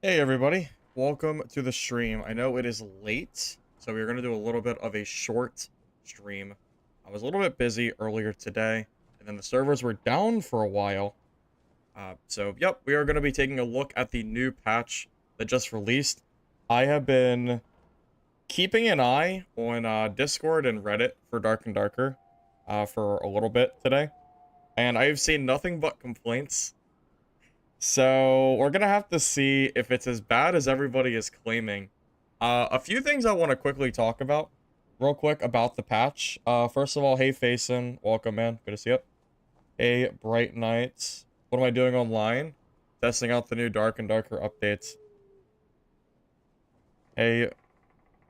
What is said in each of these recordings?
Hey everybody, welcome to the stream. I know it is late, so we're going to do a little bit of a short stream. I was a little bit busy earlier today, and then the servers were down for a while. Yep, we are going to be taking a look at the new patch that just released. I have been keeping an eye on Discord and Reddit for Dark and Darker for a little bit today, and I've seen nothing but complaints. So we're gonna have to see if it's as bad as everybody is claiming. A few things I want to quickly talk about, real quick, about the patch. First of all, hey Faison, welcome man, good to see you. Hey Bright Knights, what am I doing online? Testing out the new Dark and Darker updates. Hey,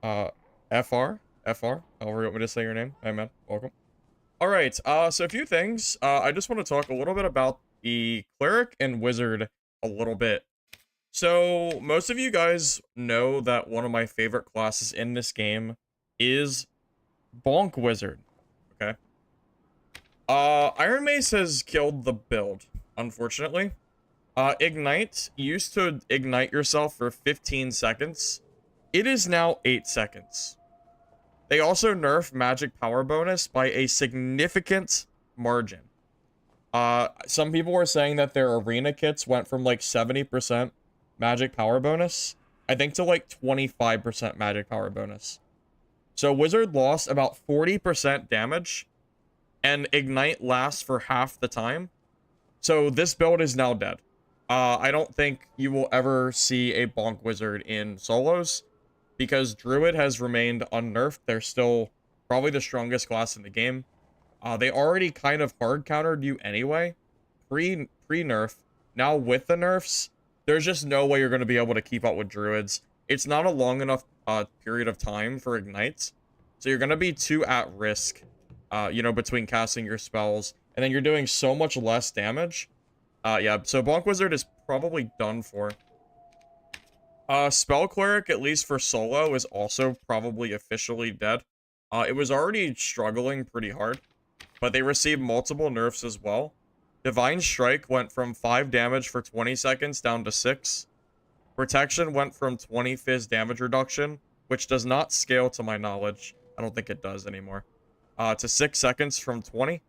FR, however you want me to say your name. Hey man, welcome. All right, so a few things. I just want to talk a little bit about the Cleric and Wizard a little bit. So, most of you guys know that one of my favorite classes in this game is Bonk Wizard, okay? IRONMACE has killed the build, unfortunately. Ignite used to ignite yourself for 15 seconds. It is now 8 seconds. They also nerfed magic power bonus by a significant margin. Some people were saying that their arena kits went from like 70% magic power bonus, I think, to like 25% magic power bonus. So Wizard lost about 40% damage, and Ignite lasts for half the time. So this build is now dead. I don't think you will ever see a Bonk Wizard in solos, because Druid has remained unnerfed. They're still probably the strongest class in the game. They already kind of hard countered you anyway, pre-nerf. Now with the nerfs, there's just no way you're going to be able to keep up with Druids. It's not a long enough period of time for Ignites, so you're going to be too at risk, between casting your spells, and then you're doing so much less damage. Yeah, so Bonk Wizard is probably done for. Spell Cleric, at least for solo, is also probably officially dead. It was already struggling pretty hard, but they received multiple nerfs as well. Divine Strike went from 5 damage for 20 seconds down to 6. Protection went from 20 fizz damage reduction, which does not scale to my knowledge. I don't think it does anymore. To 6 seconds from 20.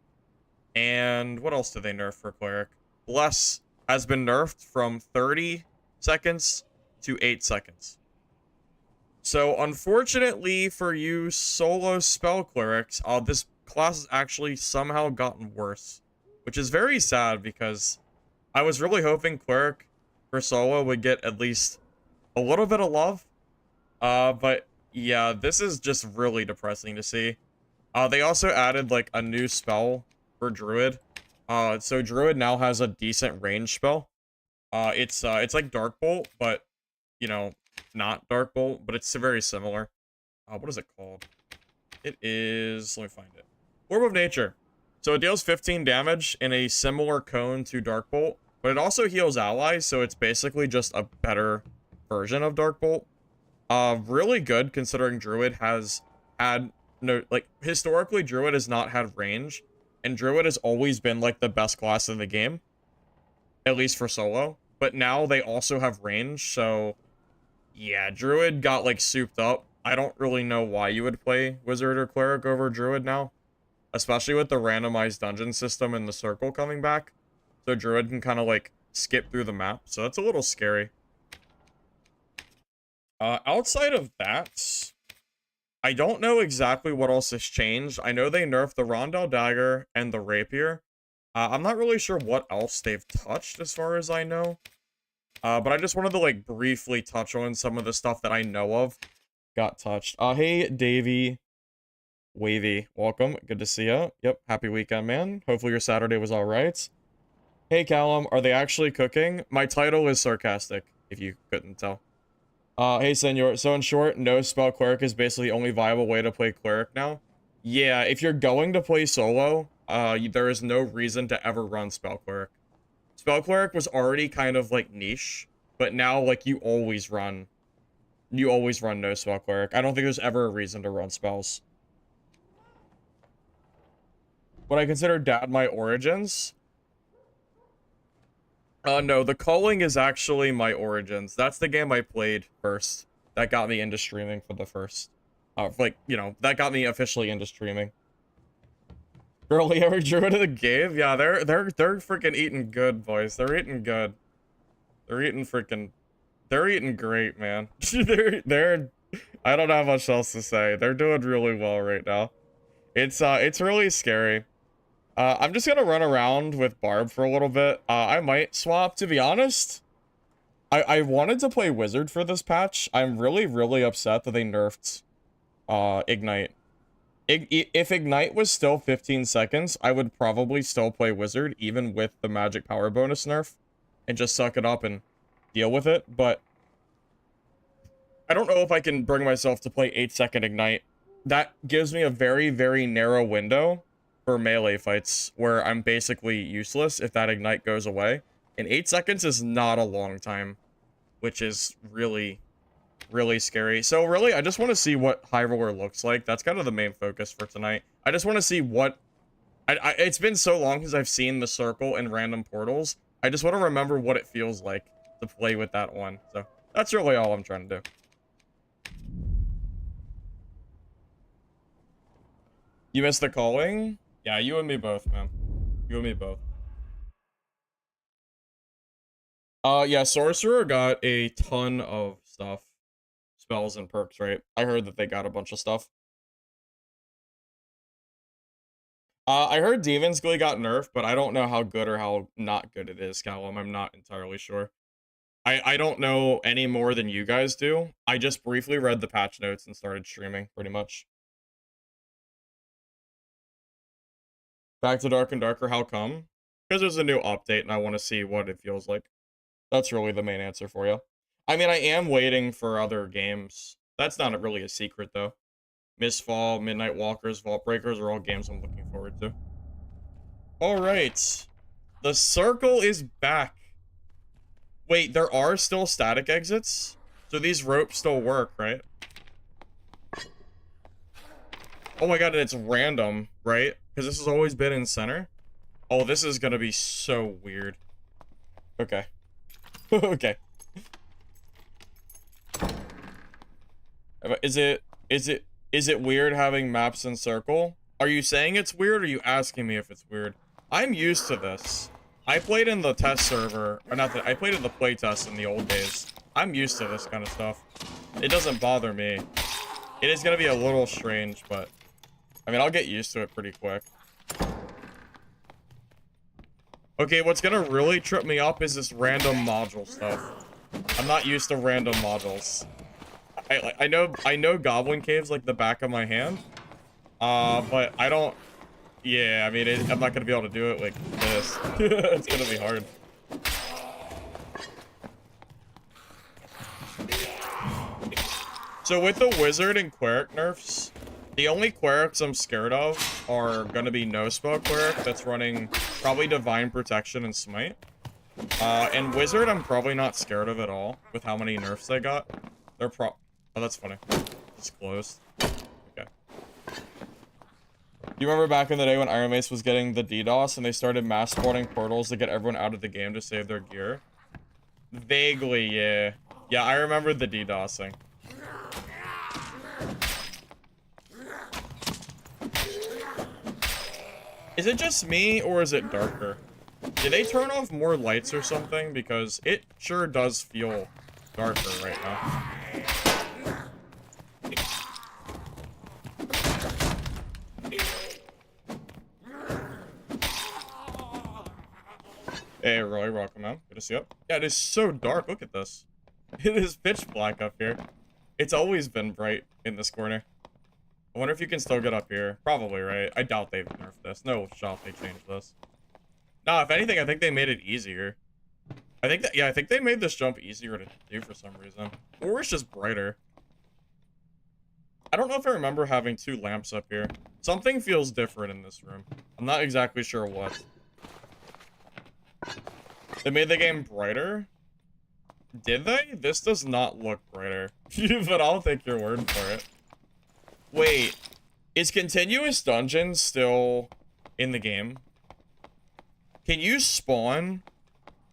And what else did they nerf for Cleric? Bless has been nerfed from 30 seconds to 8 seconds. So unfortunately for you solo spell clerics, this class has actually somehow gotten worse, which is very sad because I was really hoping Cleric for solo would get at least a little bit of love. But yeah, this is just really depressing to see. They also added like a new spell for Druid. So Druid now has a decent range spell. It's like Dark Bolt, but not Dark Bolt, but it's very similar. What is it called? It is, let me find it. Orb of Nature. So it deals 15 damage in a similar cone to Dark Bolt, but it also heals allies, so it's basically just a better version of Dark Bolt. Really good considering Druid has had historically Druid has not had range, and Druid has always been like the best class in the game, at least for solo. But now they also have range, so yeah, Druid got like souped up. I don't really know why you would play Wizard or Cleric over Druid now, especially with the randomized dungeon system and the circle coming back. So Druid can kind of like skip through the map, so that's a little scary. Outside of that, I don't know exactly what else has changed. I know they nerfed the Rondel Dagger and the Rapier. I'm not really sure what else they've touched as far as I know. But I just wanted to like briefly touch on some of the stuff that I know of got touched. Hey Davey Wavy, welcome. Good to see you. Yep, happy weekend, man. Hopefully your Saturday was all right. Hey Callum, are they actually cooking? My title is sarcastic, if you couldn't tell. Hey Senor, so in short, no spell Cleric is basically the only viable way to play Cleric now. Yeah, if you're going to play solo, there is no reason to ever run spell Cleric. Spell Cleric was already kind of like niche, but now like you always run no Spell Cleric. I don't think there's ever a reason to run spells. When I consider Dad my origins, No, the Calling is actually my Origins. That's the game I played first. That got me into streaming for the first. Like, you know, that got me officially into streaming. Early ever Druid of the game? Yeah, they're freaking eating good, boys. They're eating good. They're eating great, man. they're I don't have much else to say. They're doing really well right now. It's really scary. I'm just gonna run around with Barb for a little bit. I might swap, to be honest. I wanted to play Wizard for this patch. I'm really upset that they nerfed Ignite. If Ignite was still 15 seconds, I would probably still play Wizard, even with the magic power bonus nerf, and just suck it up and deal with it, but I don't know if I can bring myself to play 8-second Ignite. That gives me a very narrow window for melee fights, where I'm basically useless if that Ignite goes away. And 8 seconds is not a long time, which is really scary. So really, I just want to see what High Roller looks like. That's kind of the main focus for tonight. I just want to see what... it's been so long since I've seen the circle and random portals. I just want to remember what it feels like to play with that one. So that's really all I'm trying to do. You missed the Calling? Yeah, you and me both, man. You and me both. Yeah, Sorcerer got a ton of stuff. Spells and perks, right? I heard that they got a bunch of stuff. I heard Demon's Glee got nerfed, but I don't know how good or how not good it is, Callum. I'm not entirely sure. I don't know any more than you guys do. I just briefly read the patch notes and started streaming, pretty much. Back to Dark and Darker, how come? Because there's a new update and I want to see what it feels like. That's really the main answer for you. I mean, I am waiting for other games. That's not really a secret, though. Mistfall, Midnight Walkers, Vault Breakers are all games I'm looking forward to. Alright. The circle is back. Wait, there are still static exits? So these ropes still work, right? Oh my god, and it's random, right? Because this has always been in center. Oh, this is gonna be so weird. Okay. Okay. Is it weird having maps in circle? Are you saying it's weird, or are you asking me if it's weird? I'm used to this. I played in the test server, or not I played in the playtest in the old days. I'm used to this kind of stuff. It doesn't bother me. It is gonna be a little strange, but I mean, I'll get used to it pretty quick. Okay, what's gonna really trip me up is this random module stuff. I'm not used to random modules. I know Goblin Cave's like the back of my hand. But I don't... Yeah, I mean, I'm not gonna be able to do it like this. It's gonna be hard. So with the Wizard and Cleric nerfs, the only Clerics I'm scared of are gonna be No-Spell Cleric that's running probably Divine Protection and Smite. And Wizard I'm probably not scared of at all with how many nerfs they got. They're Oh, that's funny. It's closed. Okay. You remember back in the day when IRONMACE was getting the DDoS and they started mass spawning portals to get everyone out of the game to save their gear? Vaguely, yeah. Yeah, I remember the DDoSing. Is it just me, or is it darker? Did they turn off more lights or something? Because it sure does feel darker right now. Hey, Roy, welcome out. Good to see you. Yeah, it is so dark. Look at this. It is pitch black up here. It's always been bright in this corner. I wonder if you can still get up here. Probably, right? I doubt they've nerfed this. No shot they changed this. No, if anything, I think they made it easier. I think they made this jump easier to do for some reason. Or it's just brighter. I don't know if I remember having 2 lamps up here. Something feels different in this room. I'm not exactly sure what. They made the game brighter? Did they? This does not look brighter. But I'll take your word for it. Wait, is continuous dungeons still in the game? Can you spawn,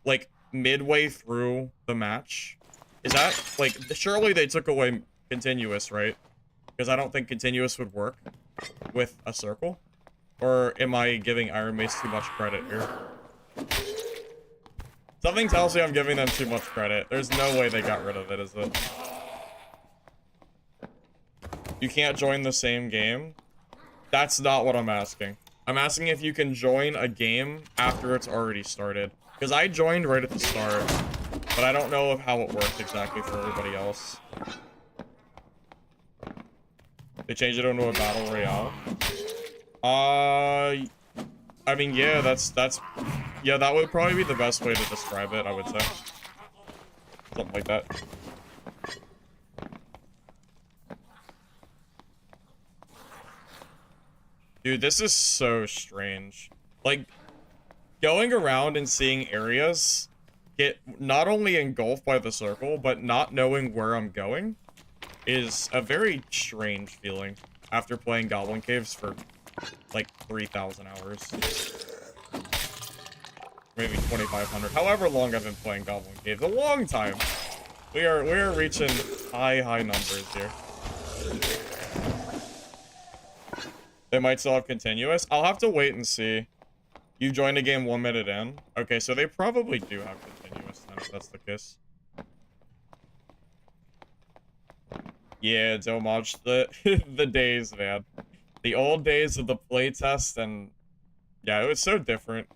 like, midway through the match. Is that, like, surely they took away continuous, right? Because I don't think continuous would work with a circle. Or am I giving IRONMACE too much credit here? Something tells me I'm giving them too much credit. There's no way they got rid of it, is it? You can't join the same game? That's not what I'm asking. I'm asking if you can join a game after it's already started. Because I joined right at the start. But I don't know of how it worked exactly for everybody else. They changed it into a battle royale. I mean, yeah, yeah, that would probably be the best way to describe it, I would say. Something like that. Dude, this is so strange. Like, going around and seeing areas get not only engulfed by the circle, but not knowing where I'm going is a very strange feeling after playing Goblin Caves for like 3,000 hours. Maybe 2,500. However long I've been playing Goblin Caves. A long time. We are reaching high numbers here. They might still have continuous. I'll have to wait and see. You joined a game 1 minute in. Okay, so they probably do have continuous then, if that's the case. Yeah, it's homage the the days, man. The old days of the playtest, and yeah, it was so different.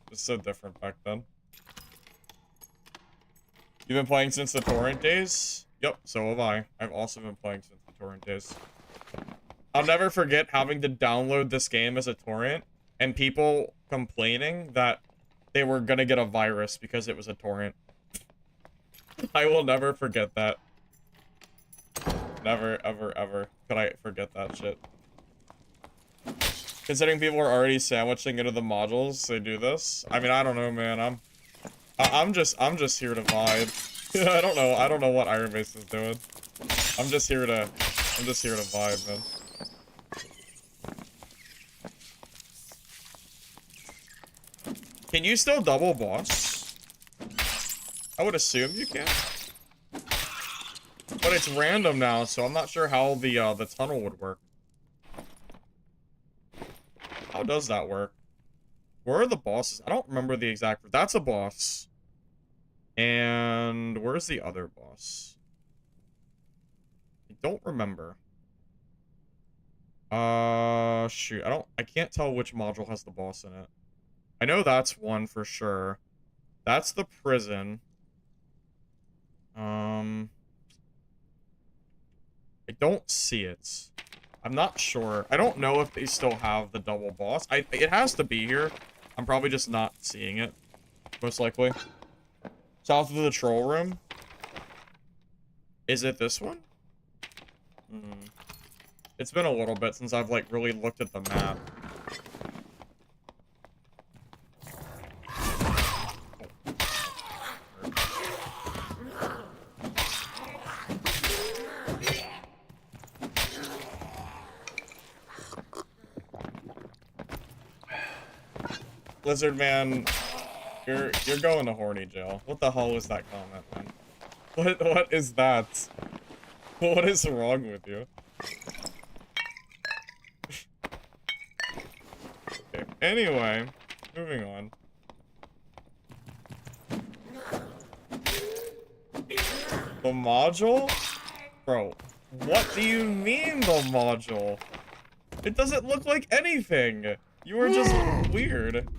It was so different back then. You've been playing since the torrent days? Yep, so have I. I've also been playing since the torrent days. I'll never forget having to download this game as a torrent and people complaining that they were gonna get a virus because it was a torrent. I will never forget that. Never, ever, ever could I forget that shit. Considering people are already sandwiching into the modules, they do this. I mean, I don't know, man. I'm just here to vibe. I don't know what IRONMACE is doing. I'm just here to vibe, man. Can you still double boss? I would assume you can. But it's random now, so I'm not sure how the tunnel would work. How does that work? Where are the bosses? I don't remember the exact... That's a boss. And where's the other boss? I don't remember. Shoot. I can't tell which module has the boss in it. I know that's one for sure. That's the prison. I don't see it. I'm not sure. I don't know if they still have the double boss. It has to be here. I'm probably just not seeing it. Most likely. South of the troll room. Is it this one? It's been a little bit since I've, like, really looked at the map. Lizard man, you're going to horny jail. What the hell was that comment, man? What is that? What is wrong with you? Okay, anyway, moving on. The module? Bro, what do you mean the module? It doesn't look like anything. You were just weird.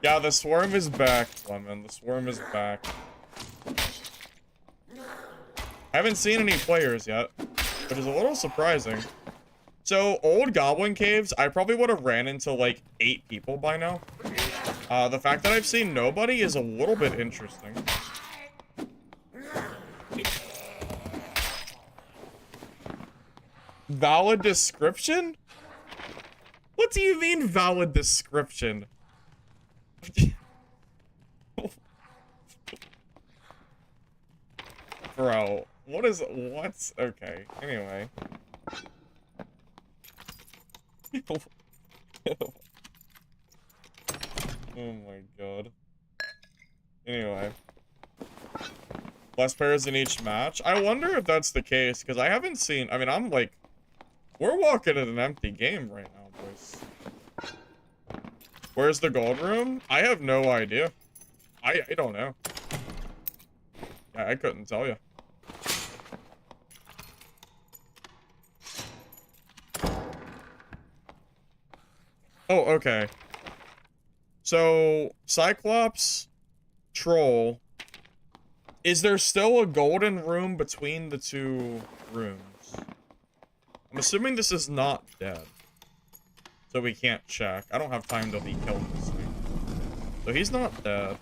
Yeah, the swarm is back, Lemon. The swarm is back. I haven't seen any players yet, which is a little surprising. So, old Goblin Caves, I probably would have ran into, like, 8 people by now. The fact that I've seen nobody is a little bit interesting. Valid description? What do you mean, valid description? Bro, what's okay, anyway. Oh my god. Anyway. Less players in each match. I wonder if that's the case, because I haven't seen... I mean, I'm like... We're walking in an empty game right now, boys. Where's the gold room? I have no idea. I don't know. Yeah, I couldn't tell you. Oh, okay. So, Cyclops, Troll. Is there still a golden room between the two rooms? I'm assuming this is not dead. So we can't check. I don't have time to be killing this thing. So he's not dead. I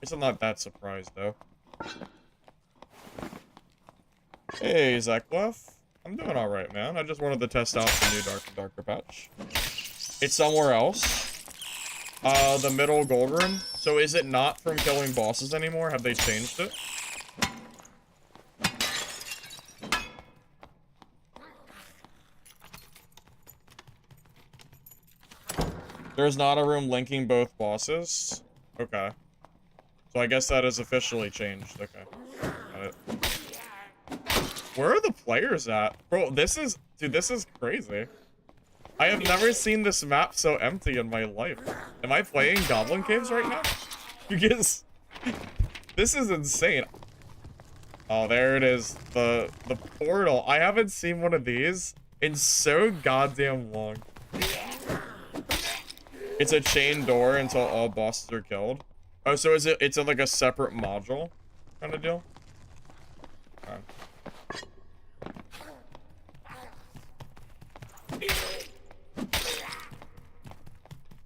guess I'm not that surprised, though. Hey, Zeklef. I'm doing alright, man. I just wanted to test out the new Dark and Darker patch. It's somewhere else. The middle gold room. So is it not from killing bosses anymore? Have they changed it? There's not a room linking both bosses? Okay. So I guess that is officially changed. Okay. Got it. Where are the players at? Bro, this is... Dude, this is crazy. I have never seen this map so empty in my life. Am I playing Goblin Caves right now? Because... This is insane. Oh, there it is. The portal. I haven't seen one of these in so goddamn long. It's a chain door until all bosses are killed. Oh, so is it's like a separate module kind of deal? Okay.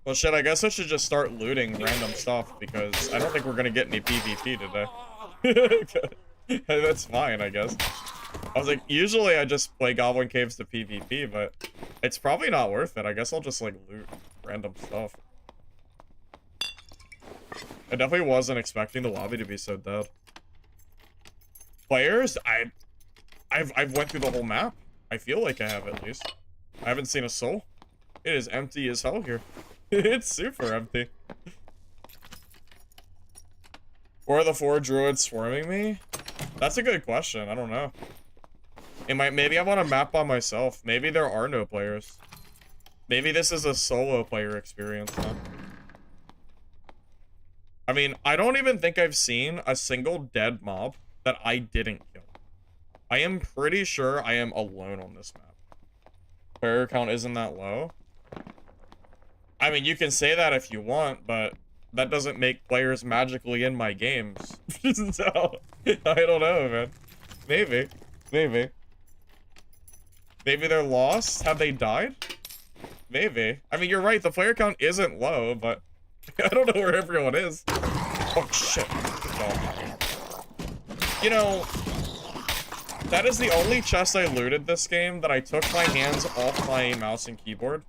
Well, shit, I guess I should just start looting random stuff because I don't think we're gonna get any PvP today. That's fine, I guess. I was like, usually I just play Goblin Caves to PvP, but it's probably not worth it. I guess I'll just, like, loot random stuff. I definitely wasn't expecting the lobby to be so dead. Players? I've went through the whole map. I feel like I have, at least. I haven't seen a soul. It is empty as hell here. It's super empty. Or are the 4 druids swarming me? That's a good question. I don't know. Maybe I'm on a map by myself. Maybe there are no players. Maybe this is a solo player experience, huh? I mean, I don't even think I've seen a single dead mob that I didn't kill. I am pretty sure I am alone on this map. Player count isn't that low. I mean, you can say that if you want, but that doesn't make players magically in my games. So, I don't know, man. Maybe. Maybe. Maybe they're lost? Have they died? Maybe. I mean, you're right, the player count isn't low, but I don't know where everyone is. Oh, shit. Oh. You know, that is the only chest I looted this game that I took my hands off my mouse and keyboard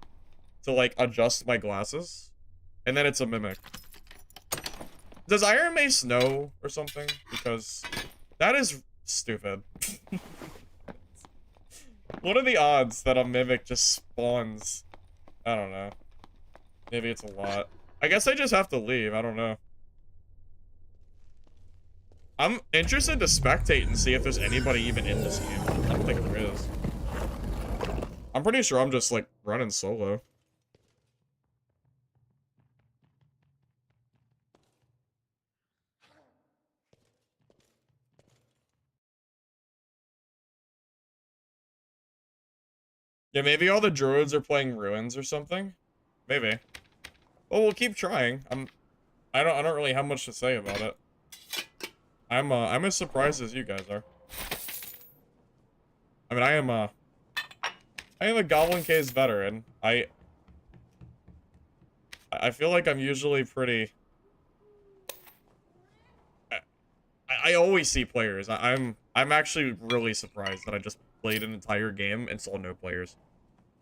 to, like, adjust my glasses. And then it's a mimic. Does IRONMACE know or something? Because that is stupid. What are the odds that a mimic just spawns? I don't know. Maybe it's a lot. I guess I just have to leave. I don't know. I'm interested to spectate and see if there's anybody even in this game. I don't think there is. I'm pretty sure I'm just, like, running solo. Yeah, maybe all the druids are playing ruins or something. Maybe. Well, we'll keep trying. I don't really have much to say about it. I'm as surprised as you guys are. I mean, I am a Goblin Caves veteran. I feel like I'm usually pretty... I always see players. I'm actually really surprised that I just played an entire game and saw no players.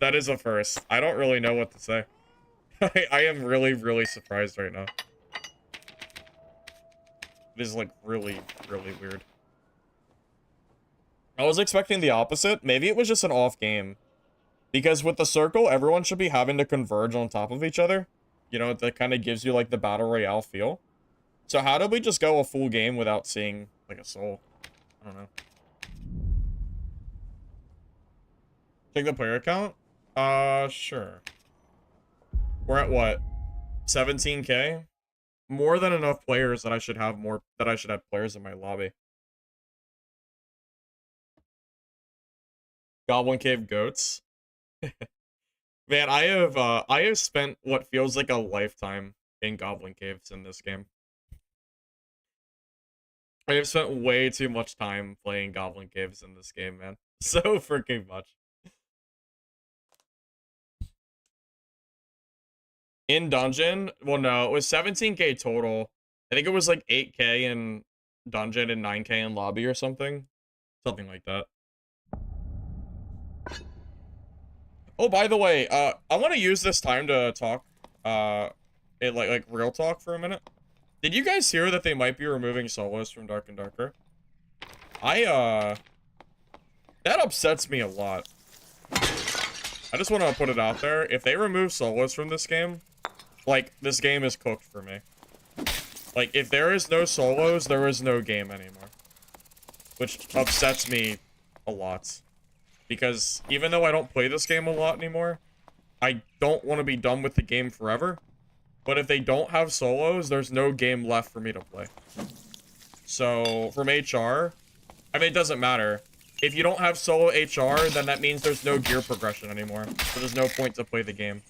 That is a first. I don't really know what to say. I am really, really surprised right now. It is, like, really, really weird. I was expecting the opposite. Maybe it was just an off game. Because with the circle, everyone should be having to converge on top of each other. You know, that kind of gives you, like, the Battle Royale feel. So how did we just go a full game without seeing, like, a soul? I don't know. Check the player count? Sure. We're at what? 17K? More than enough players that I should have players in my lobby. Goblin Cave goats. Man, I have spent what feels like a lifetime in Goblin Caves in this game. I have spent way too much time playing Goblin Caves in this game, man. So freaking much. In dungeon? Well, no, it was 17K total. I think it was like 8K in dungeon and 9K in lobby or something. Something like that. Oh, by the way, I want to use this time to talk, like real talk for a minute. Did you guys hear that they might be removing solos from Dark and Darker? That upsets me a lot. I just want to put it out there. If they remove solos from this game, like, this game is cooked for me. Like, if there is no solos, there is no game anymore. Which upsets me a lot. Because even though I don't play this game a lot anymore, I don't want to be done with the game forever. But if they don't have solos, there's no game left for me to play. So, from HR, I mean, it doesn't matter. If you don't have solo HR, then that means there's no gear progression anymore. So there's no point to play the game.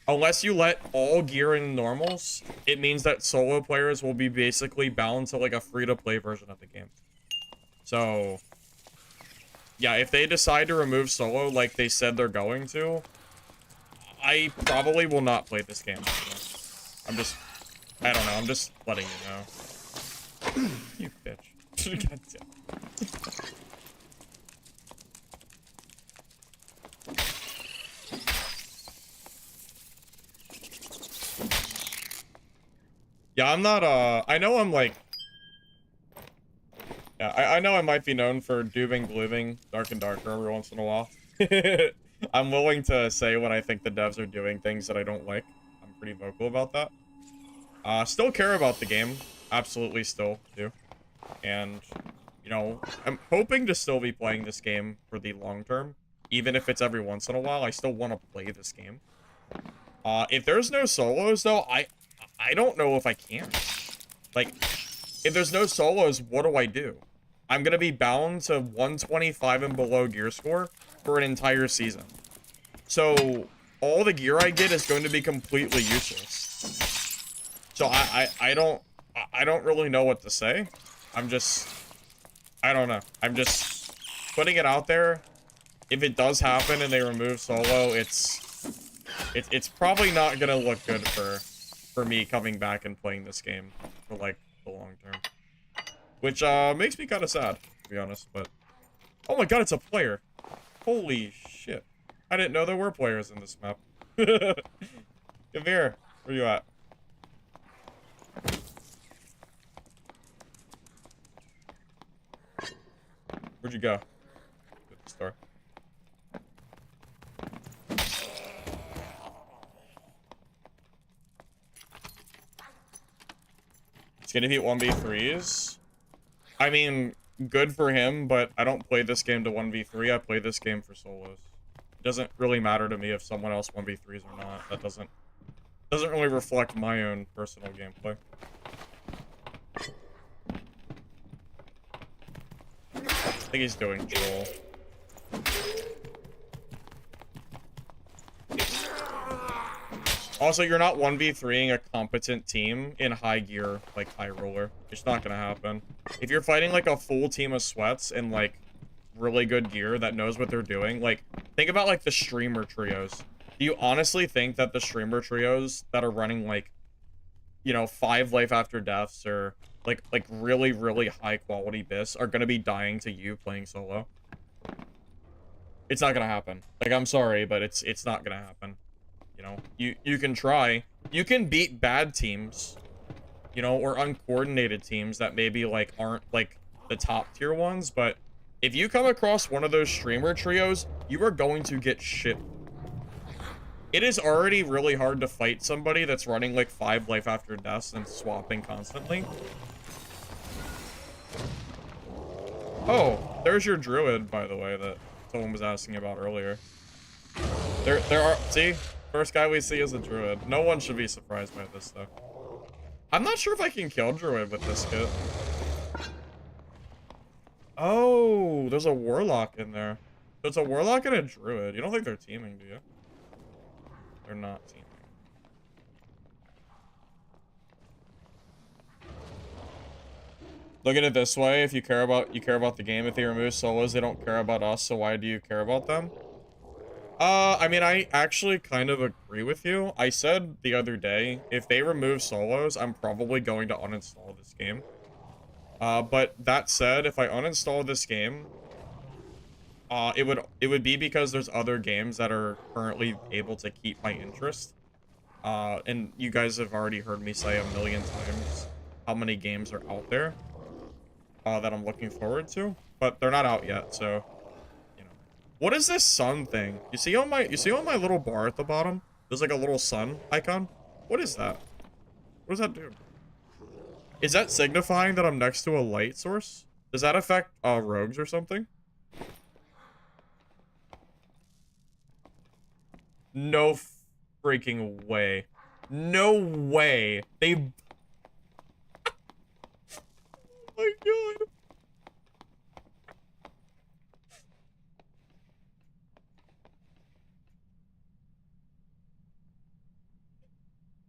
Unless you let all gear in normals, it means that solo players will be basically bound to, like, a free-to-play version of the game. So, yeah, if they decide to remove solo like they said they're going to, I probably will not play this game. I don't know, I'm just letting you know. You bitch. God damn. Yeah, I'm not, I know I'm like... Yeah, I know I might be known for dooming, glooming, dark and darker every once in a while. I'm willing to say when I think the devs are doing things that I don't like. I'm pretty vocal about that. Still care about the game. Absolutely still do. And, you know, I'm hoping to still be playing this game for the long term. Even if it's every once in a while, I still want to play this game. If there's no solos, though, I don't know if I can. Like, if there's no solos, what do I do? I'm going to be bound to 125 and below gear score for an entire season. So, all the gear I get is going to be completely useless. So, I don't really know what to say. I don't know. I'm just putting it out there. If it does happen and they remove solo, it's probably not going to look good for me coming back and playing this game for, like, the long term. Which, makes me kind of sad, to be honest, but... Oh my god, it's a player! Holy shit. I didn't know there were players in this map. Come here. Where you at? Where'd you go? Go to the store. It's gonna be 1v3s. I mean, good for him, but I don't play this game to 1v3. I play this game for solos. It doesn't really matter to me if someone else 1v3s or not. That doesn't really reflect my own personal gameplay. I think he's doing Joel. Also, you're not 1v3ing a competent team in high gear, like high roller. It's not gonna happen. If you're fighting like a full team of sweats in like really good gear that knows what they're doing, like think about like the streamer trios. Do you honestly think that the streamer trios that are running like, you know, 5 life after deaths or like really, really high quality bis are gonna be dying to you playing solo? It's not gonna happen. Like, I'm sorry, but it's not gonna happen. You know, you can try. You can beat bad teams, you know, or uncoordinated teams that maybe, like, aren't, like, the top tier ones, but if you come across one of those streamer trios, you are going to get shit. It is already really hard to fight somebody that's running like 5 life after deaths and swapping constantly. Oh, there's your druid, by the way, that someone was asking about earlier. There are, see? First guy we see is a druid. No one should be surprised by this, though. I'm not sure if I can kill druid with this kit. Oh, there's a warlock in there. There's a warlock and a druid. You don't think they're teaming, do you? They're not teaming. Look at it this way: if you care about the game. If they remove solos, they don't care about us. So why do you care about them? I mean, I actually kind of agree with you. I said the other day, if they remove solos, I'm probably going to uninstall this game. But that said, if I uninstall this game, it would be because there's other games that are currently able to keep my interest. And you guys have already heard me say a million times how many games are out there that I'm looking forward to, but they're not out yet, so. What is this sun thing? You see on my little bar at the bottom? There's like a little sun icon. What is that? What does that do? Is that signifying that I'm next to a light source? Does that affect rogues or something? No freaking way. No way. They oh my god.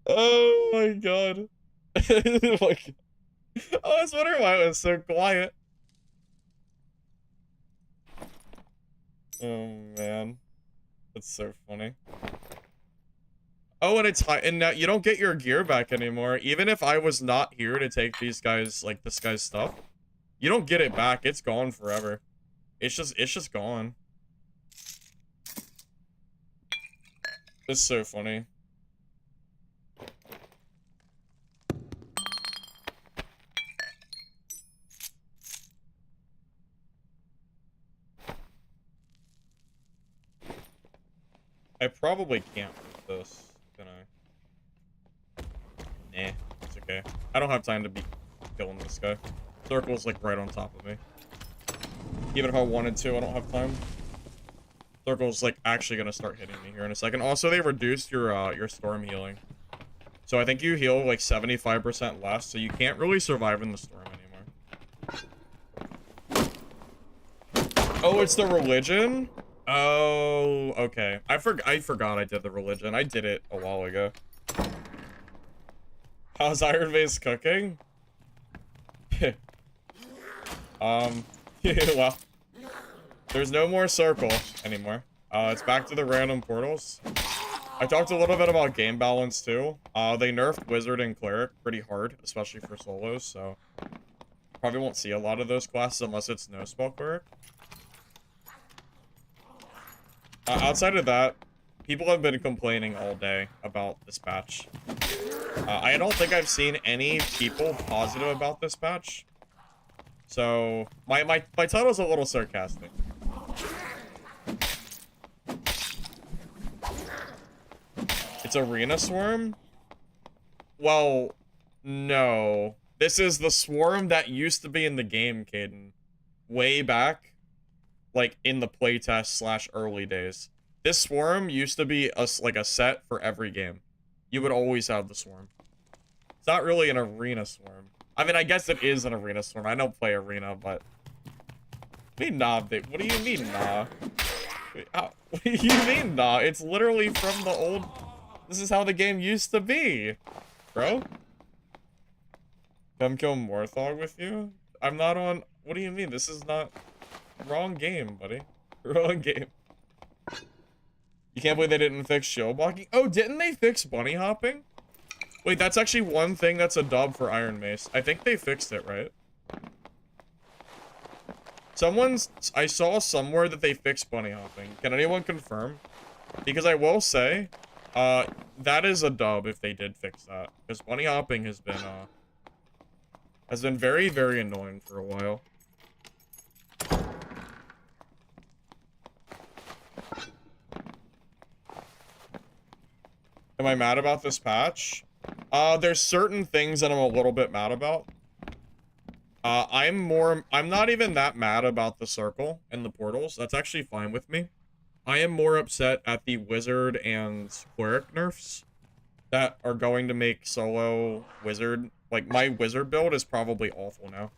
Oh my god. Oh my god. Oh, I was wondering why it was so quiet. Oh man. That's so funny. Oh, and it's high, and now you don't get your gear back anymore. Even if I was not here to take these guys, like this guy's stuff, you don't get it back. It's gone forever. It's just gone. It's so funny. I probably can't with this, can I? Nah, it's okay. I don't have time to be killing this guy. Circle's like right on top of me. Even if I wanted to, I don't have time. Circle's like actually gonna start hitting me here in a second. Also, they reduced your storm healing. So I think you heal like 75% less, so you can't really survive in the storm anymore. Oh, it's the religion? Oh, okay. I forgot I did the religion. I did it a while ago. How's IRONMACE cooking? Well, there's no more circle anymore. It's back to the random portals. I talked a little bit about game balance too. They nerfed Wizard and Cleric pretty hard, especially for solos, so probably won't see a lot of those classes unless it's no spell Cleric. Outside of that, people have been complaining all day about this patch. I don't think I've seen any people positive about this patch. So, my title's a little sarcastic. It's Arena Swarm? Well, no. This is the swarm that used to be in the game, Caden. Way back. Like, in the playtest / early days. This swarm used to be like a set for every game. You would always have the swarm. It's not really an arena swarm. I mean, I guess it is an arena swarm. I don't play arena, but... I mean, nah, what do you mean, nah? What do you mean, nah? It's literally from the old... This is how the game used to be, bro. Come kill Morthog with you? I'm not on... What do you mean? This is not... Wrong game, buddy. Wrong game. You can't believe they didn't fix shield blocking? Oh, didn't they fix bunny hopping? Wait, that's actually one thing that's a dub for IRONMACE. I think they fixed it, right? I saw somewhere that they fixed bunny hopping. Can anyone confirm? Because I will say, that is a dub if they did fix that. Because bunny hopping has been very, very annoying for a while. Am I mad about this patch? There's certain things that I'm a little bit mad about. I'm not even that mad about the circle and the portals. That's actually fine with me. I am more upset at the wizard and cleric nerfs that are going to make solo wizard, like my wizard build is probably awful now.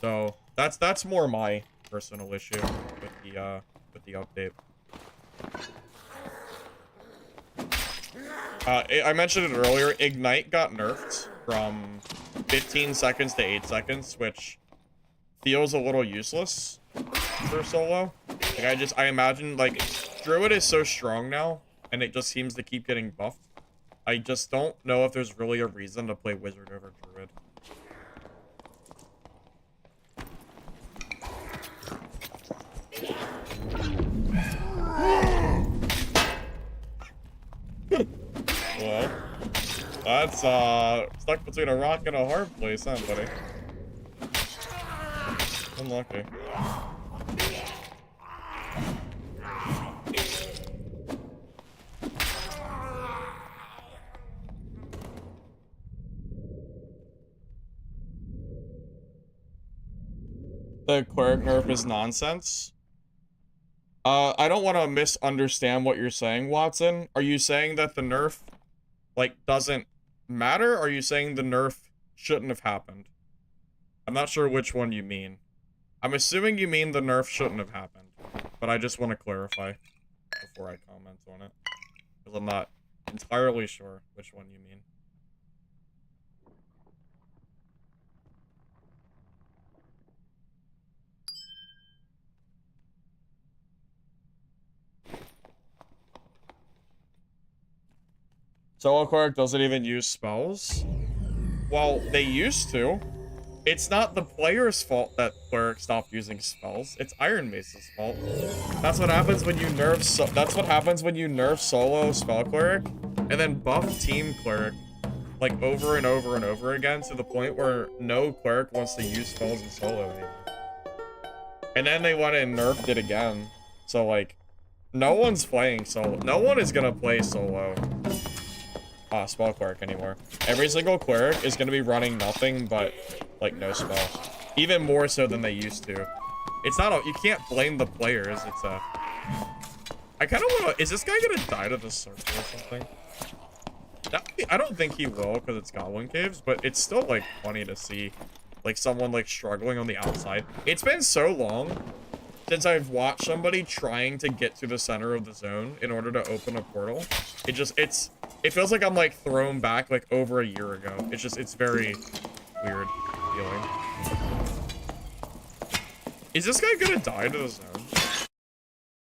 So that's more my personal issue with the update. I mentioned it earlier, Ignite got nerfed from 15 seconds to 8 seconds, which feels a little useless for solo. Like, I imagine, like, Druid is so strong now, and it just seems to keep getting buffed. I just don't know if there's really a reason to play Wizard over Druid. Well, that's, stuck between a rock and a hard place, huh, buddy? Unlucky. The cleric nerf is nonsense. I don't want to misunderstand what you're saying, Watson. Are you saying that the nerf, like, doesn't matter? Or are you saying the nerf shouldn't have happened? I'm not sure which one you mean. I'm assuming you mean the nerf shouldn't have happened, but I just want to clarify before I comment on it, because I'm not entirely sure which one you mean. Solo cleric doesn't even use spells? Well, they used to. It's not the player's fault that cleric stopped using spells. It's IRONMACE's fault. That's what happens when you nerf that's what happens when you nerf solo spell cleric and then buff team cleric like over and over and over again to the point where no cleric wants to use spells in solo anymore. And then they went and nerfed it again. So like no one's playing solo. No one is gonna play solo spell cleric anymore. Every single cleric is gonna be running nothing but like no spell, even more so than they used to. It's not you can't blame the players. It's I kind of want to. Is this guy gonna die to the circle or something? I don't think he will because it's Goblin Caves, but it's still like funny to see like someone like struggling on the outside. It's been so long since I've watched somebody trying to get to the center of the zone in order to open a portal. It feels like I'm like thrown back like over a year ago. It's very weird feeling. Is this guy gonna die to the zone?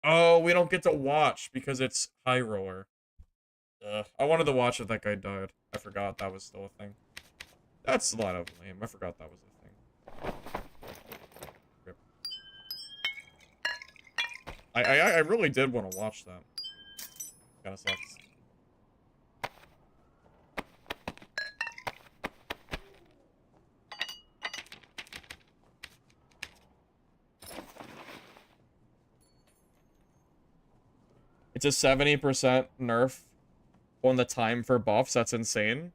Oh, we don't get to watch because it's high roller. I wanted to watch if that guy died. I forgot that was still a thing. That's a lot of lame. I forgot that was a thing. Rip. I really did want to watch that. Kinda sucks. It's a 70% nerf on the time for buffs. That's insane.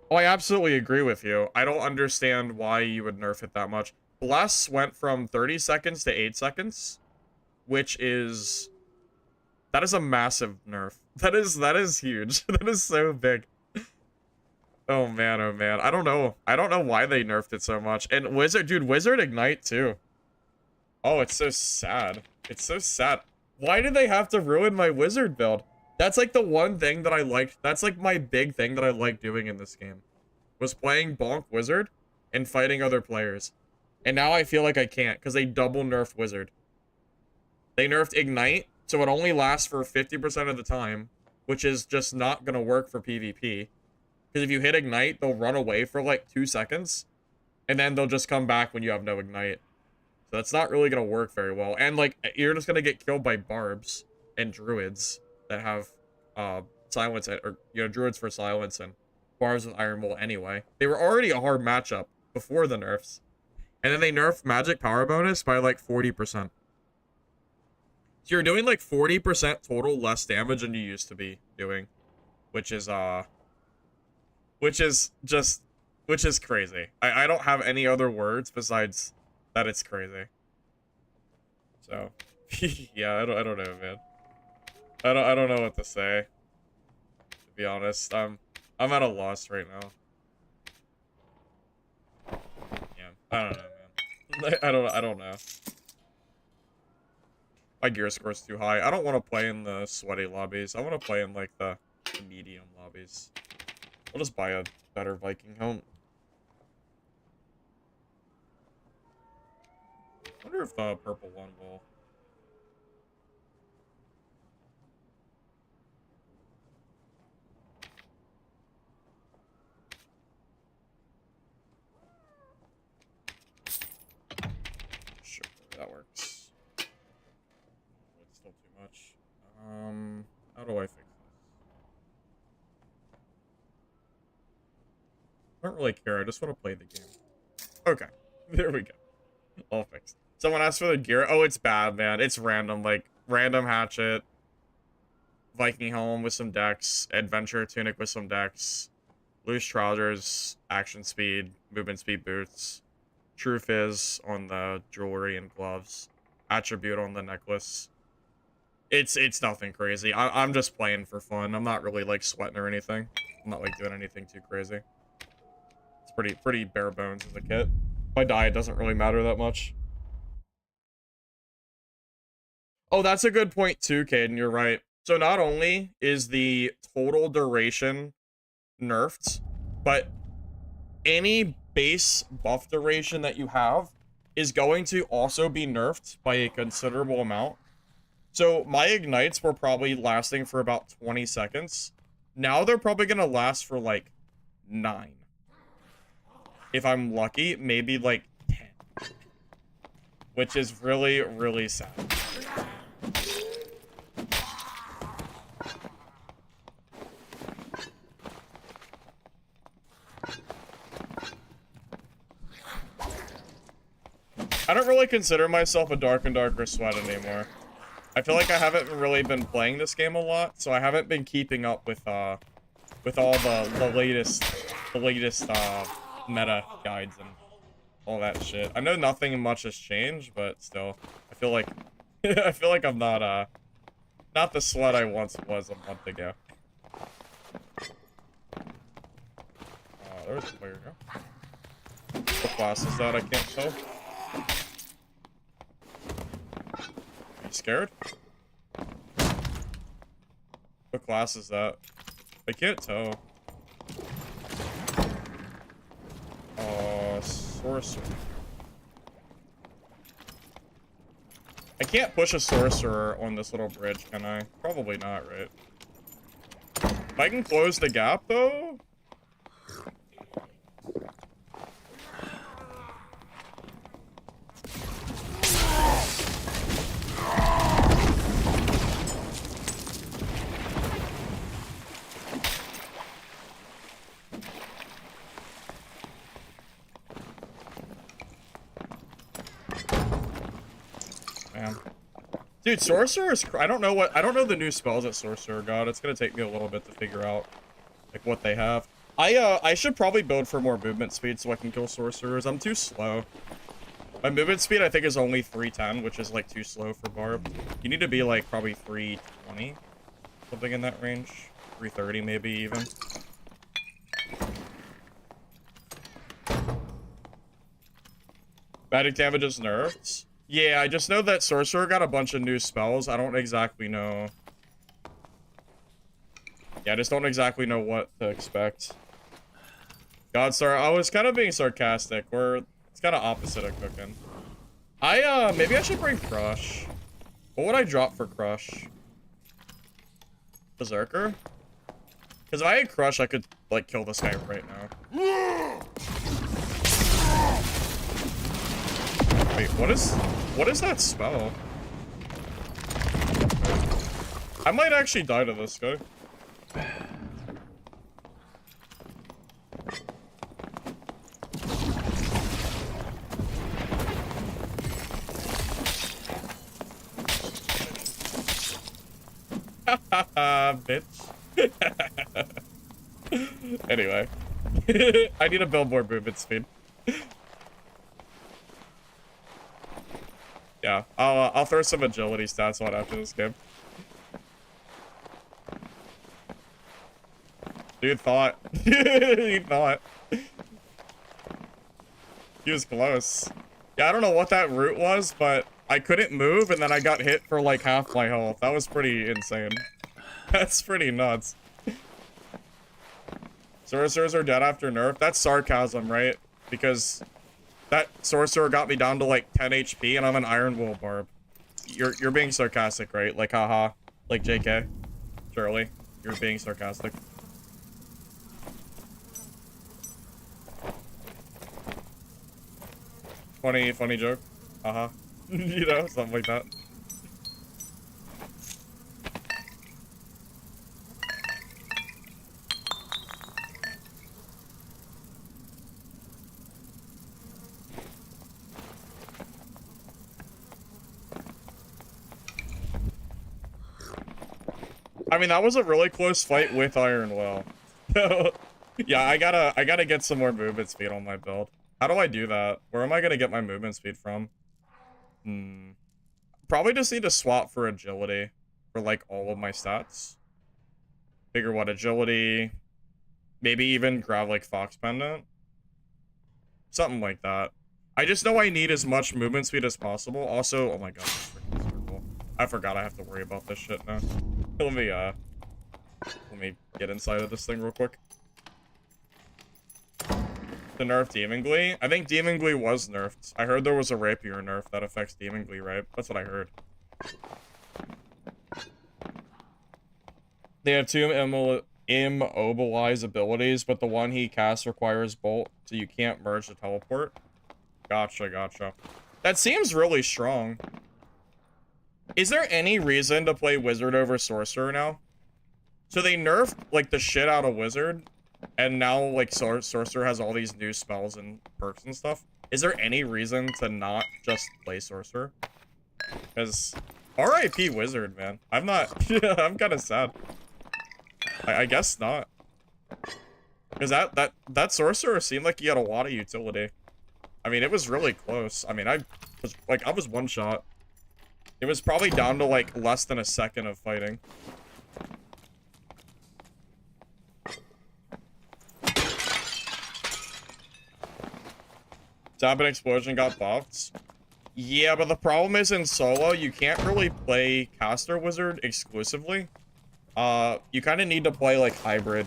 Oh, I absolutely agree with you. I don't understand why you would nerf it that much. Bless went from 30 seconds to 8 seconds, which is... That is a massive nerf. That is huge. That is so big. Oh man, oh man. I don't know. I don't know why they nerfed it so much. And Wizard, dude, Wizard Ignite too. Oh, it's so sad. It's so sad. Why did they have to ruin my wizard build? That's like the one thing that I liked. That's like my big thing that I like doing in this game. Was playing bonk wizard and fighting other players. And now I feel like I can't because they double nerfed wizard. They nerfed Ignite, so it only lasts for 50% of the time, which is just not going to work for PvP. Because if you hit Ignite, they'll run away for like 2 seconds. And then they'll just come back when you have no Ignite. So that's not really going to work very well. And, like, you're just going to get killed by barbs and druids that have silence, or, you know, druids for silence and barbs with iron wool anyway. They were already a hard matchup before the nerfs. And then they nerfed magic power bonus by, like, 40%. So you're doing like 40% total less damage than you used to be doing, which is crazy. I don't have any other words besides that it's crazy. So yeah, I don't know, man. I don't know what to say. To be honest, I'm at a loss right now. Yeah, I don't know, man. I don't know. My gear score's too high. I don't want to play in the sweaty lobbies. I want to play in like the medium lobbies. I'll just buy a better Viking helm. I wonder if the purple one will. Sure, that works. It's still too much. How do I fix this? I don't really care. I just want to play the game. Okay, there we go. All fixed. Someone asked for the gear. Oh, it's bad, man. It's random. Like, random hatchet, Viking helm with some dex, adventure tunic with some dex, loose trousers, action speed, movement speed boots, true fizz on the jewelry and gloves, attribute on the necklace. It's nothing crazy. I'm just playing for fun. I'm not really, like, sweating or anything. I'm not, like, doing anything too crazy. It's pretty bare bones as a kit. If I die, it doesn't really matter that much. Oh, that's a good point too, Caden. You're right. So not only is the total duration nerfed, but any base buff duration that you have is going to also be nerfed by a considerable amount. So my ignites were probably lasting for about 20 seconds. Now they're probably going to last for like 9. If I'm lucky, maybe like 10. Which is really, really sad. I don't really consider myself a Dark and Darker Sweat anymore. I feel like I haven't really been playing this game a lot, so I haven't been keeping up with all the latest meta guides and all that shit. I know nothing much has changed, but still, I feel like I feel like I'm not the slut I once was a month ago. There's a player now. What class is that? I can't tell. Are you scared? What class is that? I can't tell. Sorcerer. I can't push a sorcerer on this little bridge, can I? Probably not, right? If I can close the gap, though? Dude, sorcerer is... I don't know the new spells that sorcerer got. It's gonna take me a little bit to figure out, like, what they have. I should probably build for more movement speed so I can kill sorcerers. I'm too slow. My movement speed, I think, is only 310, which is, like, too slow for Barb. You need to be, like, probably 320. Something in that range. 330, maybe, even. Magic damage is nerfed. Yeah, I just know that sorcerer got a bunch of new spells. I don't exactly know. Yeah, I just don't exactly know what to expect. Godstar, I was kind of being sarcastic. It's kind of opposite of cooking. Maybe I should bring Crush. What would I drop for Crush? Berserker? Because if I had Crush, I could, like, kill this guy right now. Wait, what is that spell? I might actually die to this guy. Bitch. Anyway. I need to build more movement speed. Yeah, I'll throw some agility stats on after this game. Dude thought. He thought. He was close. Yeah, I don't know what that route was, but I couldn't move, and then I got hit for like half my health. That was pretty insane. That's pretty nuts. Sorcerers are dead after nerf. That's sarcasm, right? Because that sorcerer got me down to like 10 HP, and I'm an iron wool barb. You're being sarcastic, right? Like, haha. Like JK. Surely. You're being sarcastic. Funny joke. Uh-huh. You know, something like that. I mean, that was a really close fight with Iron Will. Yeah, I gotta get some more movement speed on my build. How do I do that? Where am I gonna get my movement speed from? Probably just need to swap for agility for like all of my stats. Figure what agility, maybe even grab like Fox Pendant. Something like that. I just know I need as much movement speed as possible. Also, oh my god, this freaking circle. I forgot I have to worry about this shit now. Let me get inside of this thing real quick. The nerf Demon Glee? I think Demon Glee was nerfed. I heard there was a rapier nerf that affects Demon Glee, right? That's what I heard. They have two immobilize abilities, but the one he casts requires bolt, so you can't merge the teleport. Gotcha. That seems really strong. Is there any reason to play Wizard over Sorcerer now? So they nerfed, like, the shit out of Wizard, and now, like, Sorcerer has all these new spells and perks and stuff. Is there any reason to not just play Sorcerer? Because RIP Wizard, man. I'm not... I'm kind of sad. I guess not. Because that Sorcerer seemed like he had a lot of utility. I mean, it was really close. I mean, I was one shot. It was probably down to, like, less than a second of fighting. Tap and Explosion got buffed. Yeah, but the problem is in solo, you can't really play Caster Wizard exclusively. You kind of need to play, like, hybrid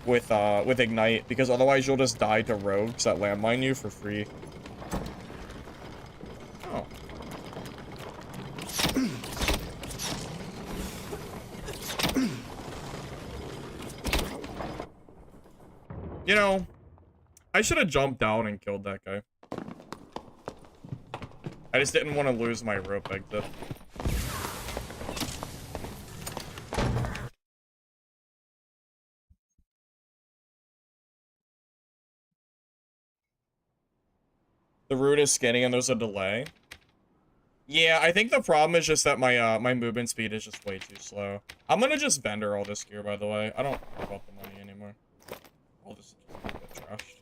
with Ignite, because otherwise you'll just die to rogues that landmine you for free. Oh. You know, I should have jumped down and killed that guy. I just didn't want to lose my rope exit. The route is skinny and there's a delay. Yeah, I think the problem is just that my my movement speed is just way too slow. I'm gonna just vendor all this gear, by the way. I don't care about the money anymore. All this is just gonna get trashed.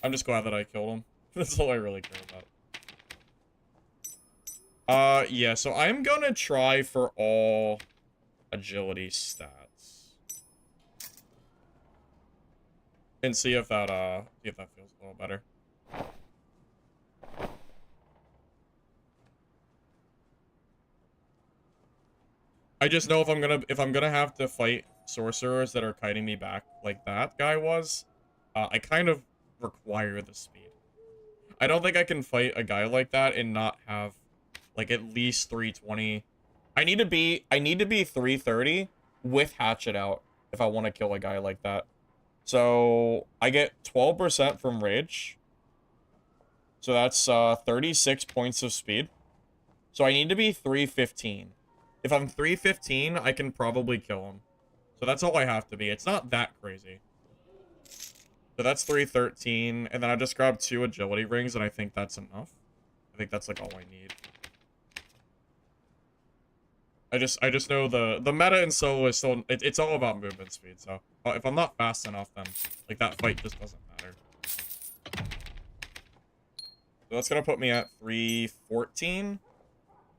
I'm just glad that I killed him. That's all I really care about. Yeah, so I'm gonna try for all agility stats. And see if that feels a little better. I just know if I'm gonna have to fight sorcerers that are kiting me back like that guy was, I kind of require the speed. I don't think I can fight a guy like that and not have like at least 320. I need to be 330 with hatchet out if I want to kill a guy like that. So I get 12% from rage. So that's 36 points of speed. So I need to be 315. If I'm 315, I can probably kill him. So that's all I have to be. It's not that crazy. So that's 313, and then I just grabbed 2 agility rings, and I think that's enough. I think that's like all I need. I just know the meta in solo is still it's all about movement speed. So if I'm not fast enough, then like that fight just doesn't matter. So that's gonna put me at 314.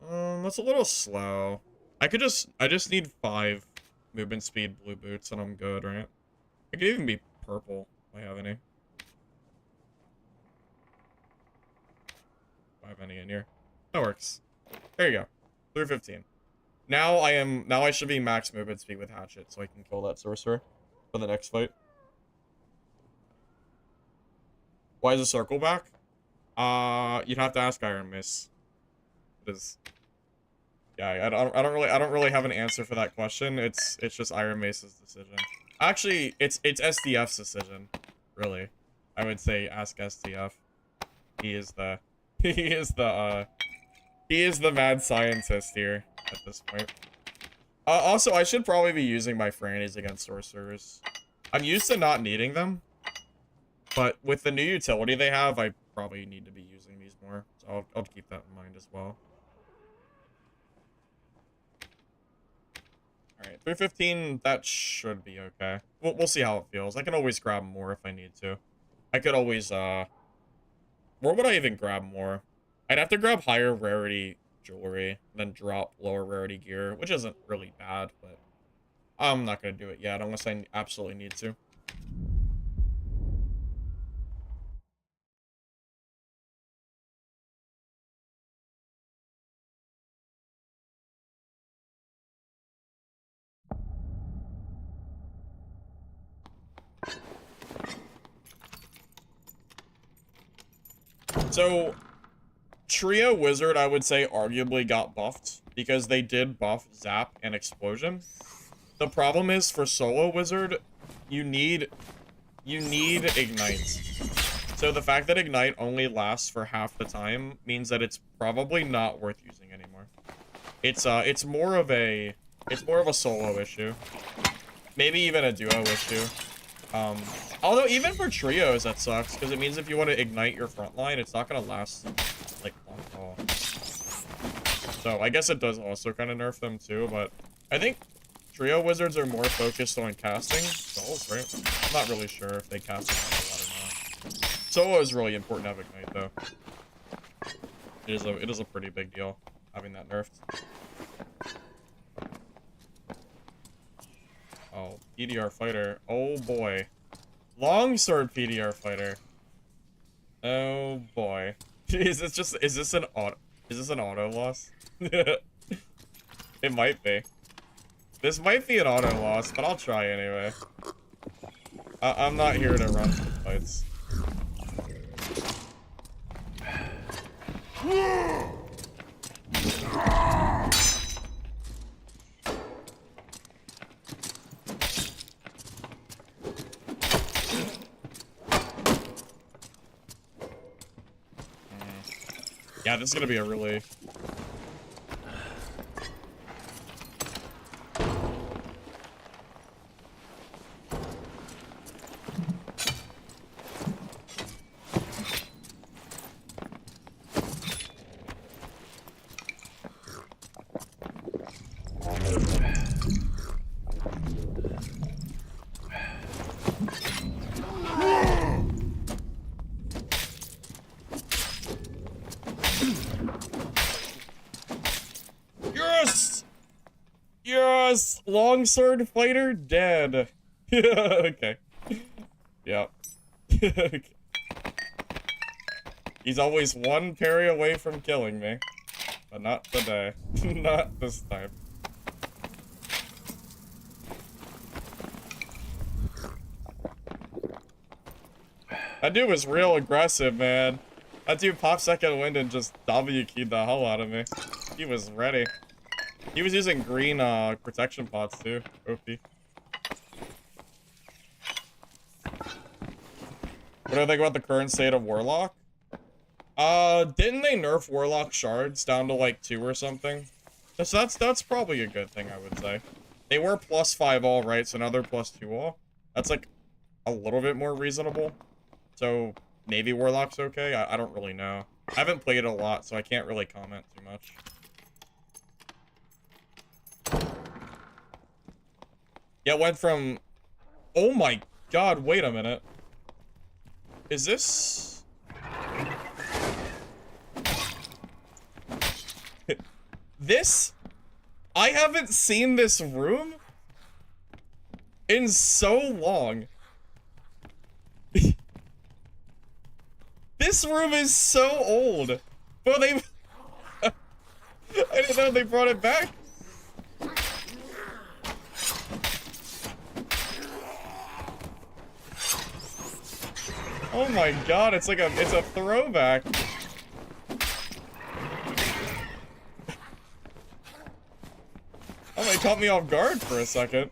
That's a little slow. I just need 5 movement speed blue boots and I'm good, right? I could even be purple if I have any. If I have any in here. That works. There you go. 315. Now I should be max movement speed with hatchet, so I can kill that sorcerer for the next fight. Why is the circle back? You'd have to ask IRONMACE. It is. Yeah, I don't really have an answer for that question. It's just IRONMACE's decision. Actually, it's SDF's decision, really. I would say ask SDF. He is the he is the mad scientist here at this point. Also, I should probably be using my frannies against sorcerers. I'm used to not needing them, but with the new utility they have, I probably need to be using these more. So I'll keep that in mind as well. Alright, 315, that should be okay. We'll see how it feels. I can always grab more if I need to. I could always, where would I even grab more? I'd have to grab higher rarity jewelry, then drop lower rarity gear, which isn't really bad, but I'm not gonna do it yet unless I absolutely need to. So, Trio Wizard, I would say, arguably got buffed because they did buff Zap and Explosion. The problem is, for Solo Wizard, you need Ignite. So the fact that Ignite only lasts for half the time means that it's probably not worth using anymore. It's more of a solo issue. Maybe even a duo issue. Although even for trios that sucks, because it means if you want to ignite your front line, it's not gonna last like long at all. So I guess it does also kind of nerf them too, but I think trio wizards are more focused on casting spells, right? I'm not really sure if they cast a lot or not. Solo is really important to have ignite though. It is a pretty big deal having that nerfed. Oh, PDR fighter. Oh boy. Longsword PDR fighter. Oh boy. Is this an auto loss? It might be. This might be an auto loss, but I'll try anyway. I'm not here to run fights. Yeah, this is gonna be a really... Yes! Yes! Longsword fighter dead. Okay. Yep. Okay. He's always one parry away from killing me. But not today. Not this time. That dude was real aggressive, man. That dude popped second wind and just W-keyed the hell out of me. He was ready. He was using green protection pots too. OP. What do I think about the current state of Warlock? Didn't they nerf Warlock shards down to like 2 or something? So that's probably a good thing, I would say. They were +5 all, right? So now they're +2 all. That's like a little bit more reasonable. So maybe Warlock's okay. I don't really know. I haven't played it a lot, so I can't really comment too much. Yeah, it went from... Oh my god, wait a minute. Is this... This... I haven't seen this room in so long. This room is so old. But they... I didn't know they brought it back. Oh my god, it's like it's a throwback. Oh, they caught me off guard for a second.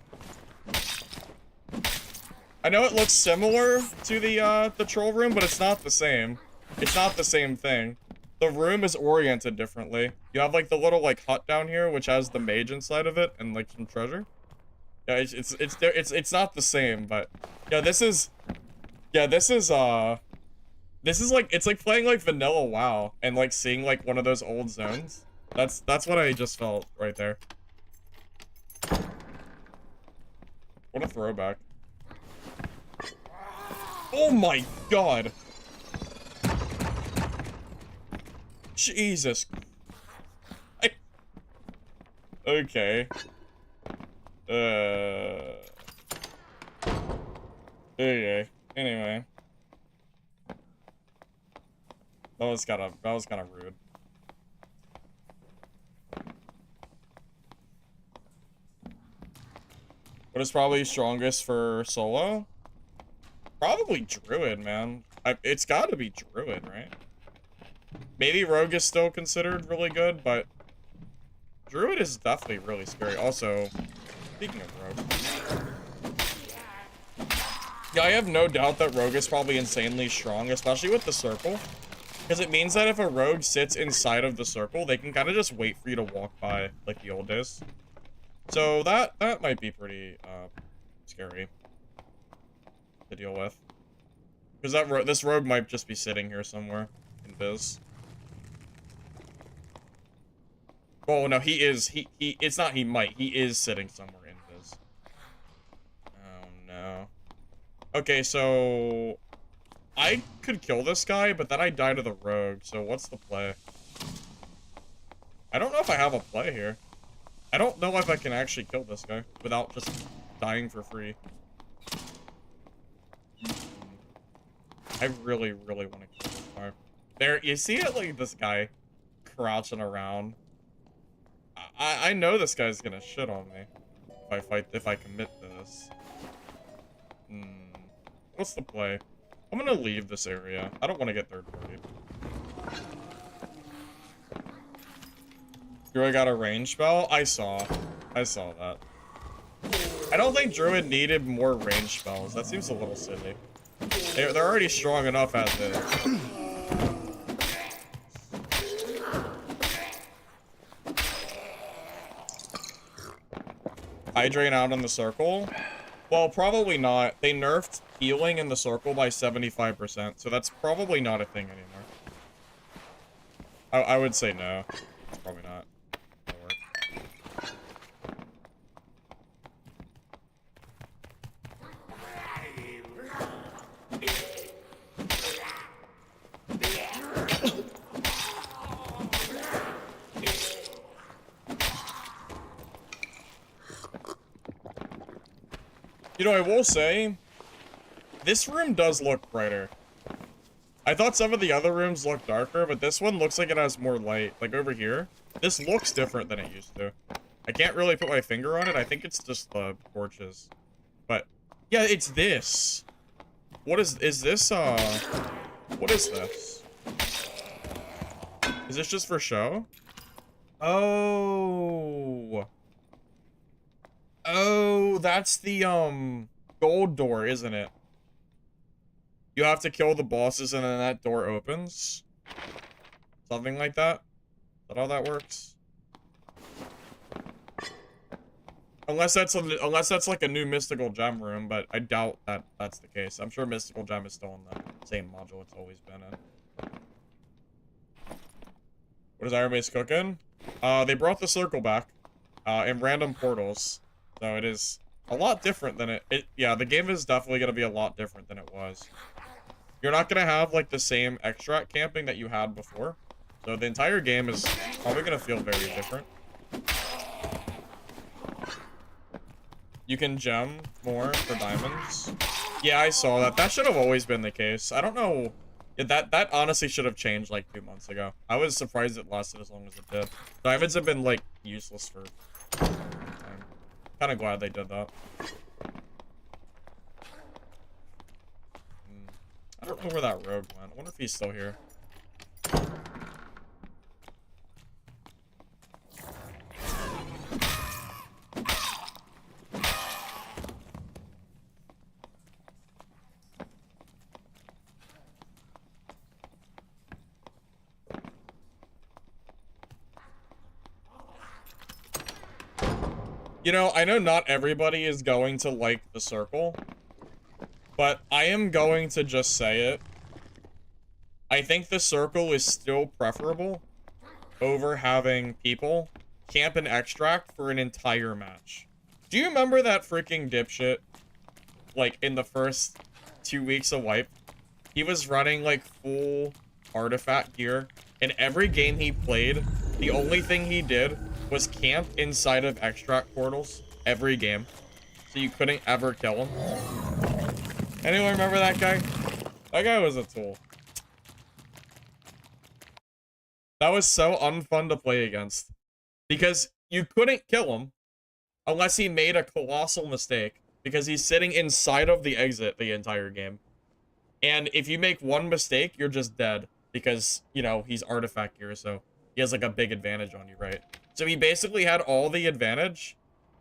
I know it looks similar to the troll room, but it's not the same. It's not the same thing. The room is oriented differently. You have like the little like hut down here, which has the mage inside of it and like some treasure. Yeah, it's not the same, but yeah, this is like, it's like playing like vanilla WoW and like seeing like one of those old zones. That's what I just felt right there. What a throwback. Oh my god. Jesus. Okay. Okay. Anyway. That was kind of rude. What is probably strongest for solo? Probably Druid, man. It's gotta be Druid, right? Maybe Rogue is still considered really good, but Druid is definitely really scary. Also, speaking of Rogue. Yeah, I have no doubt that Rogue is probably insanely strong, especially with the circle. Because it means that if a Rogue sits inside of the circle, they can kind of just wait for you to walk by, like the old days. So that might be pretty scary to deal with. Because this Rogue might just be sitting here somewhere in Biz. Oh no, he is. It's not he might. He is sitting somewhere in Biz. Oh no. Okay, so I could kill this guy, but then I die to the Rogue. So what's the play? I don't know if I have a play here. I don't know if I can actually kill this guy without just dying for free. I really, really want to kill this guy. There, you see it, like this guy crouching around. I know this guy's gonna shit on me if I commit this. What's the play? I'm gonna leave this area. I don't want to get third party. Druid got a range spell? I saw that. I don't think Druid needed more range spells. That seems a little silly. They're already strong enough as is. Hydrate out in the circle? Well, probably not. They nerfed healing in the circle by 75%, so that's probably not a thing anymore. I would say no. It's probably not. You know, I will say, this room does look brighter. I thought some of the other rooms looked darker, but this one looks like it has more light. Like over here, this looks different than it used to. I can't really put my finger on it. I think it's just the torches. But, yeah, it's this. What is this, what is this? Is this just for show? Oh. Oh, that's the, gold door, isn't it? You have to kill the bosses and then that door opens? Something like that? Is that how that works? Unless that's like a new mystical gem room, but I doubt that that's the case. I'm sure mystical gem is still in the same module it's always been in. What is IRONMACE cooking? They brought the circle back, in random portals. So it is a lot different than yeah, the game is definitely going to be a lot different than it was. You're not going to have, like, the same extract camping that you had before. So the entire game is probably going to feel very different. You can gem more for diamonds. Yeah, I saw that. That should have always been the case. I don't know. Yeah, that honestly should have changed like 2 months ago. I was surprised it lasted as long as it did. Diamonds have been like useless for time. Kind of glad they did that. I don't know where that rogue went. I wonder if he's still here. You know, I know not everybody is going to like the circle, but I am going to just say it. I think the circle is still preferable over having people camp and extract for an entire match. Do you remember that freaking dipshit, like, in the first 2 weeks of wipe? He was running, like, full artifact gear, and every game he played, the only thing he did was camp inside of extract portals every game, so you couldn't ever kill him. Anyone remember that guy? That guy was a tool. That was so unfun to play against, because you couldn't kill him unless he made a colossal mistake, because he's sitting inside of the exit the entire game. And if you make one mistake, you're just dead, because, you know, he's artifact gear, so he has, like, a big advantage on you, right? So he basically had all the advantage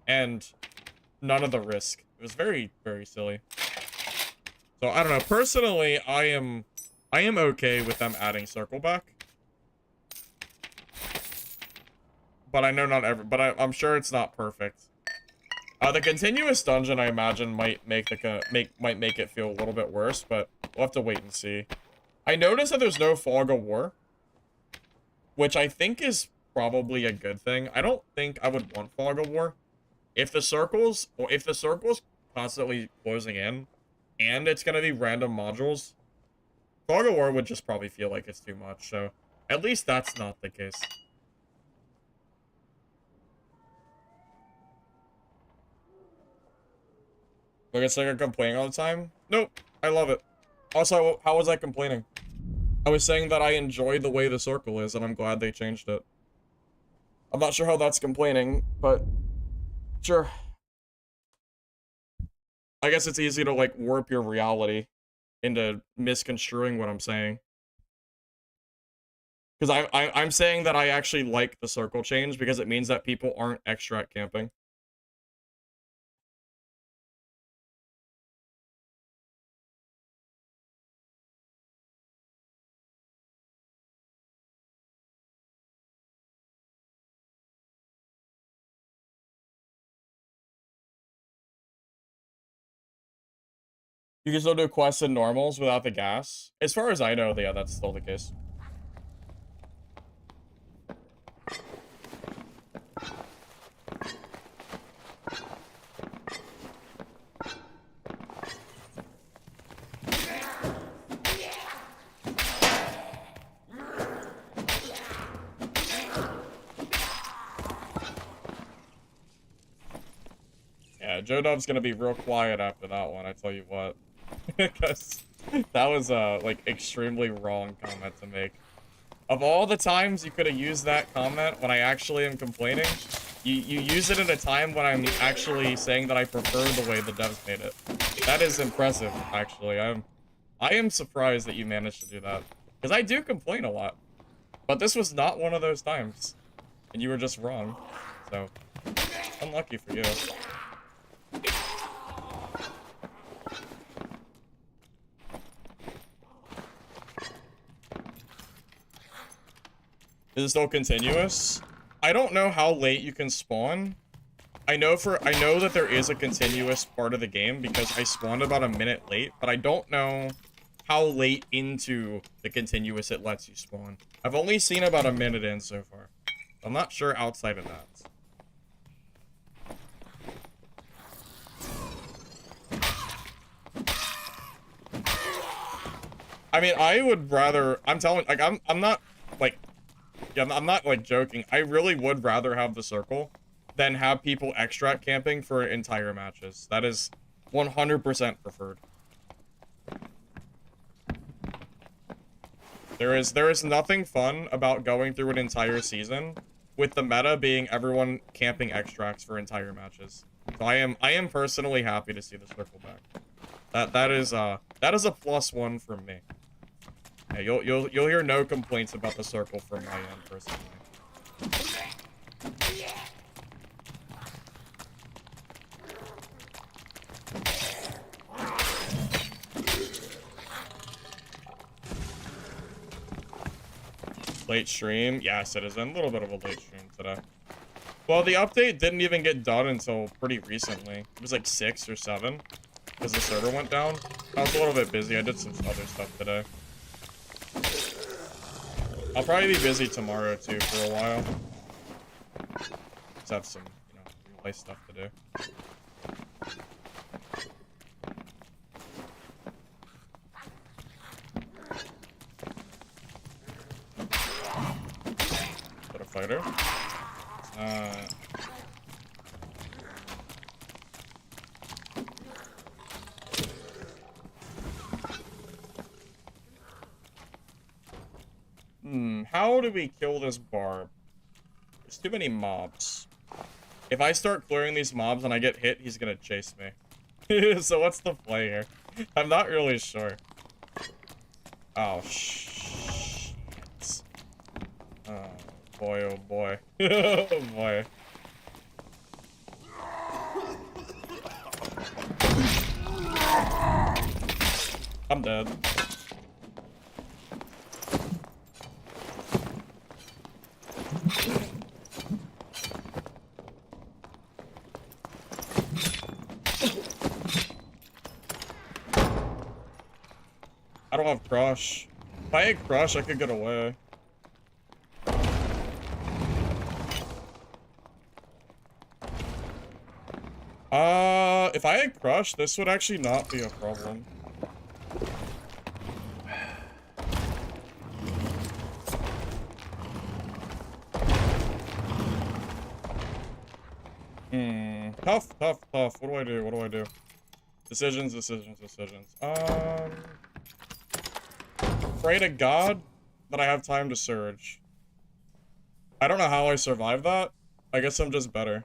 and none of the risk. It was very, very silly. So, I don't know. Personally, I am okay with them adding circle back. But I know not every... But I'm sure it's not perfect. The continuous dungeon, I imagine, might make it feel a little bit worse, but we'll have to wait and see. I noticed that there's no fog of war, which I think is probably a good thing. I don't think I would want fog of war. If the circle's constantly closing in, and it's gonna be random modules, fog of war would just probably feel like it's too much. So at least that's not the case. Like it's like I'm complaining all the time. Nope, I love it. Also, how was I complaining? I was saying that I enjoyed the way the circle is, and I'm glad they changed it. I'm not sure how that's complaining, but sure. I guess it's easy to, like, warp your reality into misconstruing what I'm saying. Because I'm saying that I actually like the circle change because it means that people aren't extract camping. You can still do quests and normals without the gas. As far as I know, yeah, that's still the case. Yeah, Joe Dub's gonna be real quiet after that one, I tell you what. Because that was a, like, extremely wrong comment to make. Of all the times you could have used that comment when I actually am complaining, you use it at a time when I'm actually saying that I prefer the way the devs made it. That is impressive, actually. I am surprised that you managed to do that. Because I do complain a lot. But this was not one of those times. And you were just wrong. So, unlucky for you. Is it still continuous? I don't know how late you can spawn. I know that there is a continuous part of the game because I spawned about a minute late, but I don't know how late into the continuous it lets you spawn. I've only seen about a minute in so far. I'm not sure outside of that. I mean, I would rather, I'm telling, like, I'm not, like, yeah, I'm not, like, joking. I really would rather have the circle than have people extract camping for entire matches. That is 100% preferred. There is nothing fun about going through an entire season with the meta being everyone camping extracts for entire matches. So I am personally happy to see the circle back. That is a +1 from me. Yeah, you'll hear no complaints about the circle from my end personally. Late stream? Yeah, Citizen. A little bit of a late stream today. Well, the update didn't even get done until pretty recently. It was like 6 or 7 because the server went down. I was a little bit busy. I did some other stuff today. I'll probably be busy tomorrow too for a while. Just have some, you know, real life stuff to do. Put a fighter. How do we kill this barb? There's too many mobs. If I start clearing these mobs and I get hit, he's gonna chase me. So what's the play here? I'm not really sure. Oh, shit. Oh, boy, oh, boy. Oh, boy. I'm dead. I don't have crush. If I had crush, I could get away. If I had crush, this would actually not be a problem. Tough. What do I do? What do I do? Decisions. Pray to God that I have time to surge. I don't know how I survived that. I guess I'm just better.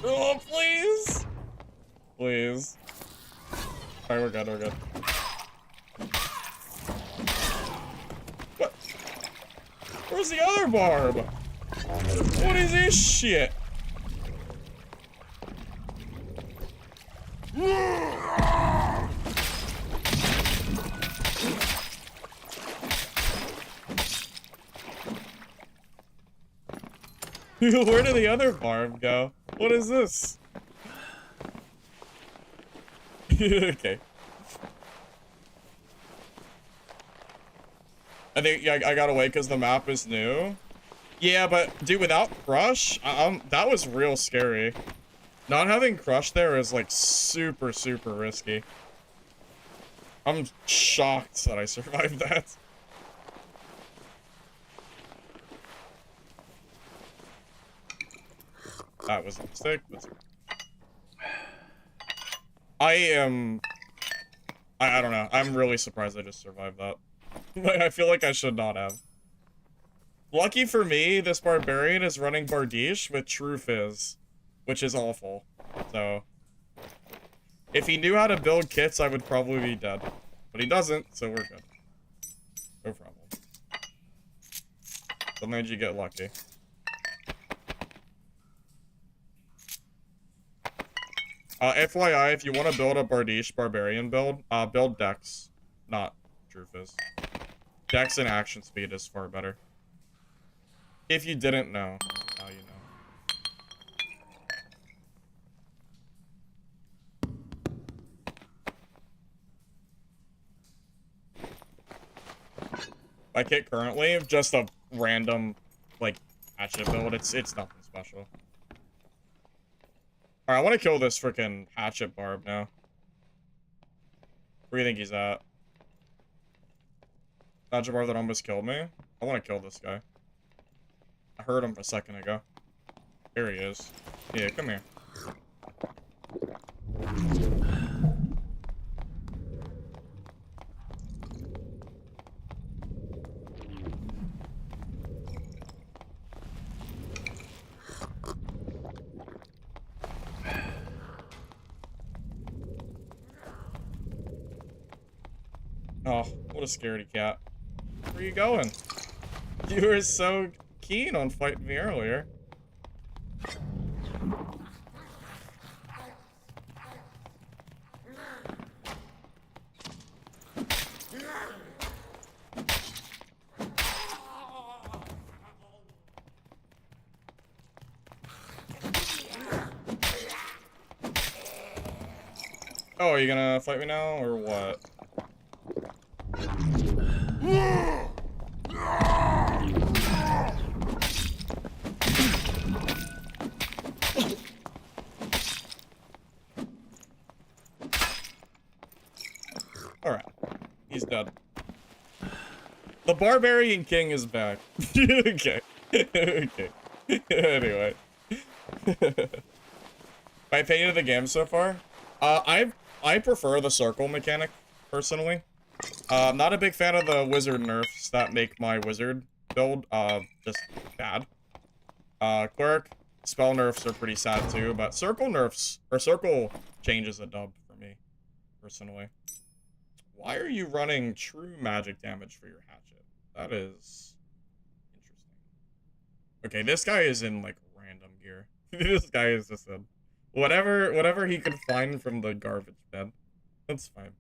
Oh, please! Please. Alright, we're good. What? Where's the other barb? What is this shit? Where did the other barb go? What is this? Okay. I think I got away because the map is new. Yeah, but dude, without crush, that was real scary. Not having crush there is like super risky. I'm shocked that I survived that. That was a mistake. I don't know. I'm really surprised I just survived that. I feel like I should not have. Lucky for me, this barbarian is running Bardiche with True Fizz, which is awful. So, if he knew how to build kits, I would probably be dead. But he doesn't, so we're good. No problem. Sometimes you get lucky. FYI, if you want to build a Bardiche barbarian build, build Dex, not True Fizz. Dex and action speed is far better. If you didn't know, now you know. My kit currently, just a random, like, hatchet build. It's nothing special. Alright, I want to kill this freaking hatchet barb now. Where do you think he's at? That Jabbar that almost killed me? I want to kill this guy. I heard him a second ago. Here he is. Yeah, come here. Oh, what a scaredy cat. Where are you going? You were so keen on fighting me earlier. Oh, are you gonna fight me now, or what? Alright. He's dead. The Barbarian King is back. Okay. Okay. Anyway. My opinion of the game so far? I prefer the circle mechanic, personally. I'm not a big fan of the wizard nerfs that make my wizard build, just bad. Cleric, spell nerfs are pretty sad too, but circle nerfs, or circle changes a dub for me, personally. Why are you running true magic damage for your hatchet? That is interesting. Okay, this guy is in, like, random gear. This guy is just in whatever he could find from the garbage bin. That's fine.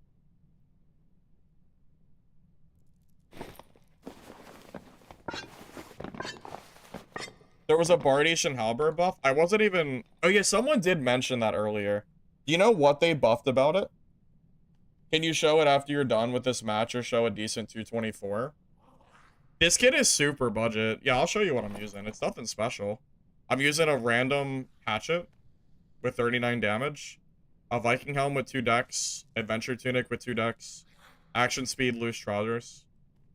There was a Bardish and Halberd buff. I wasn't even... Oh yeah, someone did mention that earlier. Do you know what they buffed about it? Can you show it after you're done with this match, or show a decent 224? This kit is super budget. Yeah, I'll show you what I'm using. It's nothing special. I'm using a random hatchet with 39 damage, a Viking helm with 2 decks, adventure tunic with 2 decks, action speed loose trousers,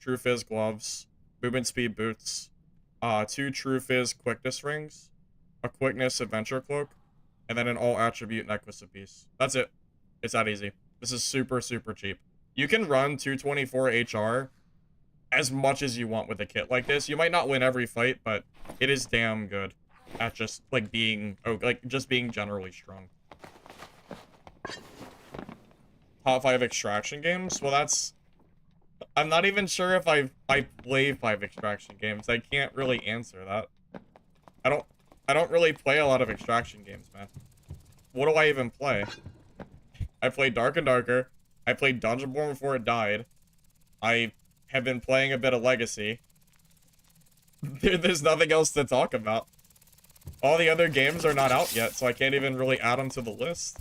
true fizz gloves, movement speed boots, 2 true fizz quickness rings, a quickness adventure cloak, and then an all attribute necklace apiece. That's it. It's that easy. This is super, super cheap. You can run 224 HR as much as you want with a kit like this. You might not win every fight, but it is damn good at just, like, being, just being generally strong. Top 5 extraction games? Well, that's... I'm not even sure if I play 5 extraction games. I can't really answer that. I don't really play a lot of extraction games, man. What do I even play? I played Dark and Darker. I played Dungeonborn before it died. I have been playing a bit of Legacy. There's nothing else to talk about. All the other games are not out yet, so I can't even really add them to the list.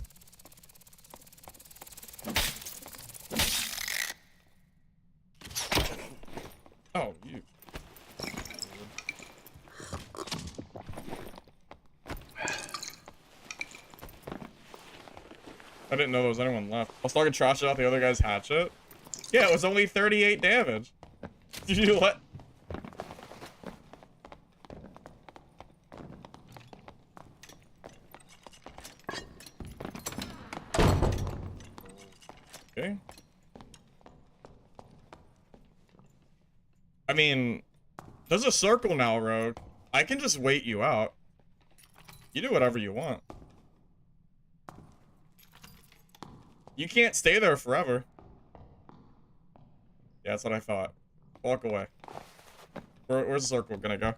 Oh, you. I didn't know there was anyone left. I was talking trash about the other guy's hatchet. Yeah, it was only 38 damage. Did you what? Okay. I mean, there's a circle now, Rogue. I can just wait you out. You do whatever you want. You can't stay there forever. Yeah, that's what I thought. Walk away. Where's the circle gonna go?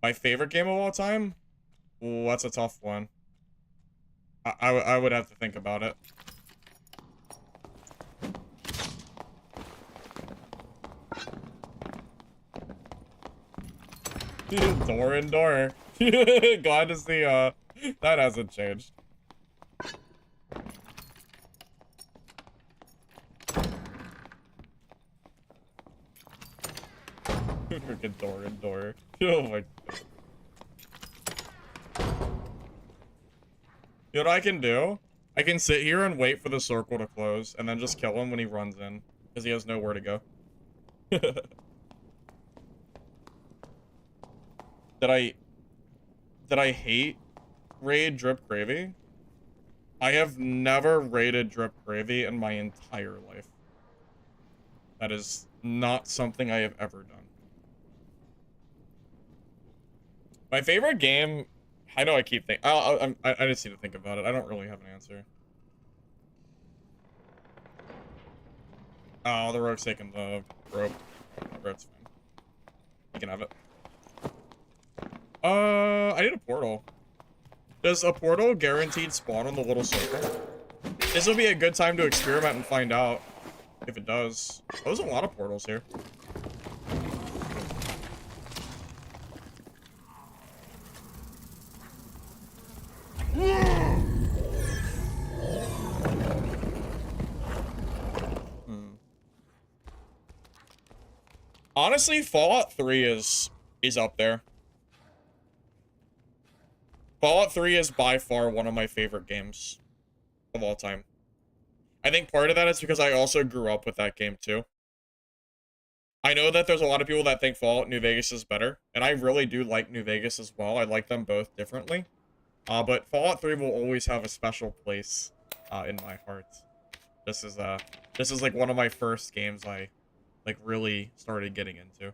My favorite game of all time? Ooh, that's a tough one. I would have to think about it. Door and door. Glad to see, that hasn't changed. Adore. Oh my god. You know what I can do? I can sit here and wait for the circle to close, and then just kill him when he runs in, because he has nowhere to go. Did I hate raid Drip Gravy? I have never raided Drip Gravy in my entire life. That is not something I have ever done. My favorite game... I know I keep thinking... I just need to think about it. I don't really have an answer. Oh, the rogue's taking the rope. Whatever, it's fine. You can have it. I need a portal. Does a portal guaranteed spawn on the little circle? This will be a good time to experiment and find out if it does. Oh, there's a lot of portals here. Honestly, Fallout 3 is up there. Fallout 3 is by far one of my favorite games of all time. I think part of that is because I also grew up with that game too. I know that there's a lot of people that think Fallout New Vegas is better, and I really do like New Vegas as well. I like them both differently. But Fallout 3 will always have a special place in my heart. This is like one of my first games I like really started getting into.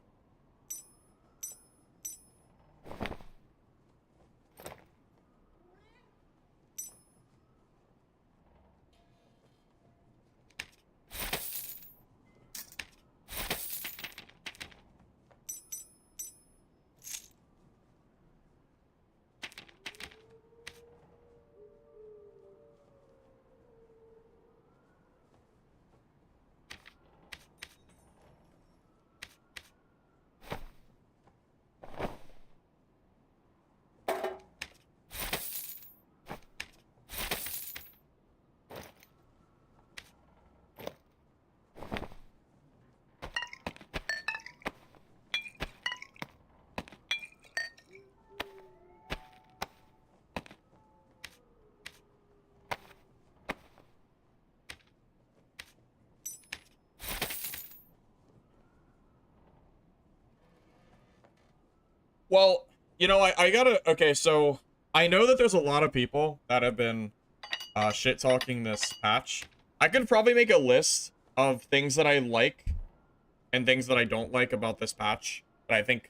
Well, you know, I gotta... Okay, so I know that there's a lot of people that have been shit-talking this patch. I could probably make a list of things that I like and things that I don't like about this patch, but I think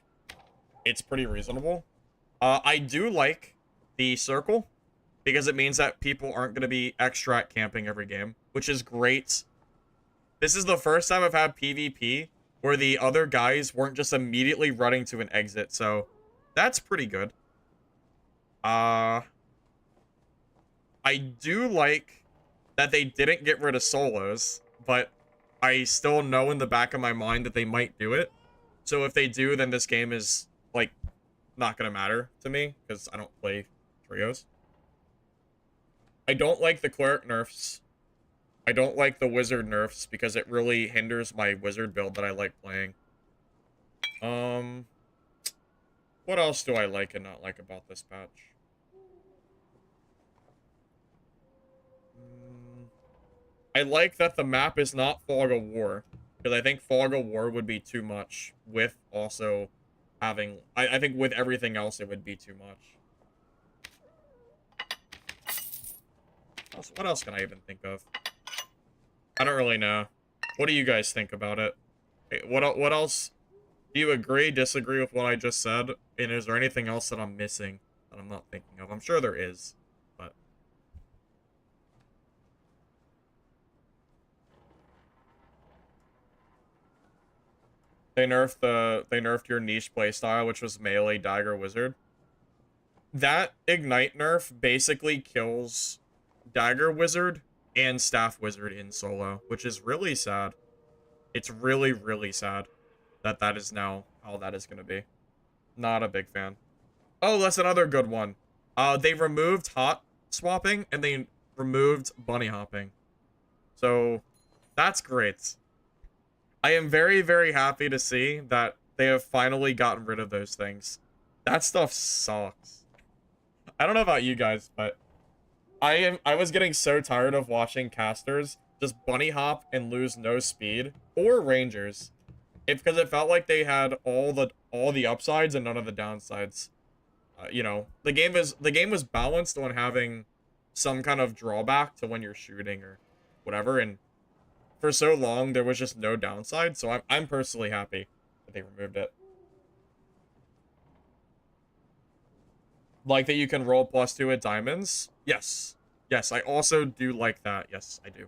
it's pretty reasonable. I do like the circle, because it means that people aren't going to be extract camping every game, which is great. This is the first time I've had PvP where the other guys weren't just immediately running to an exit, so that's pretty good. I do like that they didn't get rid of solos, but I still know in the back of my mind that they might do it. So if they do, then this game is, like, not gonna matter to me, because I don't play trios. I don't like the cleric nerfs. I don't like the wizard nerfs because it really hinders my wizard build that I like playing. What else do I like and not like about this patch? I like that the map is not Fog of War, because I think Fog of War would be too much with also having... I think with everything else it would be too much. What else can I even think of? I don't really know. What do you guys think about it? What else? Do you agree, disagree with what I just said? And is there anything else that I'm missing that I'm not thinking of? I'm sure there is, but... They nerfed your niche playstyle, which was melee dagger wizard. That ignite nerf basically kills dagger wizard and staff wizard in solo, which is really sad. It's really, really sad that that is now how that is going to be. Not a big fan. Oh, that's another good one. They removed hot swapping and they removed bunny hopping. So that's great. I am very, very happy to see that they have finally gotten rid of those things. That stuff sucks. I don't know about you guys, but I was getting so tired of watching casters just bunny hop and lose no speed, or rangers. Because it felt like they had all the upsides and none of the downsides. You know, the game was balanced on having some kind of drawback to when you're shooting or whatever, and for so long there was just no downside. So I'm personally happy that they removed it. Like that you can roll +2 at diamonds. Yes, yes, I also do like that. Yes, I do.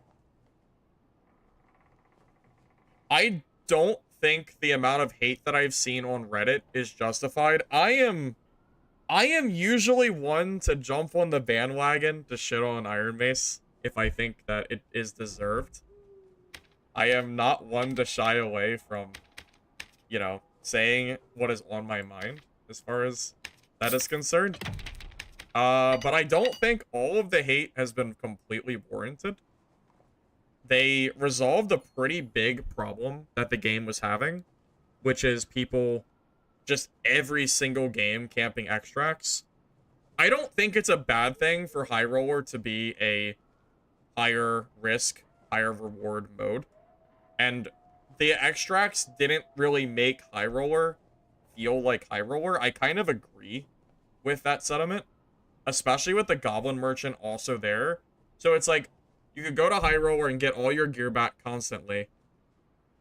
I don't think the amount of hate that I've seen on Reddit is justified. I am usually one to jump on the bandwagon to shit on IRONMACE if I think that it is deserved. I am not one to shy away from, you know, saying what is on my mind as far as that is concerned. But I don't think all of the hate has been completely warranted. They resolved a pretty big problem that the game was having, which is people just every single game camping extracts. I don't think it's a bad thing for High Roller to be a higher risk, higher reward mode. And the extracts didn't really make High Roller feel like High Roller. I kind of agree with that sentiment, especially with the Goblin Merchant also there. So it's like, you could go to High Roller and get all your gear back constantly.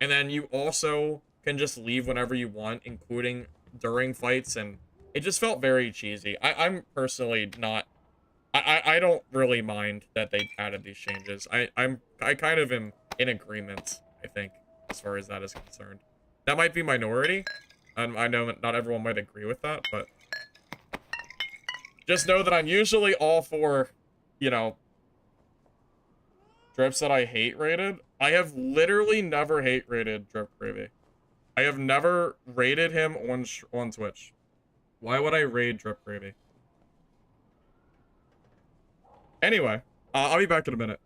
And then you also can just leave whenever you want, including during fights, and it just felt very cheesy. I'm personally not... I don't really mind that they added these changes. I kind of am in agreement, I think, as far as that is concerned. That might be minority, and I know not everyone might agree with that, but just know that I'm usually all for, you know, drips that I hate rated. I have literally never hate rated Drip Gravy. I have never rated him on Twitch. Why would I raid Drip Gravy? Anyway, I'll be back in a minute.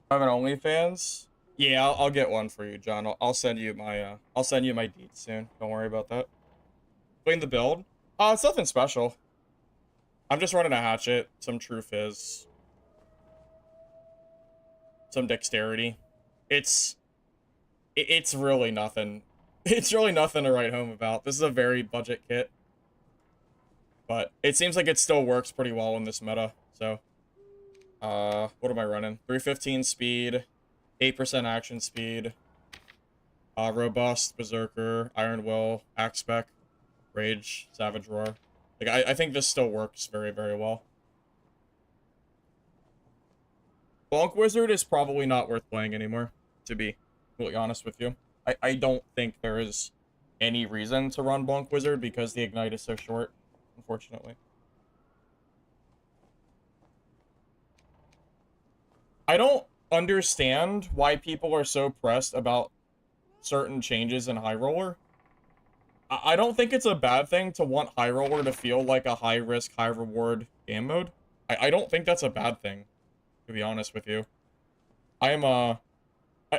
I have an OnlyFans. Yeah, I'll get one for you, John. I'll send you my deets soon. Don't worry about that. Explain the build. It's nothing special. I'm just running a hatchet, some true fizz, some dexterity. It's really nothing. It's really nothing to write home about. This is a very budget kit, but it seems like it still works pretty well in this meta. So, what am I running? 315 speed, 8% action speed, robust, berserker, iron will, axe spec, rage, savage roar. Like I think this still works very, very well. Bonk Wizard is probably not worth playing anymore, to be completely honest with you. I don't think there is any reason to run Bonk Wizard because the Ignite is so short, unfortunately. I don't understand why people are so pressed about certain changes in High Roller. I don't think it's a bad thing to want High Roller to feel like a high-risk, high-reward game mode. I don't think that's a bad thing, to be honest with you.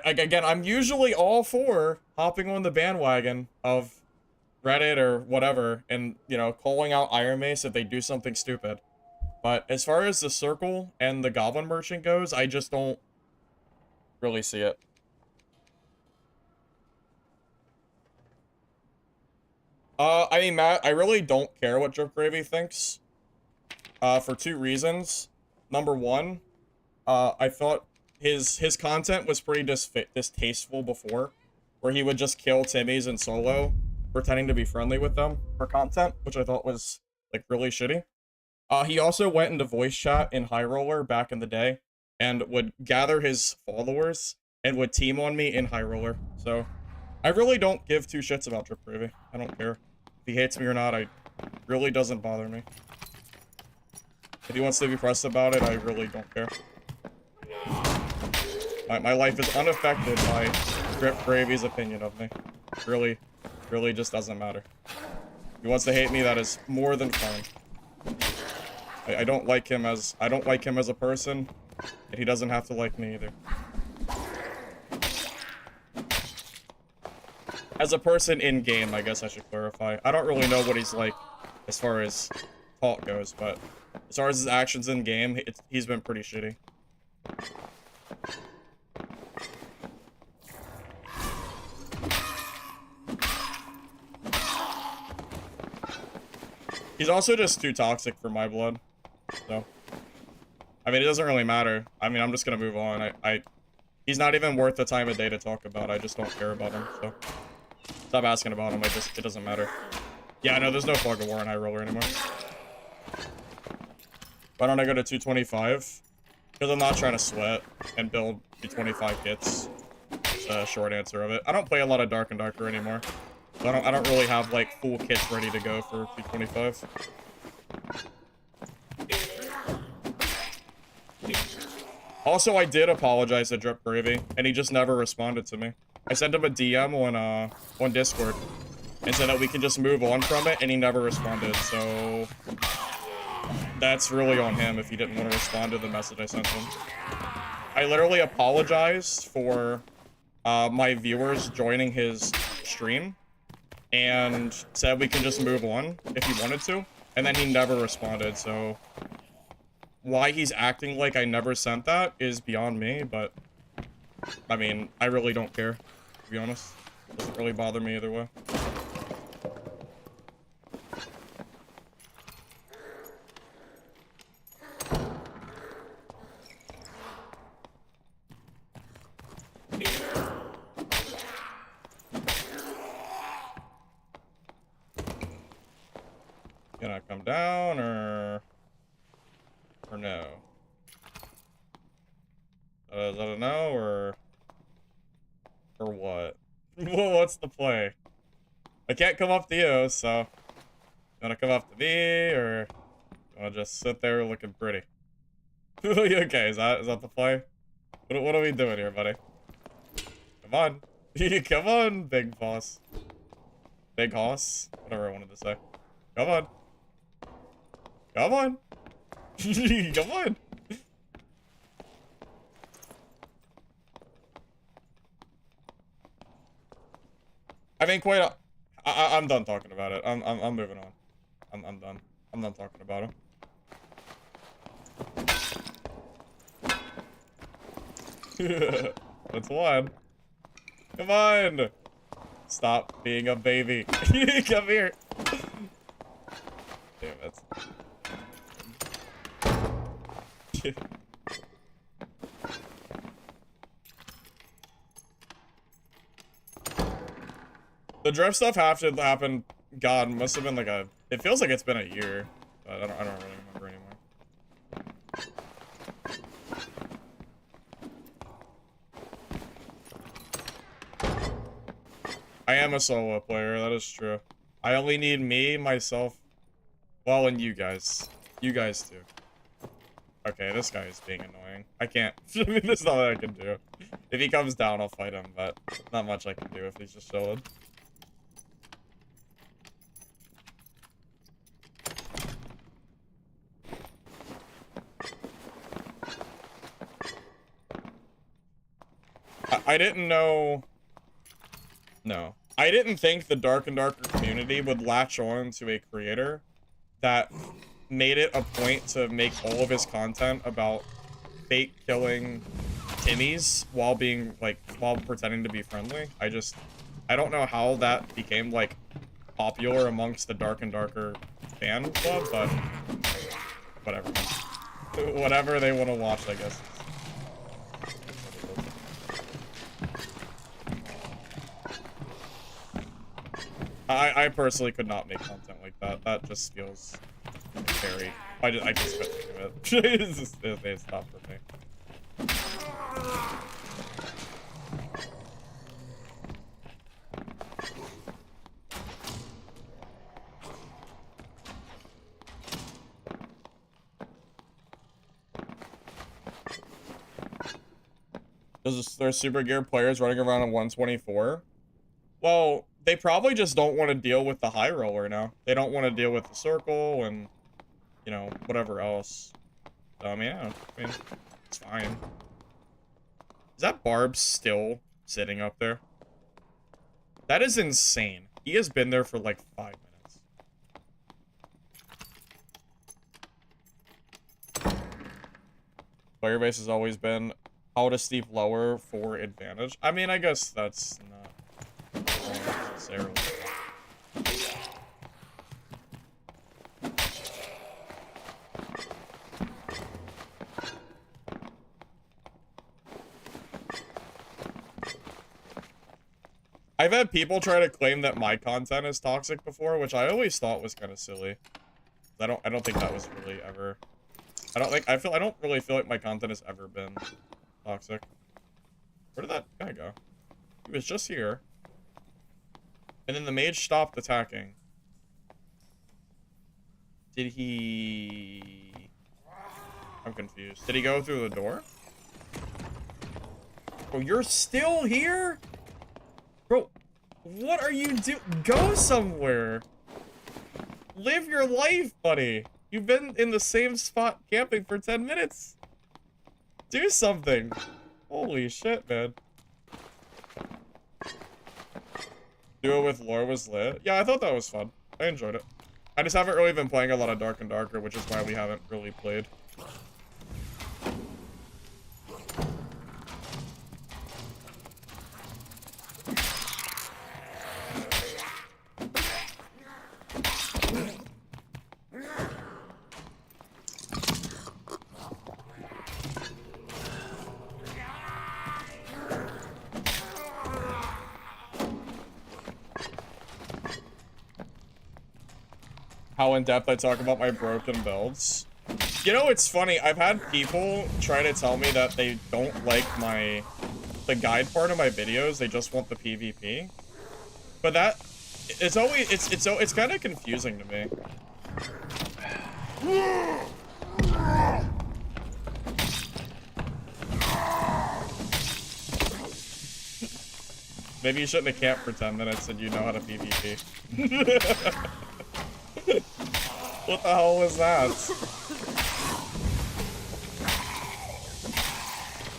Again, I'm usually all for hopping on the bandwagon of Reddit or whatever and, you know, calling out IRONMACE if they do something stupid. But as far as the Circle and the Goblin Merchant goes, I just don't really see it. I mean, Matt, I really don't care what Drip Gravy thinks. For two reasons. Number one, I thought his content was pretty distasteful before, where he would just kill Timmies in solo, pretending to be friendly with them for content, which I thought was, like, really shitty. He also went into voice chat in High Roller back in the day, and would gather his followers, and would team on me in High Roller, so I really don't give two shits about Drip Gravy. I don't care. If he hates me or not, it really doesn't bother me. If he wants to be pressed about it, I really don't care. My life is unaffected by Drip Gravy's opinion of me. Really just doesn't matter. If he wants to hate me, that is more than fine. I don't like him as a person, and he doesn't have to like me either. As a person in game, I guess I should clarify. I don't really know what he's like as far as talk goes, but as far as his actions in game, he's been pretty shitty. He's also just too toxic for my blood, so I mean, it doesn't really matter. I mean, I'm just gonna move on. He's not even worth the time of day to talk about. I just don't care about him, so stop asking about him. It doesn't matter. Yeah, no, there's no Fog of War in High Roller anymore. Why don't I go to 225? Because I'm not trying to sweat and build 225 kits. That's the short answer of it. I don't play a lot of Dark and Darker anymore. So I don't really have, like, full kits ready to go for 225. Also, I did apologize to Drip Gravy, and he just never responded to me. I sent him a DM on Discord and said that we can just move on from it, and he never responded, so that's really on him if he didn't want to respond to the message I sent him. I literally apologized for my viewers joining his stream and said we can just move on if he wanted to, and then he never responded, so why he's acting like I never sent that is beyond me, but I mean, I really don't care, to be honest. It doesn't really bother me either way. Can I come down, or no? Is that a no, or what? What's the play? I can't come up to you, so you wanna come up to me, or you wanna just sit there looking pretty? Okay, is that the play? What are we doing here, buddy? Come on. Come on, big boss. Big hoss? Whatever I wanted to say. Come on. Come on. Come on. I mean, quite. I'm done talking about it. I'm moving on. I'm done. I'm done talking about him. That's one. Come on. Stop being a baby. Come here. Damn it. The drift stuff happened. God, must have been like a. It feels like it's been a year, but I don't really remember anymore. I am a solo player, that is true. I only need me, myself, well, and you guys. You guys too. Okay, this guy is being annoying. I can't. There's nothing I can do. If he comes down, I'll fight him, but not much I can do if he's just chilling. I didn't know... No. I didn't think the Dark and Darker community would latch on to a creator that made it a point to make all of his content about fake killing Timmies while being, like, while pretending to be friendly. I don't know how that became, like, popular amongst the Dark and Darker fan club, but whatever. Whatever they want to watch, I guess. I personally could not make content like that. That just feels very... I just couldn't do it. It's not for me. There's super geared players running around on 124. Well, they probably just don't want to deal with the high roller now. They don't want to deal with the circle and, you know, whatever else. So, I mean, yeah, it's fine. Is that Barb still sitting up there? That is insane. He has been there for like 5 minutes. Player base has always been how to steep lower for advantage. I mean, I guess that's not necessarily. I've had people try to claim that my content is toxic before, which I always thought was kind of silly. I don't think that was really ever. I don't really feel like my content has ever been toxic. Where did that guy go? He was just here. And then the mage stopped attacking. Did he... I'm confused. Did he go through the door? Oh, you're still here? Bro, what are you doing? Go somewhere. Live your life, buddy. You've been in the same spot camping for 10 minutes. Do something. Holy shit, man. Duo with lore was lit. Yeah, I thought that was fun. I enjoyed it. I just haven't really been playing a lot of Dark and Darker, which is why we haven't really played. How in depth I talk about my broken builds. You know, it's funny. I've had people try to tell me that they don't like the guide part of my videos. They just want the PvP. But that it's always it's kind of confusing to me. Maybe you shouldn't have camped for 10 minutes and you know how to PvP. What the hell was that?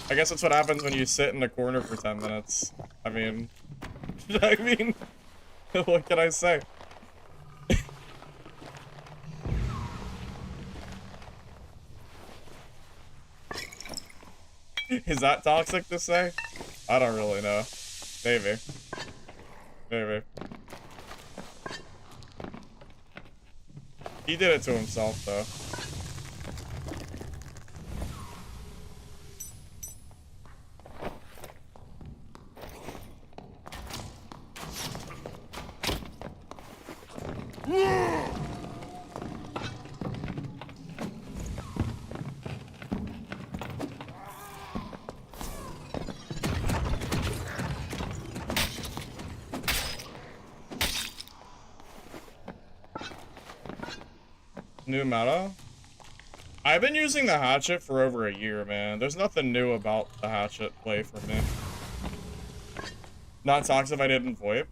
I guess that's what happens when you sit in the corner for 10 minutes. I mean, what can I say? Is that toxic to say? I don't really know. Maybe. Maybe. He did it to himself, though. New meta? I've been using the hatchet for over a year, man. There's nothing new about the hatchet play for me. Not talks if I didn't VoIP.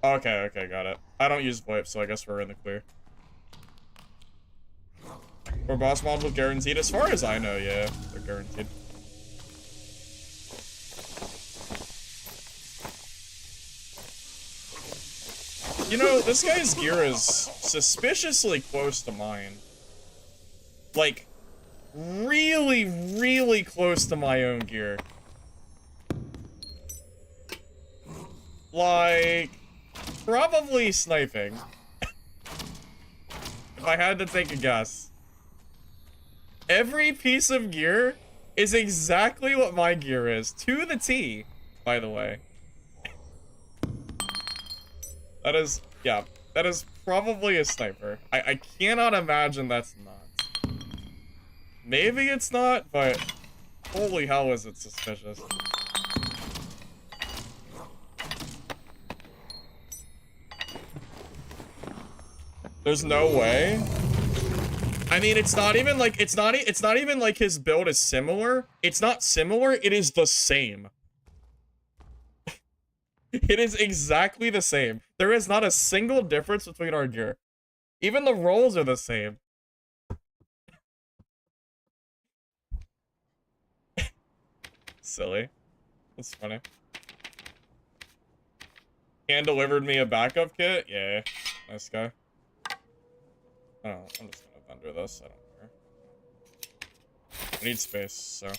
Okay, okay, got it. I don't use VoIP, so I guess we're in the clear. Or boss mod was guaranteed? As far as I know, yeah, they're guaranteed. You know, this guy's gear is suspiciously close to mine. Like, really, really close to my own gear. Like, probably sniping. If I had to take a guess. Every piece of gear is exactly what my gear is. To the T, by the way. That is, yeah, that is probably a sniper. I cannot imagine that's not. Maybe it's not, but holy hell is it suspicious. There's no way. I mean, it's not even like, it's not even like his build is similar. It's not similar, it is the same. It is exactly the same. There is not a single difference between our gear. Even the rolls are the same. Silly. That's funny. Hand delivered me a backup kit? Yeah. Nice guy. Oh, I'm just gonna vendor this. I don't care. I need space, so.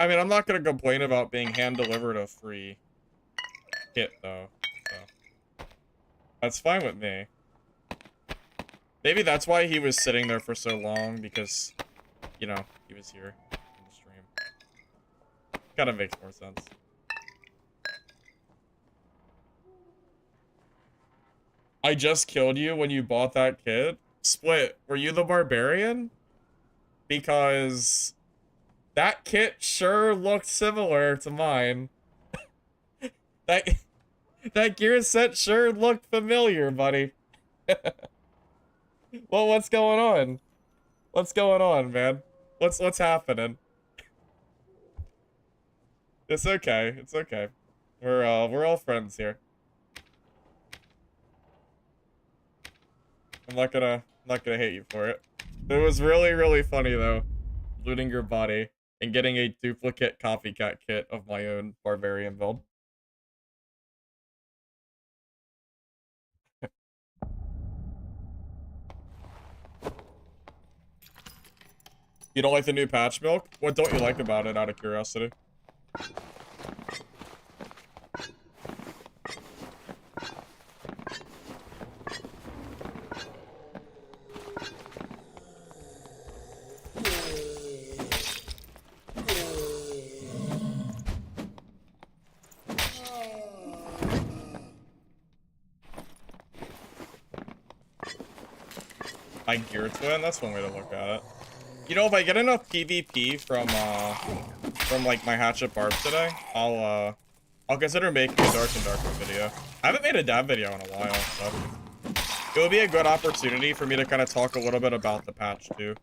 I mean, I'm not gonna complain about being hand-delivered a free kit, though. So. That's fine with me. Maybe that's why he was sitting there for so long, because, you know, he was here in the stream. Kinda makes more sense. I just killed you when you bought that kit? Split, were you the barbarian? Because that kit sure looked similar to mine. That gear set sure looked familiar, buddy. Well, what's going on? What's going on, man? What's happening? It's okay. It's okay. We're all friends here. I'm not gonna hate you for it. It was really, really funny though, looting your body and getting a duplicate copycat kit of my own barbarian build. You don't like the new patch milk? What don't you like about it, out of curiosity? My gear twin? That's one way to look at it. You know, if I get enough PvP from like my hatchet barb today, I'll consider making a Dark and Darker video. I haven't made a dab video in a while, so it would be a good opportunity for me to kind of talk a little bit about the patch too.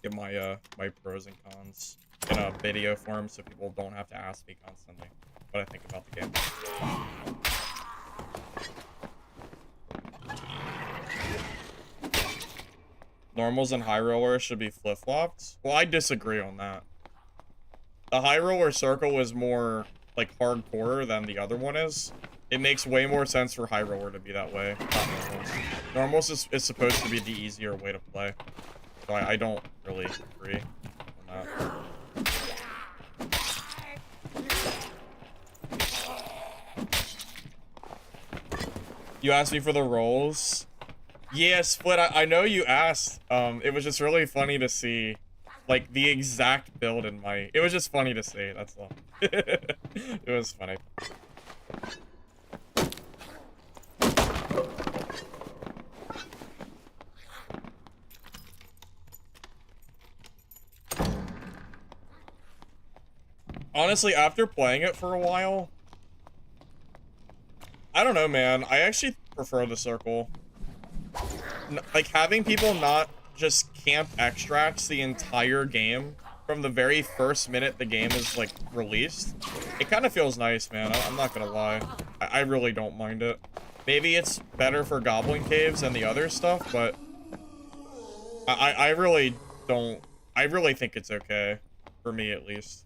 Give my my pros and cons in a video form, so people don't have to ask me constantly what I think about the game. Normals and high rollers should be flip-flopped? Well, I disagree on that. The high roller circle is more, like, hardcore than the other one is. It makes way more sense for high roller to be that way, not normals. Normals is supposed to be the easier way to play. So I don't really agree on that. You asked me for the roles. Yeah, Split, I know you asked. It was just really funny to see, like, the exact build in my... It was just funny to see, that's all. It was funny. Honestly, after playing it for a while, I don't know, man. I actually prefer the circle. Like, having people not just camp extracts the entire game from the very first minute the game is, like, released, it kind of feels nice, man. I'm not gonna lie. I really don't mind it. Maybe it's better for Goblin Caves and the other stuff, but I really don't... I really think it's okay. For me, at least.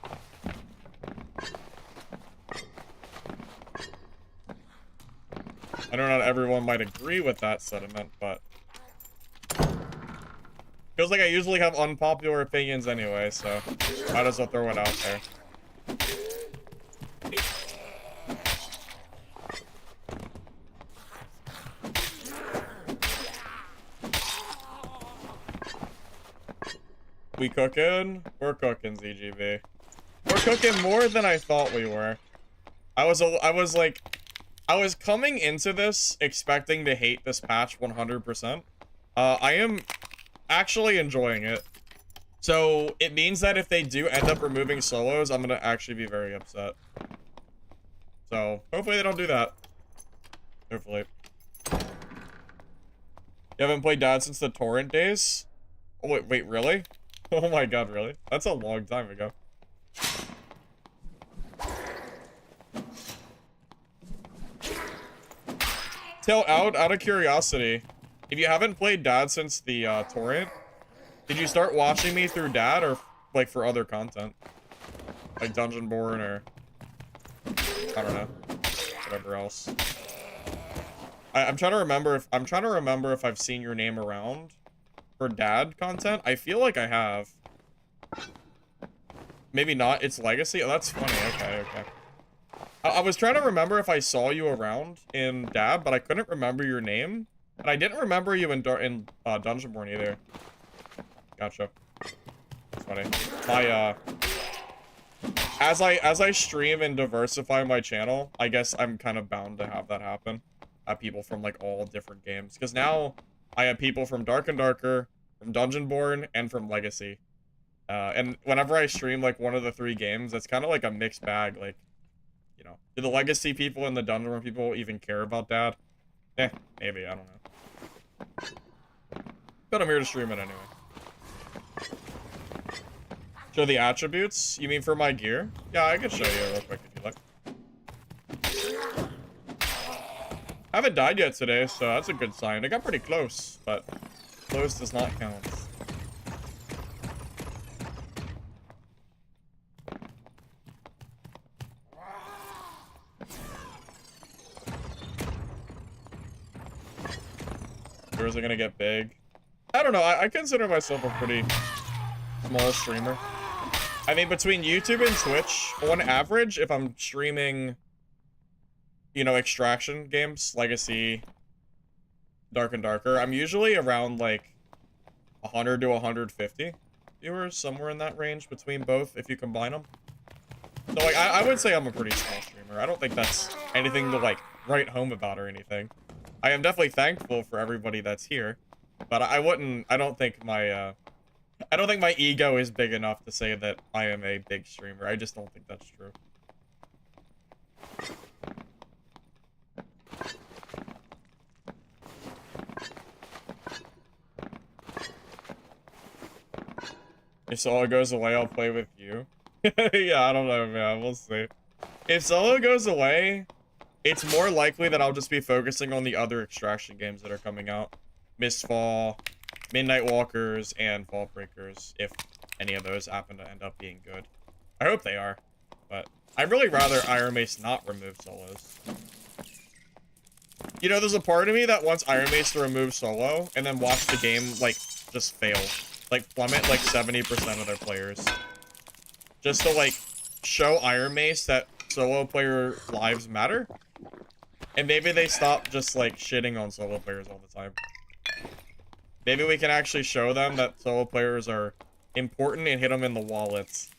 I know not everyone might agree with that sentiment, but... Feels like I usually have unpopular opinions anyway, so might as well throw it out there. We cooking? We're cooking, ZGB. We're cooking more than I thought we were. I was coming into this expecting to hate this patch 100%. I am actually enjoying it. So it means that if they do end up removing solos, I'm gonna actually be very upset. So hopefully they don't do that. Hopefully. You haven't played Dad since the torrent days? Oh, wait, really? Oh my god, really? That's a long time ago. Tell out of curiosity, if you haven't played Dad since the torrent, did you start watching me through Dad or like for other content? Like Dungeonborn or I don't know. Whatever else. I'm trying to remember if I've seen your name around for Dad content. I feel like I have. Maybe not. It's Legacy. Oh, that's funny. Okay. I was trying to remember if I saw you around in Dad, but I couldn't remember your name, and I didn't remember you in Dungeonborn either. Gotcha. That's funny. My as I stream and diversify my channel, I guess I'm kind of bound to have that happen. Have people from like all different games, because now I have people from Dark and Darker, from Dungeonborn, and from Legacy. And whenever I stream like one of the 3 games, it's kind of like a mixed bag. Like, you know, do the Legacy people and the Dungeonborn people even care about Dad? Maybe, I don't know. But I'm here to stream it anyway. Show the attributes? You mean for my gear? Yeah, I can show you real quick if you like. I haven't died yet today, so that's a good sign. I got pretty close, but close does not count. Is it gonna get big? I don't know. I consider myself a pretty small streamer. I mean, between YouTube and Twitch, on average, if I'm streaming, you know, extraction games, Legacy, Dark and Darker, I'm usually around like 100 to 150 viewers, somewhere in that range between both, if you combine them. So like, I would say I'm a pretty small streamer. I don't think that's anything to like write home about or anything. I am definitely thankful for everybody that's here, but I don't think my ego is big enough to say that I am a big streamer. I just don't think that's true. If solo goes away, I'll play with you. Yeah, I don't know, man. We'll see. If solo goes away, it's more likely that I'll just be focusing on the other extraction games that are coming out. Mistfall, Midnight Walkers, and Vault Breakers, if any of those happen to end up being good. I hope they are, but I'd really rather IRONMACE not remove solos. You know, there's a part of me that wants IRONMACE to remove solo, and then watch the game, like, just fail. Like, plummet, like, 70% of their players. Just to, like, show IRONMACE that solo player lives matter. And maybe they stop just, like, shitting on solo players all the time. Maybe we can actually show them that solo players are important and hit them in the wallets.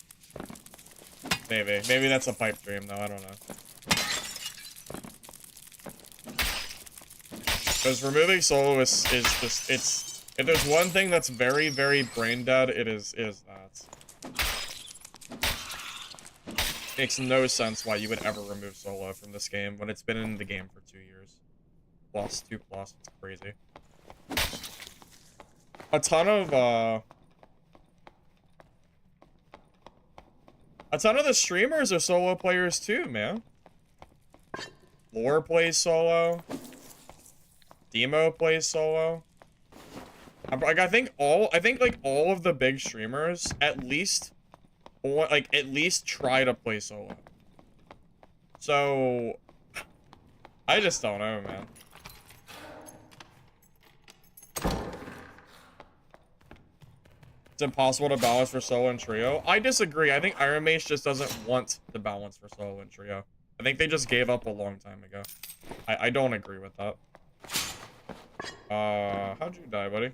Maybe. Maybe that's a pipe dream, though. I don't know. Because removing solo is just, it's... If there's one thing that's very, very brain dead, it is that. Makes no sense why you would ever remove solo from this game when it's been in the game for 2 years. Plus, 2 plus, it's crazy. A ton of the streamers are solo players too, man. Lore plays solo. Demo plays solo. Like, I think like all of the big streamers at least try to play solo. So I just don't know, man. It's impossible to balance for solo and trio. I disagree. I think IRONMACE just doesn't want to balance for solo and trio. I think they just gave up a long time ago. I don't agree with that. How'd you die, buddy?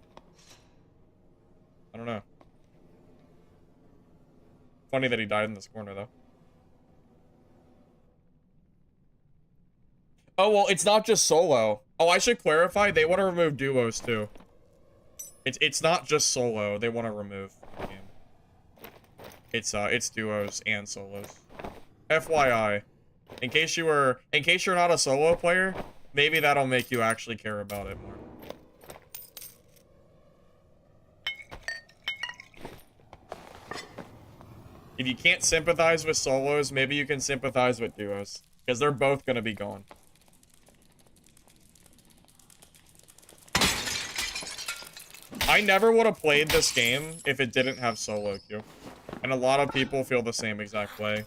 I don't know. Funny that he died in this corner, though. Oh, well, it's not just solo. Oh, I should clarify. They want to remove duos, too. It's not just solo. They want to remove the game. It's duos and solos. FYI. In case you're not a solo player, maybe that'll make you actually care about it more. If you can't sympathize with solos, maybe you can sympathize with duos. Because they're both going to be gone. I never would have played this game if it didn't have solo queue. And a lot of people feel the same exact way.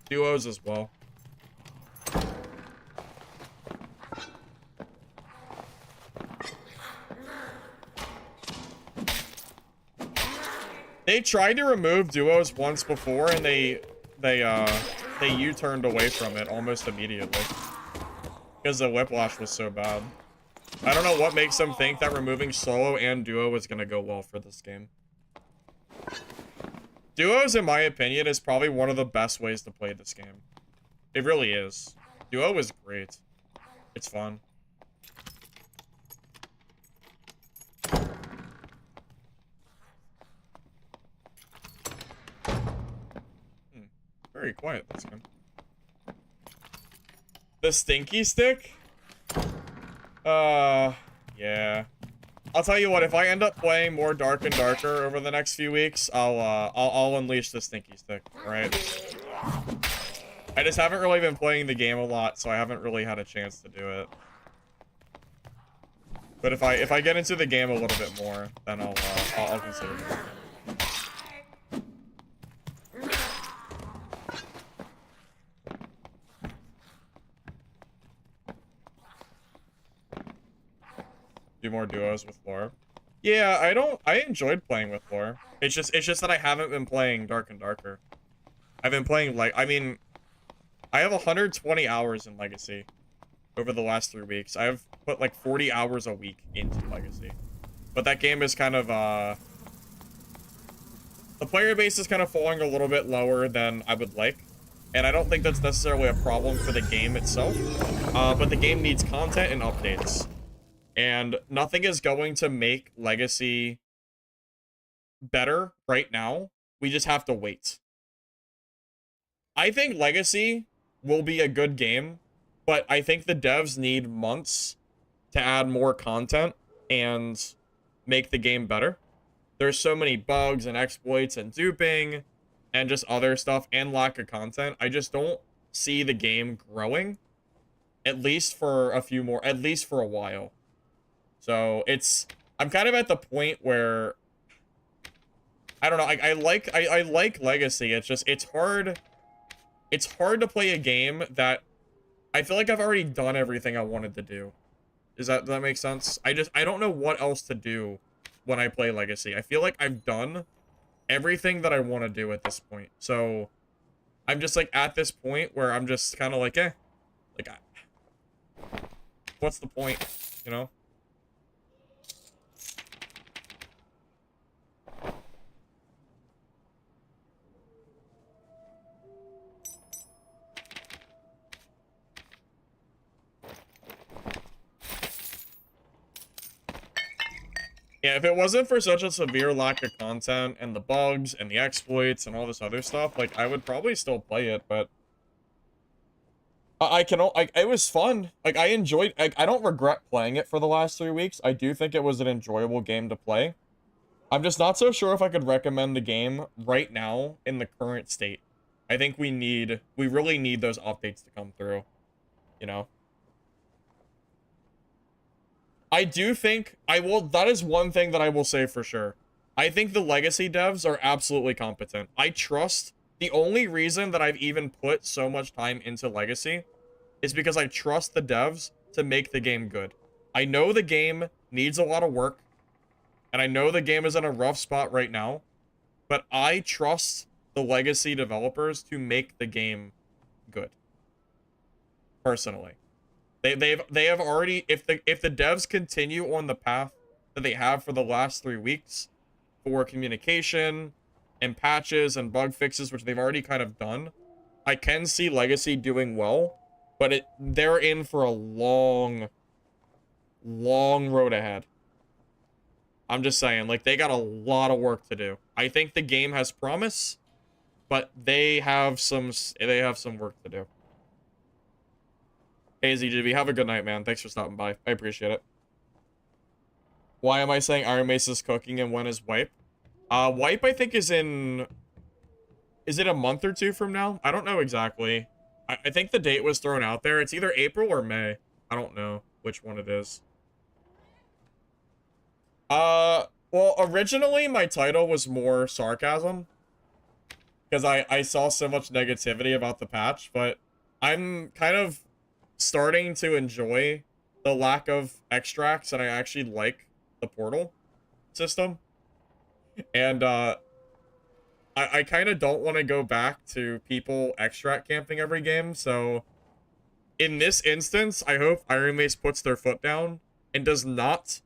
Duos as well. They tried to remove duos once before, and they U-turned away from it almost immediately. Because the whiplash was so bad. I don't know what makes them think that removing solo and duo is going to go well for this game. Duos, in my opinion, is probably one of the best ways to play this game. It really is. Duo is great. It's fun. Very quiet this game. The stinky stick? Yeah. I'll tell you what, if I end up playing more Dark and Darker over the next few weeks, I'll unleash the stinky stick, right? I just haven't really been playing the game a lot, so I haven't really had a chance to do it. But if I get into the game a little bit more, then I'll consider it. Do more duos with lore. Yeah, I enjoyed playing with lore. It's just that I haven't been playing Dark and Darker. I've been playing, like, I mean, I have 120 hours in Legacy over the last 3 weeks. I've put like 40 hours a week into Legacy. But that game is kind of, the player base is kind of falling a little bit lower than I would like. And I don't think that's necessarily a problem for the game itself. But the game needs content and updates. And nothing is going to make Legacy better right now. We just have to wait. I think Legacy will be a good game, but I think the devs need months to add more content and make the game better. There's so many bugs and exploits and duping and just other stuff and lack of content. I just don't see the game growing, at least for a while. So I'm kind of at the point where, I don't know, I like Legacy. It's just, it's hard to play a game that I feel like I've already done everything I wanted to do. Does that make sense? I don't know what else to do when I play Legacy. I feel like I've done everything that I want to do at this point. So I'm just like at this point where I'm just kind of like, eh. Like, what's the point, you know? Yeah, if it wasn't for such a severe lack of content and the bugs and the exploits and all this other stuff, like, I would probably still play it, but it was fun. Like, I enjoyed, I don't regret playing it for the last 3 weeks. I do think it was an enjoyable game to play. I'm just not so sure if I could recommend the game right now in the current state. I think we really need those updates to come through, you know? I do think that is one thing that I will say for sure. I think the legacy devs are absolutely competent. The only reason that I've even put so much time into legacy is because I trust the devs to make the game good. I know the game needs a lot of work, and I know the game is in a rough spot right now, but I trust the legacy developers to make the game good. Personally. They have already, if the devs continue on the path that they have for the last 3 weeks for communication and patches and bug fixes, which they've already kind of done, I can see Legacy doing well, but they're in for a long road ahead. I'm just saying, like, they got a lot of work to do. I think the game has promise, but they have some work to do. Hey, ZGB, have a good night, man. Thanks for stopping by. I appreciate it. Why am I saying IRONMACE is cooking and when is Wipe? Wipe, I think, is in... Is it a month or two from now? I don't know exactly. I think the date was thrown out there. It's either April or May. I don't know which one it is. Well, originally my title was more sarcasm. Because I saw so much negativity about the patch, but I'm kind of starting to enjoy the lack of extracts, and I actually like the portal system. And I kind of don't want to go back to people extract camping every game, so in this instance, I hope IRONMACE puts their foot down and does not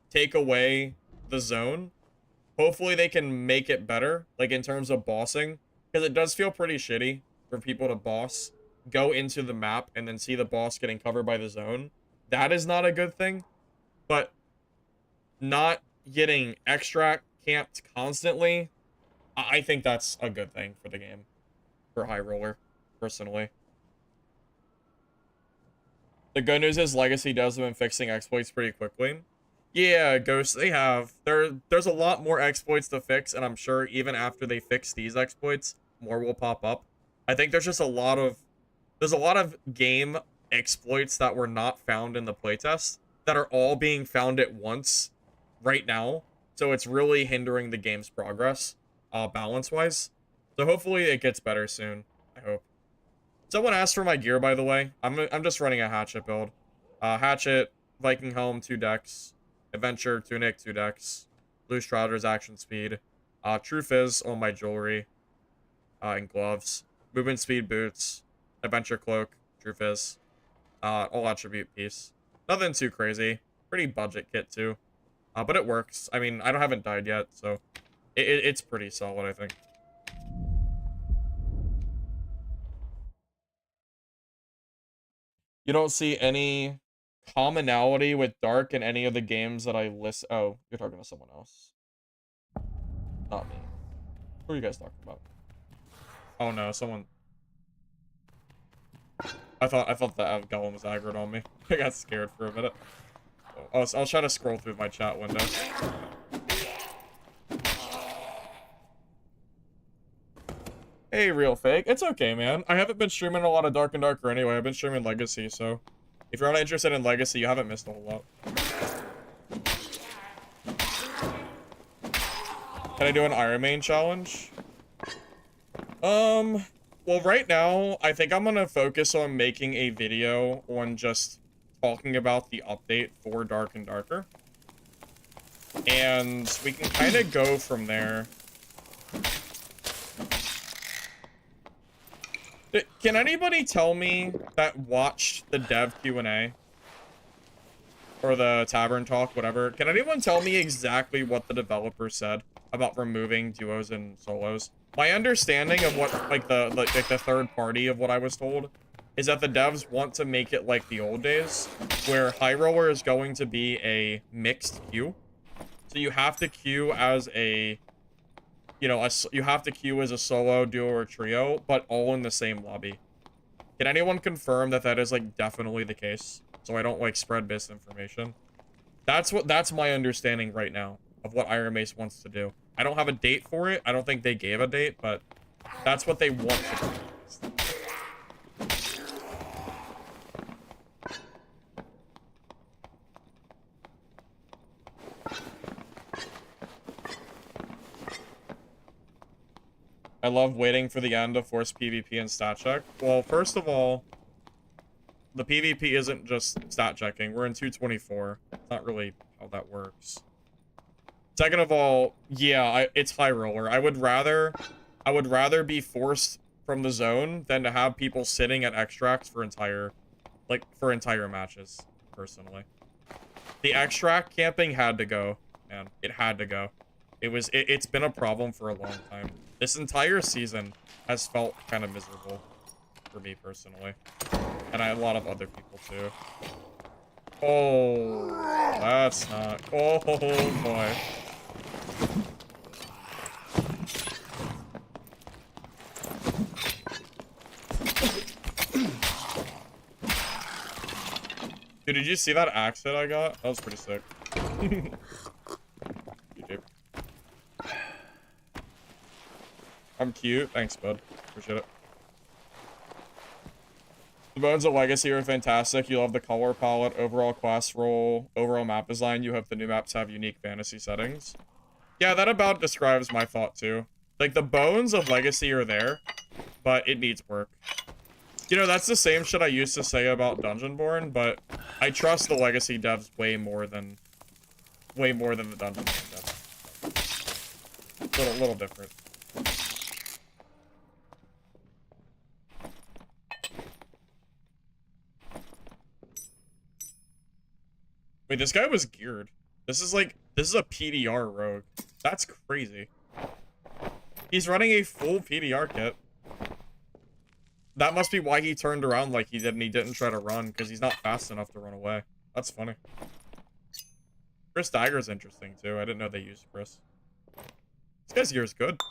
take away the zone. Hopefully they can make it better, like in terms of bossing, because it does feel pretty shitty for people to boss, go into the map, and then see the boss getting covered by the zone. That is not a good thing, but not getting extract camped constantly, I think that's a good thing for the game, for High Roller, personally. The good news is Legacy devs have been fixing exploits pretty quickly. Yeah, Ghost, they have. There's a lot more exploits to fix, and I'm sure even after they fix these exploits, more will pop up. I think there's just a lot of game exploits that were not found in the playtest that are all being found at once right now, so it's really hindering the game's progress, balance-wise. So hopefully it gets better soon, I hope. Someone asked for my gear, by the way. I'm just running a Hatchet build. Hatchet, Viking Helm, 2 decks. Adventure, Tunic, 2 decks. Loose Trousers, Action Speed. True Fizz on my jewelry. And gloves. Movement Speed, Boots. Adventure Cloak, True Fizz. All Attribute piece. Nothing too crazy. Pretty budget kit, too. But it works. I mean, I haven't died yet, so... It's pretty solid, I think. You don't see any commonality with Dark in any of the games that I list. Oh, you're talking to someone else. Not me. Who are you guys talking about? Oh no, someone. I thought the golem was aggroed on me. I got scared for a minute. I'll try to scroll through my chat window. Hey, Real Fake. It's okay, man. I haven't been streaming a lot of Dark and Darker anyway. I've been streaming Legacy, so... If you're not interested in Legacy, you haven't missed a whole lot. Can I do an Iron Man challenge? Well, right now, I think I'm gonna focus on making a video on just talking about the update for Dark and Darker. And we can kind of go from there. Can anybody tell me that watched the dev Q&A or the tavern talk, whatever. Can anyone tell me exactly what the developer said about removing duos and solos? My understanding of what, like the third party of what I was told is that the devs want to make it like the old days, where High Roller is going to be a mixed queue. So you have to queue as a, you know, you have to queue as a solo, duo, or trio, but all in the same lobby. Can anyone confirm that that is, like, definitely the case? So I don't, like, spread misinformation. That's my understanding right now of what IRONMACE wants to do. I don't have a date for it. I don't think they gave a date, but that's what they want to do. I love waiting for the end to force PvP and stat check. Well, first of all, the PvP isn't just stat checking. We're in 224. It's not really how that works. Second of all, yeah, it's High Roller. I would rather be forced from the zone than to have people sitting at extracts for entire matches, personally. The extract camping had to go, man. It had to go. It's been a problem for a long time. This entire season has felt kind of miserable for me personally. And a lot of other people too. Oh, that's not. Oh boy. Dude, did you see that axe hit I got? That was pretty sick. I'm cute. Thanks, bud. Appreciate it. The bones of Legacy are fantastic. You love the color palette, overall class role, overall map design. You hope the new maps have unique fantasy settings. Yeah, that about describes my thought, too. Like, the bones of Legacy are there, but it needs work. You know, that's the same shit I used to say about Dungeonborn, but I trust the Legacy devs way more than the Dungeonborn devs. A little different. Wait, this guy was geared. This is a PDR rogue. That's crazy. He's running a full PDR kit. That must be why he turned around like he did and he didn't try to run, because he's not fast enough to run away. That's funny. Chris Dagger's interesting, too. I didn't know they used Chris. This guy's gear is good.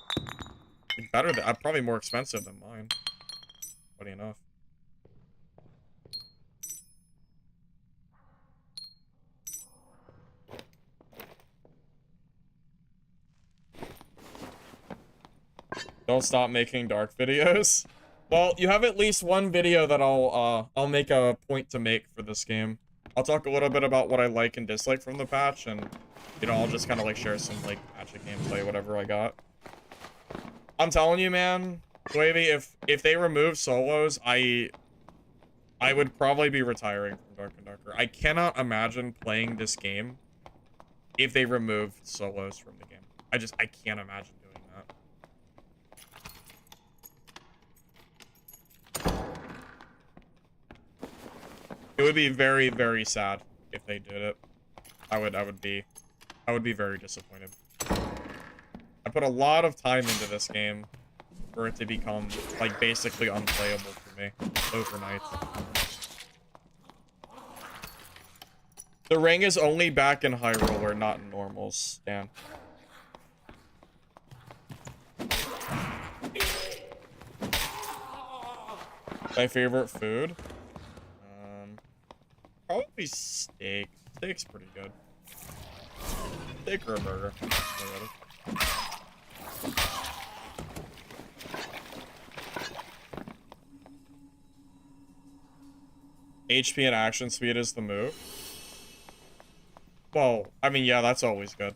It's better than... probably more expensive than mine. Funny enough. Don't stop making dark videos. Well, you have at least one video that I'll make a point to make for this game. I'll talk a little bit about what I like and dislike from the patch, and, you know, I'll just kind of, like, share some, like, magic gameplay, whatever I got. I'm telling you, man, Wavy, if they remove solos, I would probably be retiring from Dark and Darker. I cannot imagine playing this game if they removed solos from the game. I can't imagine doing that. It would be very, very sad if they did it. I would be very disappointed. I put a lot of time into this game for it to become, like, basically unplayable for me overnight. The ring is only back in High Roller, not in normals, Dan. My favorite food? Probably steak. Steak's pretty good. Steak or a burger. HP and action speed is the move. Well, I mean, yeah, that's always good.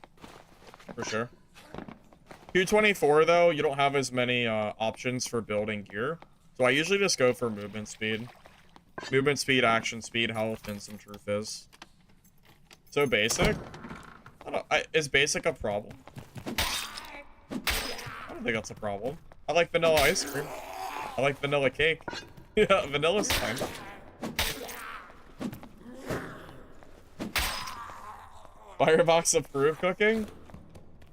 For sure. Q24, though, you don't have as many options for building gear. So I usually just go for movement speed. Movement speed, action speed, health, and some true fizz. So basic? Is basic a problem? I don't think that's a problem. I like vanilla ice cream. I like vanilla cake. Yeah, vanilla's fine. Firebox approved cooking?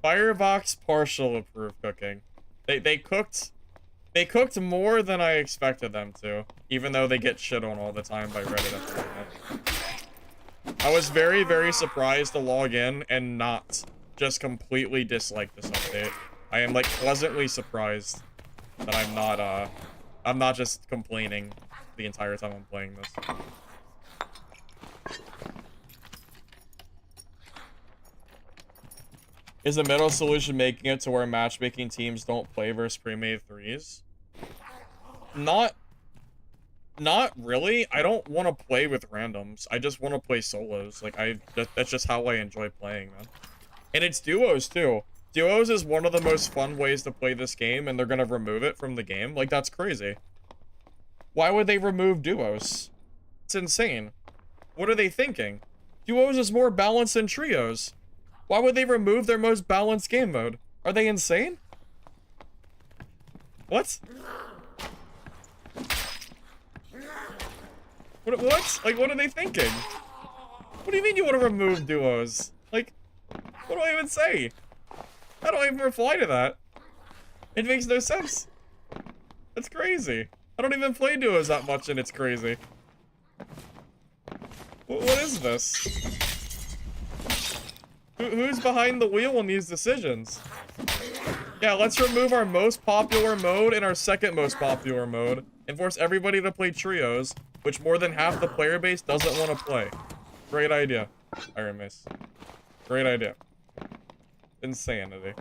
Firebox partial approved cooking. They cooked more than I expected them to, even though they get shit on all the time by Reddit at the internet. I was very, very surprised to log in and not just completely dislike this update. I am like pleasantly surprised that I'm not just complaining the entire time I'm playing this. Is the middle solution making it to where matchmaking teams don't play versus pre-made threes? Not really. I don't want to play with randoms. I just want to play solos. Like, that's just how I enjoy playing, man. And it's duos, too. Duos is one of the most fun ways to play this game, and they're gonna remove it from the game. Like, that's crazy. Why would they remove duos? It's insane. What are they thinking? Duos is more balanced than trios. Why would they remove their most balanced game mode? Are they insane? What? What? Like, what are they thinking? What do you mean you want to remove duos? Like, what do I even say? How do I even reply to that? It makes no sense. That's crazy. I don't even play duos that much and it's crazy. What is this? Who's behind the wheel on these decisions? Yeah, let's remove our most popular mode and our second most popular mode and force everybody to play trios, which more than half the player base doesn't want to play. Great idea, IRONMACE. Great idea. Insanity.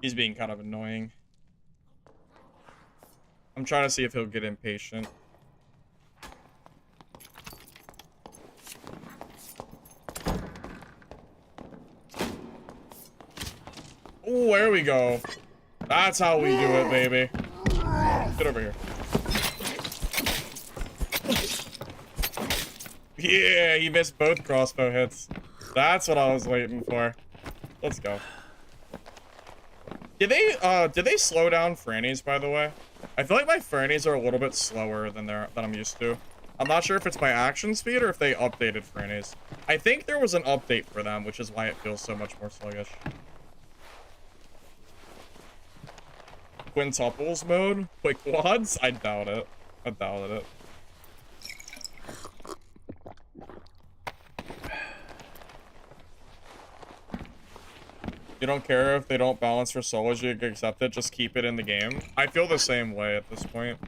He's being kind of annoying. I'm trying to see if he'll get impatient. Oh, there we go. That's how we do it, baby. Get over here. Yeah, he missed both crossbow hits. That's what I was waiting for. Let's go. Did they slow down Frannies, by the way? I feel like my Frannies are a little bit slower than I'm used to. I'm not sure if it's my action speed or if they updated Frannies. I think there was an update for them, which is why it feels so much more sluggish. Quintuples mode? Like quads? I doubt it. I doubted it. You don't care if they don't balance for solos, you accept it, just keep it in the game. I feel the same way at this point.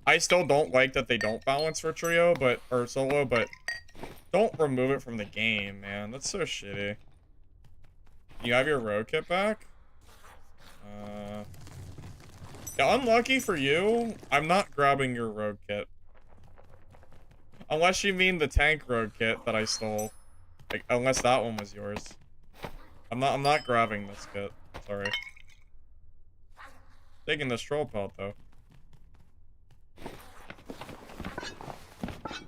I still don't like that they don't balance for trio, or solo, but don't remove it from the game, man. That's so shitty. You have your rogue kit back? Yeah, unlucky for you, I'm not grabbing your rogue kit. Unless you mean the tank rogue kit that I stole. Like, unless that one was yours. I'm not grabbing this kit. Sorry. Taking this troll pelt though.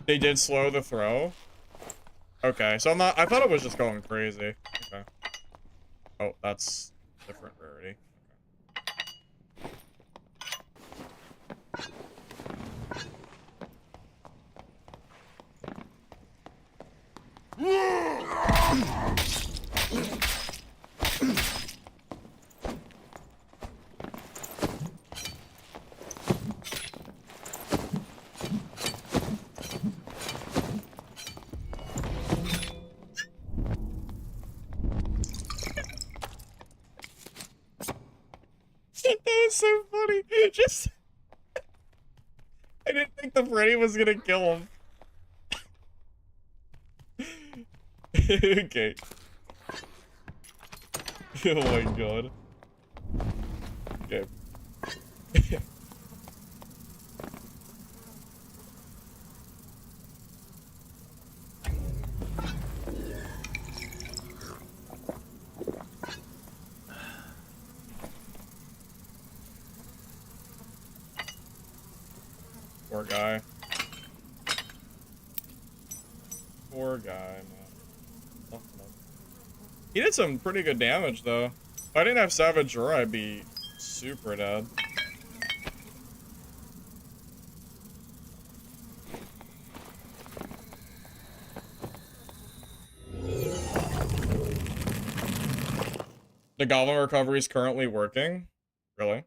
They did slow the throw. Okay, so I thought it was just going crazy. Okay. Oh, that's different rarity. Okay. The Freddy was gonna kill him. Okay. Oh my god. Okay. Poor guy. Poor guy, man. He did some pretty good damage, though. If I didn't have Savage Roar, I'd be super dead. The Goblin Recovery is currently working? Really?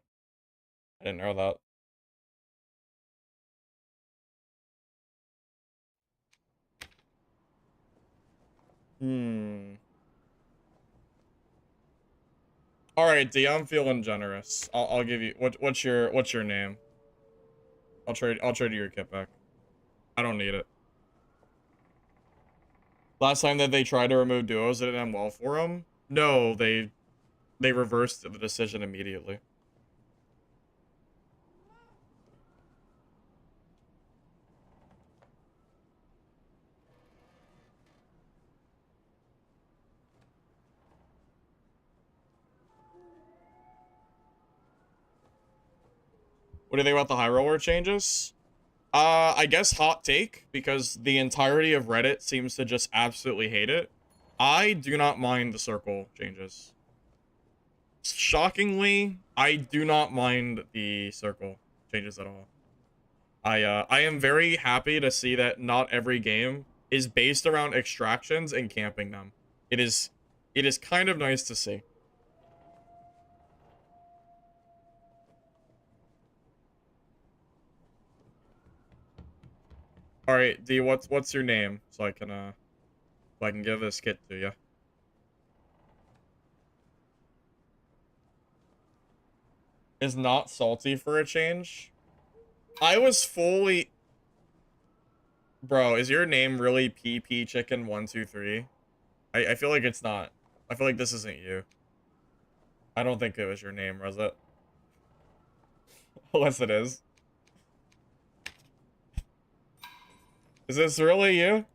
I didn't know that. All right, D, I'm feeling generous. I'll give you what's your name? I'll trade you your kit back. I don't need it. Last time that they tried to remove duos, it didn't end well for them. No, they reversed the decision immediately. What do you think about the high roller changes? I guess hot take, because the entirety of Reddit seems to just absolutely hate it. I do not mind the circle changes. Shockingly, I do not mind the circle changes at all. I am very happy to see that not every game is based around extractions and camping them. It is kind of nice to see. All right, D, what's your name so I can give this kit to you. Is not salty for a change. I was fully... Bro, is your name really PP Chicken 123? I feel like it's not. I feel like this isn't you. I don't think it was your name, was it? Unless it is. Is this really you?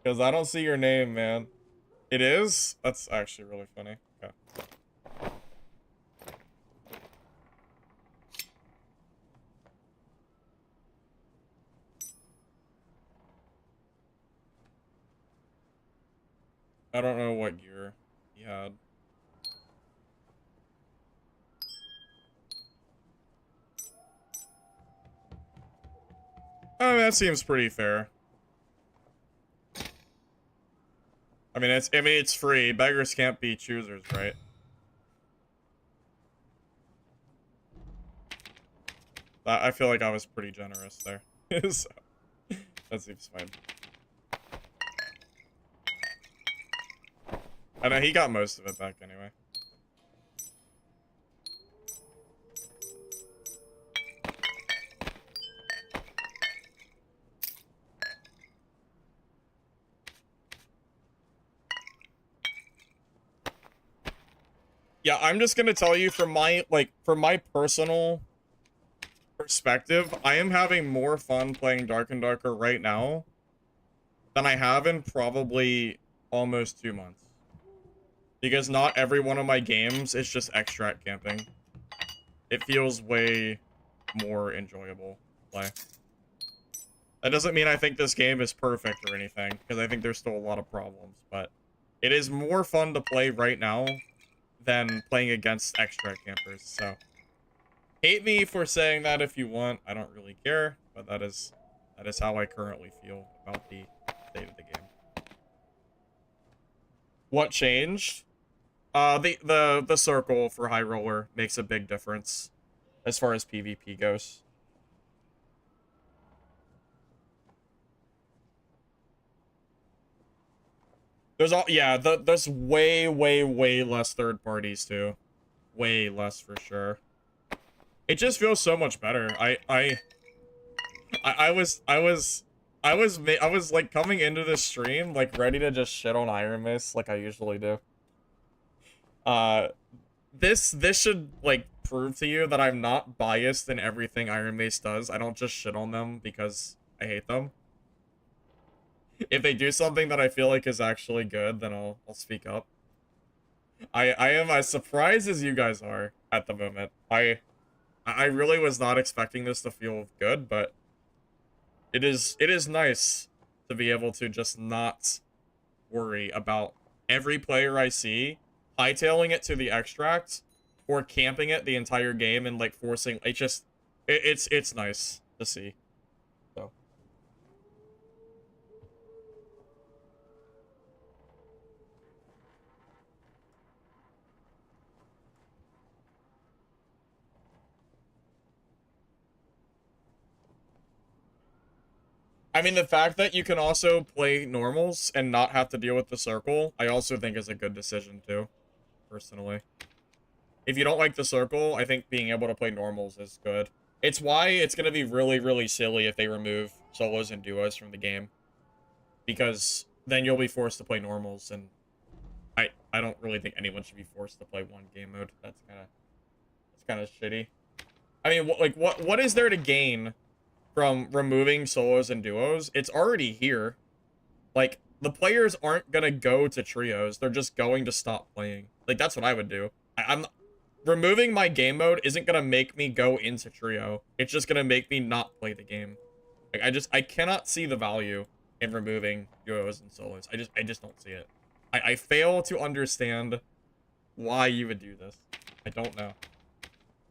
Because I don't see your name, man. It is? That's actually really funny. Okay. I don't know what gear he had. I mean, that seems pretty fair. I mean, it's free. Beggars can't be choosers, right? I feel like I was pretty generous there. So, that seems fine. I know he got most of it back anyway. Yeah, I'm just gonna tell you from my personal perspective, I am having more fun playing Dark and Darker right now than I have in probably almost 2 months. Because not every one of my games is just extract camping. It feels way more enjoyable to play. That doesn't mean I think this game is perfect or anything, because I think there's still a lot of problems, but it is more fun to play right now than playing against extract campers, so hate me for saying that if you want. I don't really care, but that is how I currently feel about the state of the game. What changed? The circle for high roller makes a big difference as far as PvP goes. There's there's way less third parties too. way less for sure. It just feels so much better. I was like coming into this stream like ready to just shit on IRONMACE like I usually do. This should like prove to you that I'm not biased in everything IRONMACE does. I don't just shit on them because I hate them. If they do something that I feel like is actually good, then I'll speak up. I am as surprised as you guys are at the moment. I really was not expecting this to feel good, but it is nice to be able to just not worry about every player I see hightailing it to the extract or camping it the entire game and like forcing it's nice to see. So I mean, the fact that you can also play normals and not have to deal with the circle, I also think is a good decision too, personally. If you don't like the circle, I think being able to play normals is good. It's why it's going to be really, really silly if they remove solos and duos from the game. Because then you'll be forced to play normals, and I don't really think anyone should be forced to play one game mode. That's kind of shitty. I mean, what is there to gain from removing solos and duos? It's already here. Like, the players aren't gonna go to trios. They're just going to stop playing. Like, that's what I would do. I'm removing my game mode isn't gonna make me go into trio. It's just gonna make me not play the game. Like, I cannot see the value in removing duos and solos. I just don't see it. I fail to understand why you would do this. I don't know.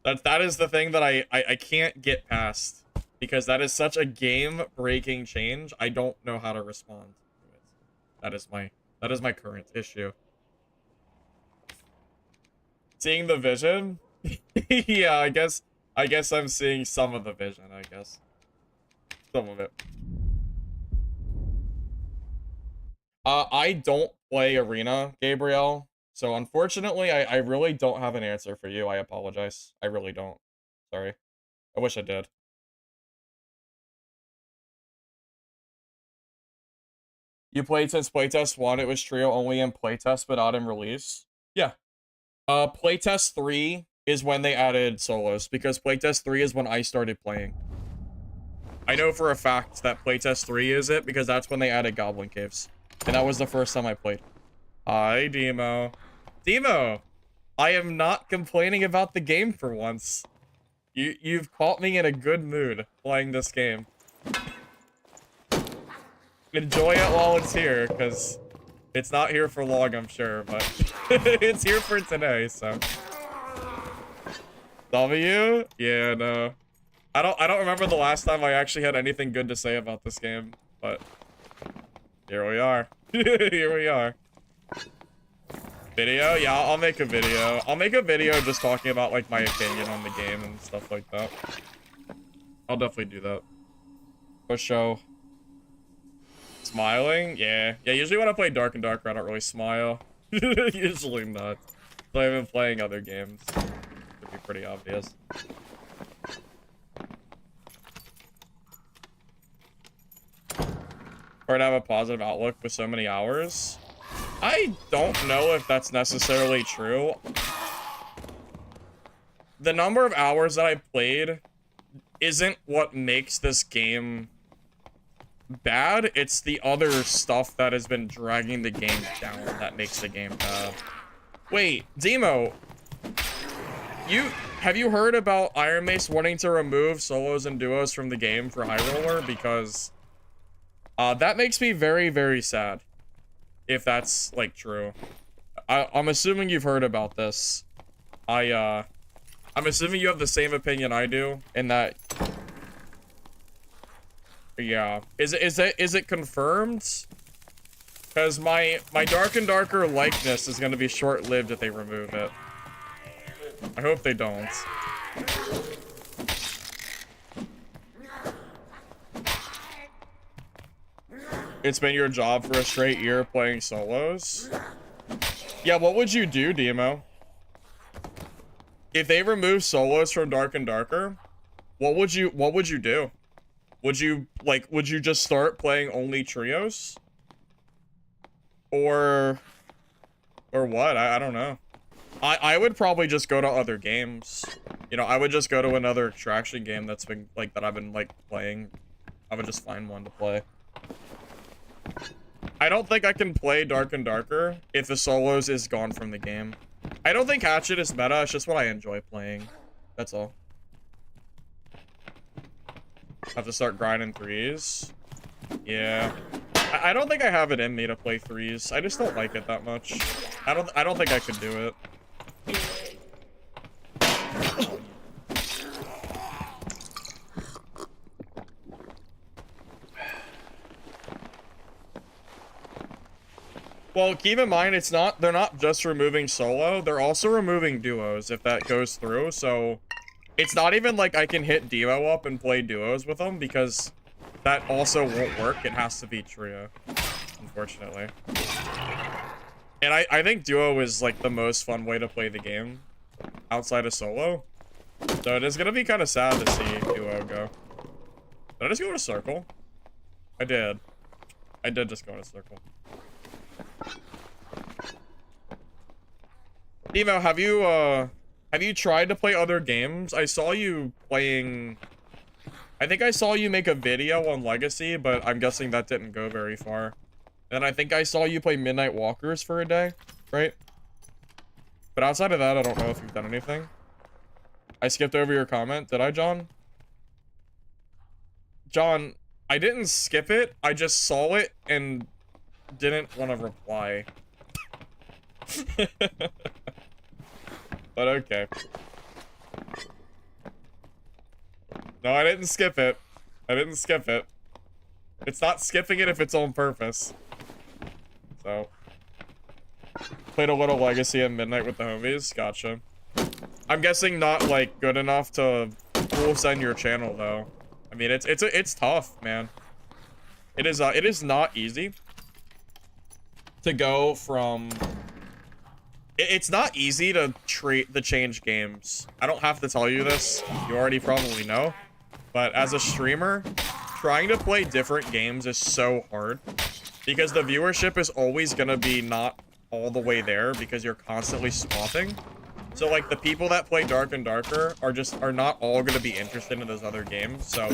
That is the thing that I can't get past. Because that is such a game-breaking change, I don't know how to respond to it. That is my current issue. Seeing the vision? Yeah, I guess I'm seeing some of the vision, I guess. Some of it. I don't play Arena, Gabriel. So unfortunately, I really don't have an answer for you. I apologize. I really don't. Sorry. I wish I did. You played since playtest 1, it was trio only in playtest, but not in release? Yeah. Playtest 3 is when they added solos, because playtest 3 is when I started playing. I know for a fact that playtest 3 is it, because that's when they added Goblin Caves. And that was the first time I played. Hi, Demo. Demo! I am not complaining about the game for once. You've caught me in a good mood playing this game. Enjoy it while it's here, because it's not here for long, I'm sure, but it's here for today, so. W? Yeah, no. I don't remember the last time I actually had anything good to say about this game, but here we are. Here we are. Video? Yeah, I'll make a video. I'll make a video just talking about, like, my opinion on the game and stuff like that. I'll definitely do that. For show. Smiling? Yeah. Yeah, usually when I play Dark and Darker, I don't really smile. Usually not. So I've been playing other games. It'd be pretty obvious. Or to have a positive outlook with so many hours? I don't know if that's necessarily true. The number of hours that I played isn't what makes this game bad. It's the other stuff that has been dragging the game down that makes the game bad. Wait, Demo, have you heard about IRONMACE wanting to remove solos and duos from the game for High Roller? Because that makes me very, very sad. If that's like true. I'm assuming you've heard about this. I'm assuming you have the same opinion I do in that. Yeah. Is it confirmed? Because my Dark and Darker likeness is gonna be short-lived if they remove it. I hope they don't. It's been your job for a straight year playing solos? Yeah, what would you do, Demo? if they remove solos from Dark and Darker, what would you do? Would you just start playing only trios? Or what? I don't know. I would probably just go to other games. You know, I would just go to another extraction game that's been that I've been playing. I would just find one to play. I don't think I can play Dark and Darker if the solos is gone from the game. I don't think Hatchet is meta, it's just what I enjoy playing. That's all. Have to start grinding threes. Yeah. I don't think I have it in me to play threes. I just don't like it that much. I don't think I could do it. Well, keep in mind, they're not just removing solo, they're also removing duos if that goes through, so it's not even like I can hit duo up and play duos with them because that also won't work. It has to be trio, unfortunately. And I think duo is like the most fun way to play the game outside of solo. So it is gonna be kind of sad to see duo go. Did I just go to circle? I did. I did just go to circle. Emo, have you tried to play other games? I saw you playing... I think I saw you make a video on Legacy, but I'm guessing that didn't go very far. And I think I saw you play Midnight Walkers for a day, right? But outside of that, I don't know if you've done anything. I skipped over your comment. Did I, John? John, I didn't skip it. I just saw it and didn't want to reply. But okay. No, I didn't skip it. I didn't skip it. It's not skipping it if it's on purpose. So. Played a little Legacy at midnight with the homies. Gotcha. I'm guessing not, like, good enough to full send your channel, though. I mean, it's tough, man. It is not easy to go from... It's not easy to change games. I don't have to tell you this. You already probably know. But as a streamer, trying to play different games is so hard. Because the viewership is always going to be not all the way there because you're constantly swapping. So, like, the people that play Dark and Darker are not all going to be interested in those other games. So...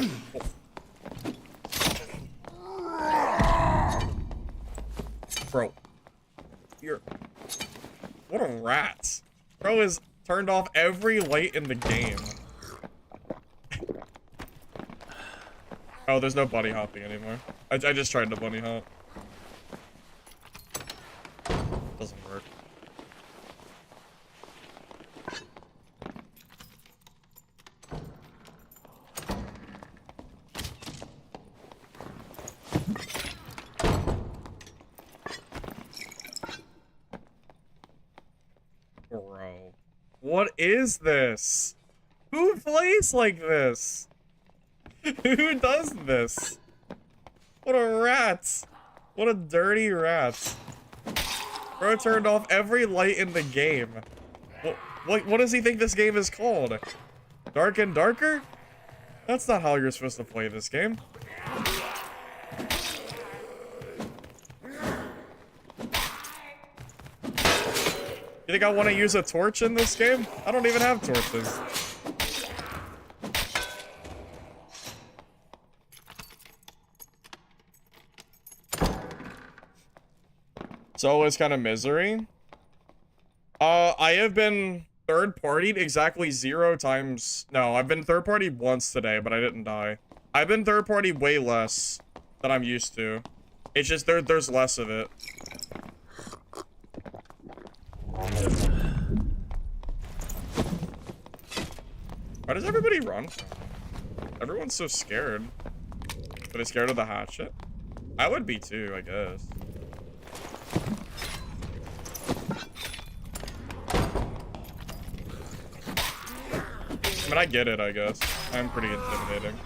Bro. You're... What a rat. Bro is turned off every light in the game. Oh, there's no bunny hopping anymore. I just tried to bunny hop. Doesn't work. Bro. What is this? Who plays like this? Who does this? What a rat. What a dirty rat. Bro turned off every light in the game. What does he think this game is called? Dark and Darker? That's not how you're supposed to play this game. You think I want to use a torch in this game? I don't even have torches. So it's kind of misery. I have been third-partied exactly 0 times. No, I've been third-partied once today, but I didn't die. I've been third-partied way less than I'm used to. It's just there's less of it. Why does everybody run? Everyone's so scared. Are they scared of the hatchet? I would be too, I guess. I mean, I get it, I guess. I'm pretty intimidating.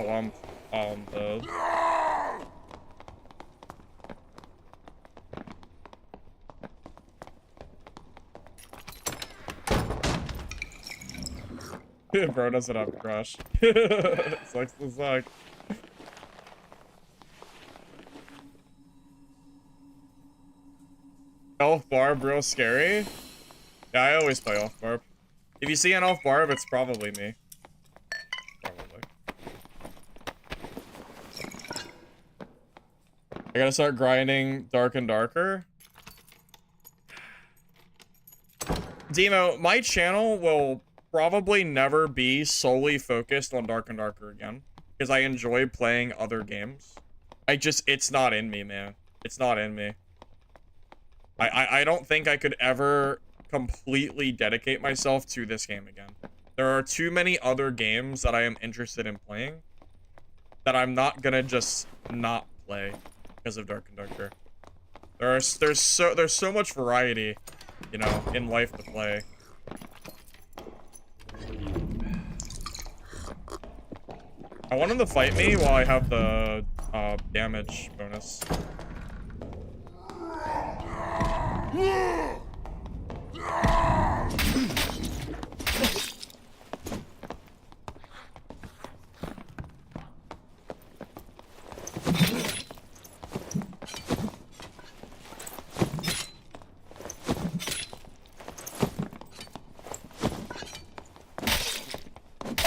slump on the... Bro doesn't have a crush. Sucks to suck. Elf Barb real scary? Yeah, I always play Elf Barb. If you see an Elf Barb, it's probably me. Probably. I gotta start grinding Dark and Darker. Demo, my channel will probably never be solely focused on Dark and Darker again. Because I enjoy playing other games. It's not in me, man. It's not in me. I don't think I could ever completely dedicate myself to this game again. There are too many other games that I am interested in playing that I'm not gonna just not play because of Dark and Darker. There's so much variety, you know, in life to play. I want him to fight me while I have the damage bonus.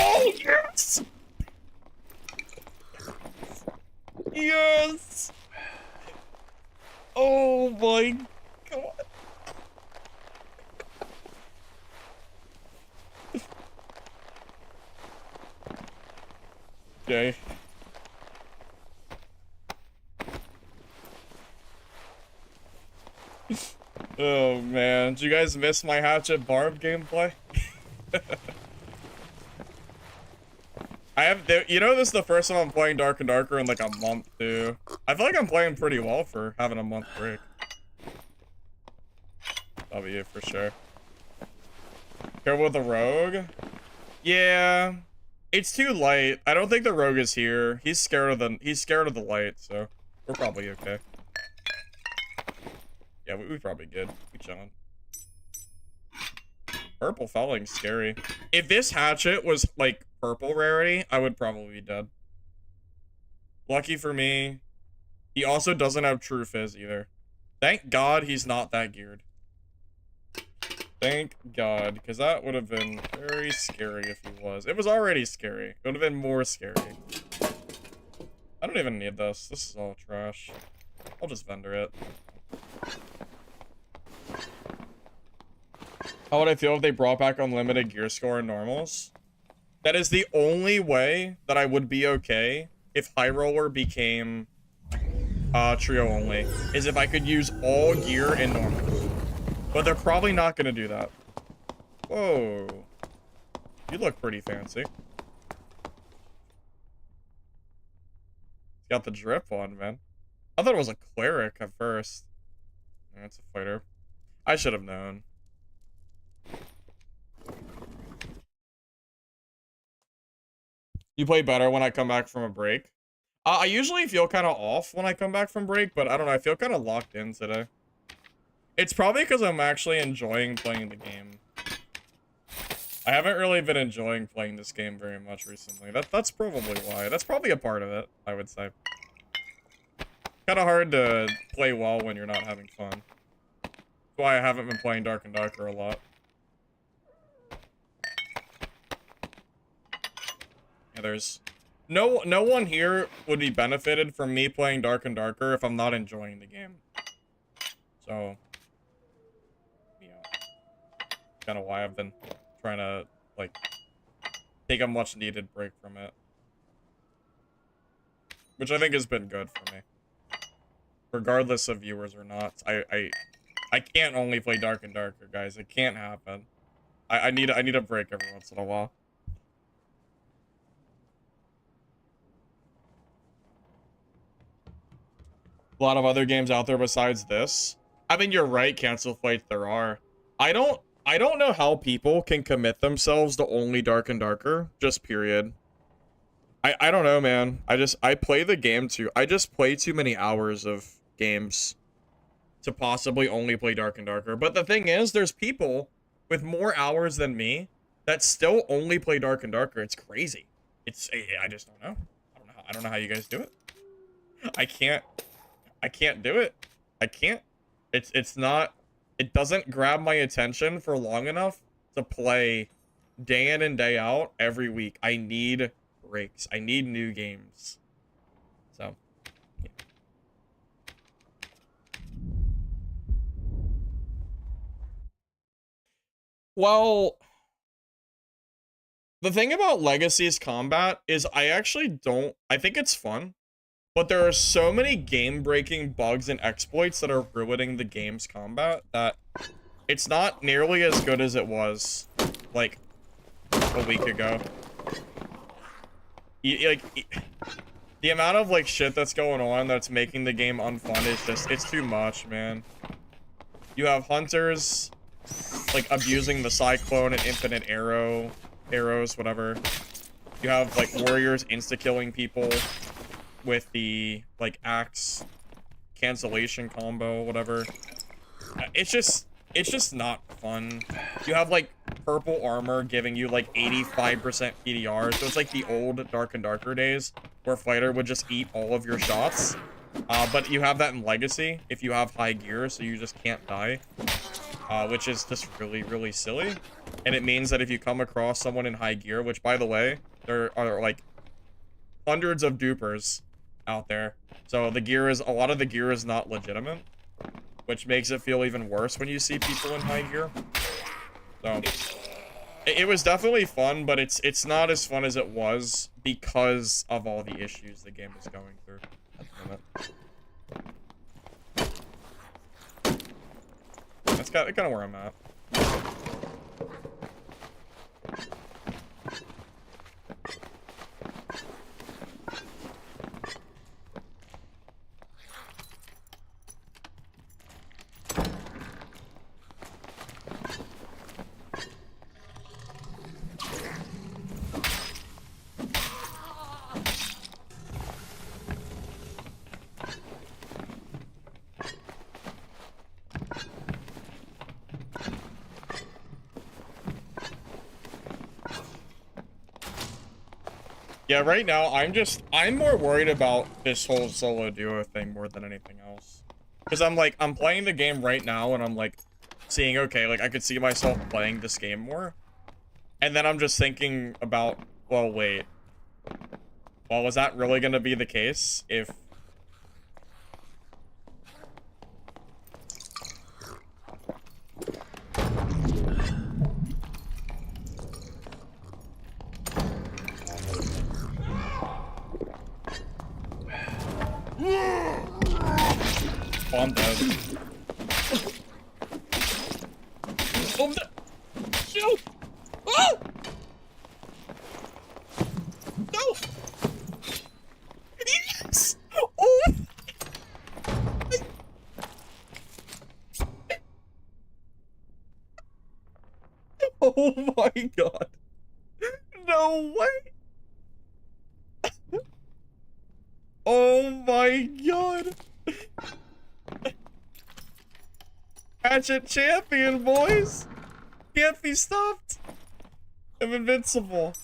Oh, yes! Yes! Oh my god. Okay. Oh man, did you guys miss my Hatchet Barb gameplay? You know, this is the first time I'm playing Dark and Darker in like a month, too. I feel like I'm playing pretty well for having a month break. W for sure. Careful with the rogue. Yeah, it's too light. I don't think the rogue is here. He's scared of the light, so we're probably okay. Yeah, we probably good. We chilling. Purple felling's scary. If this hatchet was like purple rarity, I would probably be dead. Lucky for me, he also doesn't have true fizz either. Thank God he's not that geared. Thank God, because that would have been very scary if he was. It was already scary. It would have been more scary. I don't even need this. This is all trash. I'll just vendor it. How would I feel if they brought back unlimited gear score in normals? That is the only way that I would be okay if High Roller became trio only, is if I could use all gear in normals. But they're probably not going to do that. Whoa. You look pretty fancy. Got the drip on, man. I thought it was a cleric at first. That's a fighter. I should have known. You play better when I come back from a break. I usually feel kind of off when I come back from break, but I don't know. I feel kind of locked in today. It's probably because I'm actually enjoying playing the game. I haven't really been enjoying playing this game very much recently. That's probably why. That's probably a part of it, I would say. Kind of hard to play well when you're not having fun. That's why I haven't been playing Dark and Darker a lot. Yeah, there's no one here would be benefited from me playing Dark and Darker if I'm not enjoying the game. So, you know, kind of why I've been trying to like take a much needed break from it, which I think has been good for me, regardless of viewers or not. I can't only play Dark and Darker, guys. It can't happen. I need a break every once in a while. A lot of other games out there besides this. I mean, you're right, cancel fights there are. I don't know how people can commit themselves to only Dark and Darker, just period. I don't know, man. I play the game too. I just play too many hours of games to possibly only play Dark and Darker. But the thing is, there's people with more hours than me that still only play Dark and Darker. It's crazy. I just don't know. I don't know how you guys do it. I can't do it. I can't. It's not, it doesn't grab my attention for long enough to play day in and day out every week. I need breaks. I need new games. So, yeah. Well, the thing about Legacy's combat is I think it's fun, but there are so many game-breaking bugs and exploits that are ruining the game's combat that it's not nearly as good as it was, like, a week ago. The amount of, like, shit that's going on that's making the game unfun is just, it's too much, man. You have hunters, like, abusing the cyclone and infinite arrows, whatever. You have, like, warriors insta-killing people with the, like, axe cancellation combo, whatever. It's just not fun. You have, like, purple armor giving you, like, 85% PDR. So it's like the old Dark and Darker days where fighter would just eat all of your shots. But you have that in Legacy if you have high gear, so you just can't die. Which is just really, really silly. And it means that if you come across someone in high gear, which, by the way, there are, like, hundreds of dupers out there. So a lot of the gear is not legitimate, which makes it feel even worse when you see people in high gear. So, it was definitely fun, but it's not as fun as it was because of all the issues the game is going through at the moment. That's kind of where I'm at. Yeah, right now, I'm more worried about this whole solo duo thing more than anything else. Because I'm playing the game right now, and I'm, like, seeing, okay, like, I could see myself playing this game more. And then I'm just thinking about, well, wait. Well, is that really gonna be the case if... Oh, I'm dead. Oh, I'm dead. Shoot! Oh! No! Yes! Oh! Oh my god. No way! Oh my god! Hatchet champion, boys! Can't be stopped! I'm invincible.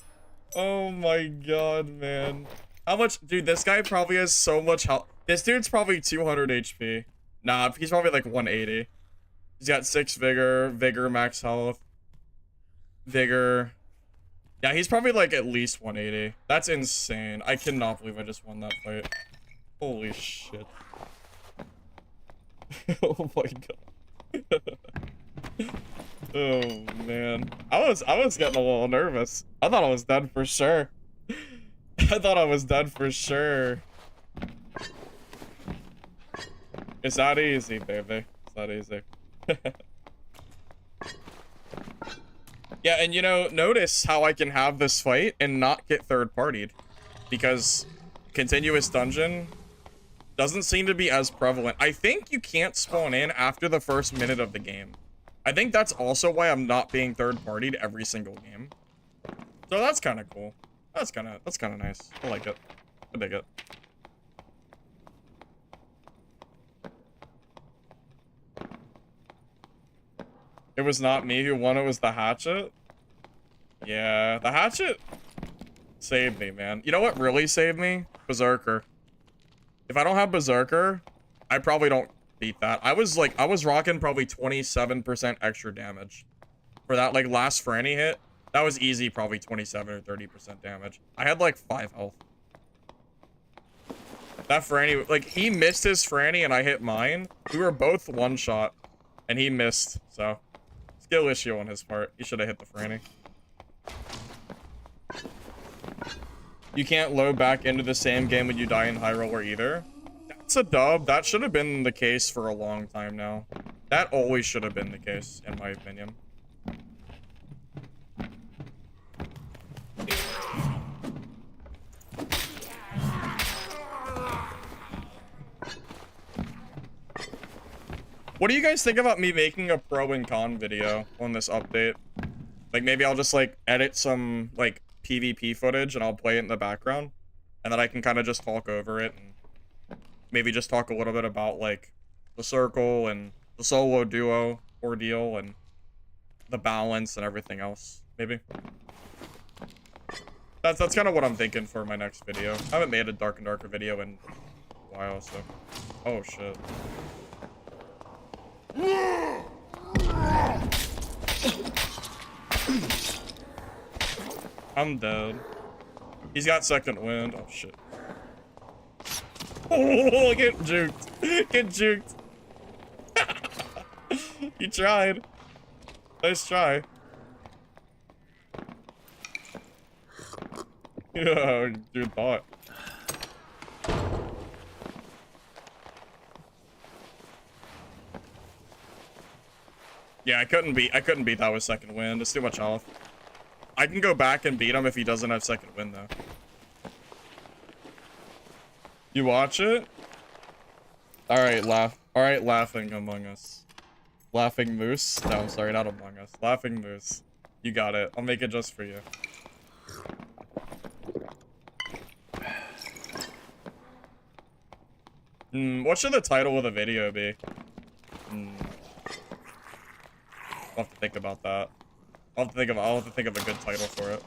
Oh my god, man. How much? Dude, this guy probably has so much health. This dude's probably 200 HP. Nah, he's probably like 180. He's got 6 vigor, max health. Vigor. Yeah, he's probably like at least 180. That's insane. I cannot believe I just won that fight. Holy shit. Oh my god. Oh man. I was getting a little nervous. I thought I was dead for sure. I thought I was dead for sure. It's not easy, baby. It's not easy. Yeah, and you know, notice how I can have this fight and not get third-partied. Because continuous dungeon doesn't seem to be as prevalent. I think you can't spawn in after the first minute of the game. I think that's also why I'm not being third-partied every single game. So that's kind of cool. That's kind of nice. I like it. I dig it. It was not me who won, it was the hatchet. Yeah, the hatchet saved me, man. You know what really saved me? Berserker. If I don't have Berserker, I probably don't beat that. I was rocking probably 27% extra damage. For that, like, last Franny hit, that was easy, probably 27 or 30% damage. I had, like, 5 health. That Franny, like, he missed his Franny and I hit mine. We were both one-shot, and he missed, so. Skill issue on his part. He should have hit the Franny. You can't load back into the same game when you die in high roller either. That's a dub. That should have been the case for a long time now. That always should have been the case, in my opinion. What do you guys think about me making a pro and con video on this update? Like, maybe I'll just, like, edit some, like, PvP footage and I'll play it in the background. And then I can kind of just talk over it and maybe just talk a little bit about, like, the circle and the solo duo ordeal and the balance and everything else, maybe. That's kind of what I'm thinking for my next video. I haven't made a Dark and Darker video in a while, so... Oh, shit. I'm dead. He's got second wind. Oh, shit. Oh, get juked. Get juked. You tried. Nice try. Yeah, dude thought. Yeah, I couldn't beat that with second wind. It's too much health. I can go back and beat him if he doesn't have second wind though. You watch it? Alright, Alright, laughing among us. Laughing moose? No, sorry, not among us. Laughing moose. You got it. I'll make it just for you. What should the title of the video be? I'll have to think about that. I'll have to think of a good title for it.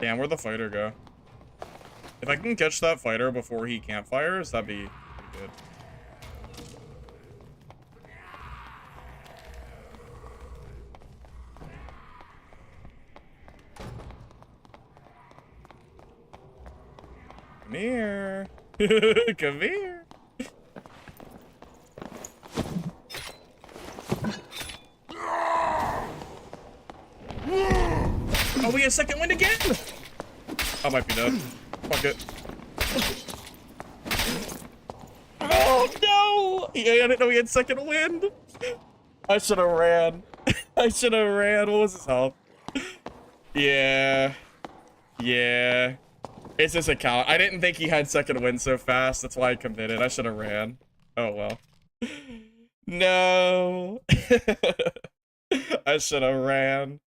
Damn, where'd the fighter go? If I can catch that fighter before he campfires, that'd be good. Come here. Come here. Oh, we get second wind again! I might be dead. Fuck it. Oh, no! Yeah, I didn't know he had second wind. I should have ran. I should have ran. What was his health? Yeah. Yeah. It's his account. I didn't think he had second wind so fast. That's why I committed. I should have ran. Oh, well. No. I should have ran.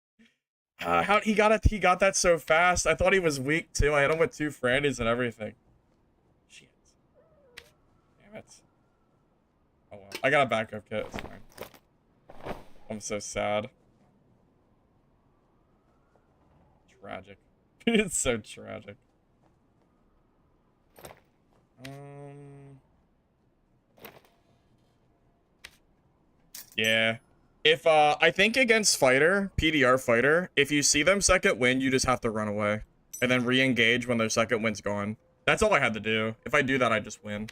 How he got it? He got that so fast. I thought he was weak too. I hit him with 2 frandies and everything. Shit. Damn it. Oh well. I got a backup kit. It's fine. I'm so sad. Tragic. It's so tragic. Yeah. If, I think against fighter, PDR fighter, if you see them second wind, you just have to run away. And then re-engage when their second wind's gone. That's all I had to do. If I do that, I just win.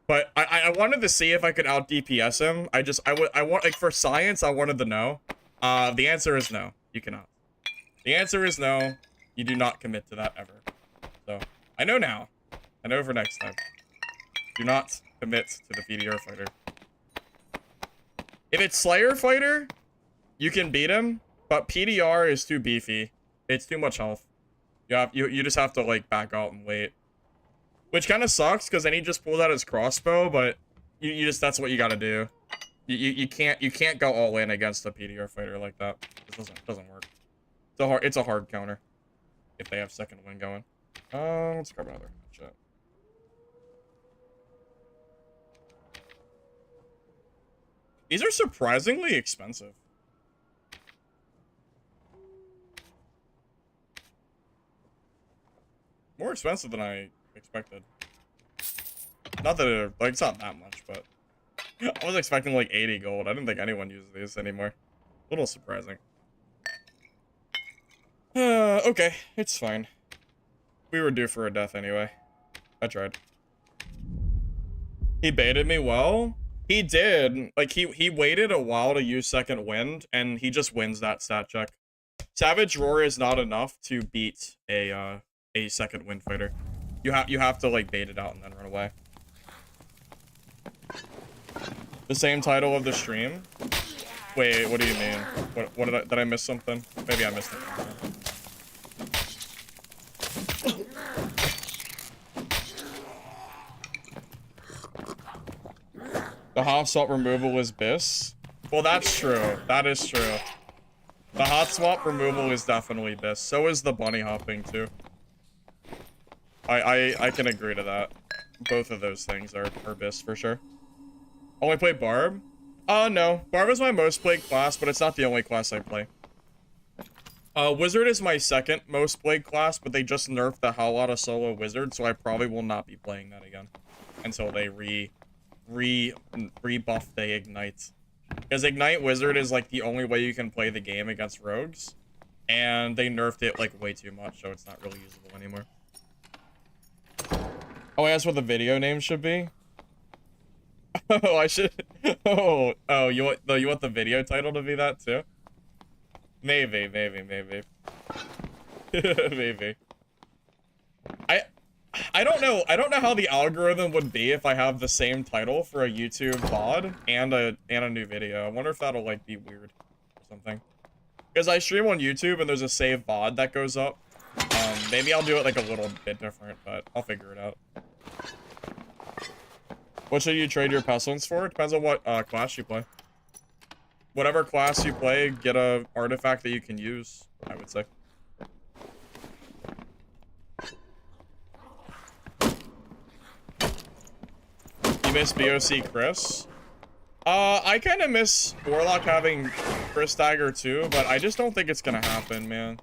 But I wanted to see if I could out DPS him. I want, like, for science, I wanted to know. The answer is no. You cannot. The answer is no. You do not commit to that ever. So, I know now. I know for next time. Do not commit to the PDR fighter. If it's Slayer fighter, you can beat him, but PDR is too beefy. It's too much health. You just have to, like, back out and wait. Which kind of sucks, because then he just pulled out his crossbow, but you just, that's what you gotta do. You can't go all in against a PDR fighter like that. It doesn't work. It's a hard counter if they have second win going. Let's grab another shit. These are surprisingly expensive. More expensive than I expected. Not that it, like, it's not that much, but I was expecting like 80 gold. I didn't think anyone uses these anymore. A little surprising. Okay, it's fine. We were due for a death anyway. I tried. He baited me well. He did. Like, he waited a while to use second wind, and he just wins that stat check. Savage Roar is not enough to beat a second wind fighter. You have to like bait it out and then run away. The same title of the stream? Wait, what do you mean? What did I miss something? Maybe I missed it. The hot swap removal is BIS. Well, that's true. That is true. The hot swap removal is definitely BIS. So is the bunny hopping too. I can agree to that. Both of those things are BIS for sure. Only play Barb? No. Barb is my most played class, but it's not the only class I play. Wizard is my second most played class, but they just nerfed the hell out of solo wizard, so I probably will not be playing that again until they rebuff the ignite. Because ignite wizard is like the only way you can play the game against rogues, and they nerfed it like way too much, so it's not really usable anymore. Oh, I asked what the video name should be. Oh, I should. Oh, you want the video title to be that too? Maybe. Maybe. I don't know. I don't know how the algorithm would be if I have the same title for a YouTube VOD and a new video. I wonder if that'll like be weird or something. Because I stream on YouTube and there's a save VOD that goes up. Maybe I'll do it like a little bit different, but I'll figure it out. What should you trade your pestilence for? It depends on what class you play. Whatever class you play, get a artifact that you can use, I would say. You miss BOC Chris? I kind of miss Warlock having Chris Dagger too, but I just don't think it's gonna happen, man.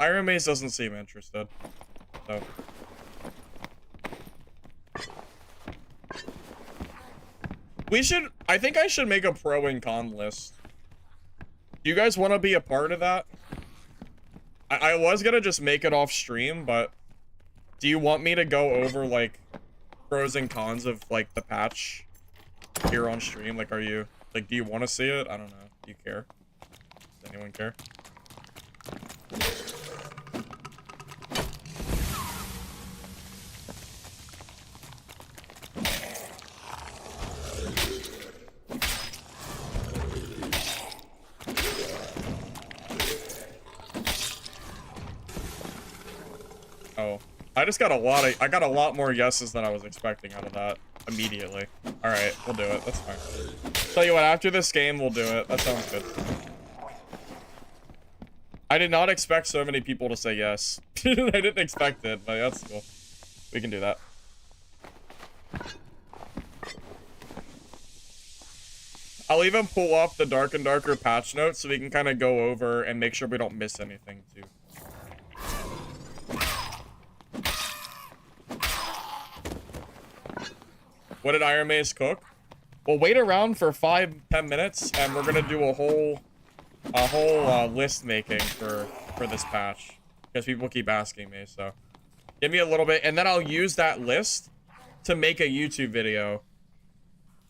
IRONMACE doesn't seem interested, so. I think I should make a pro and con list. Do you guys want to be a part of that? I was gonna just make it off stream, but do you want me to go over like pros and cons of like the patch here on stream? Like, do you want to see it? I don't know. Do you care? Does anyone care? Oh, I got a lot more yeses than I was expecting out of that immediately. All right, we'll do it. That's fine. Tell you what, after this game, we'll do it. That sounds good. I did not expect so many people to say yes. I didn't expect it, but that's cool. We can do that. I'll even pull up the Dark and Darker patch notes so we can kind of go over and make sure we don't miss anything too. What did IRONMACE cook? We'll wait around for 5-10 minutes, and we're gonna do a whole list making for this patch, because people keep asking me. So give me a little bit, and then I'll use that list to make a YouTube video,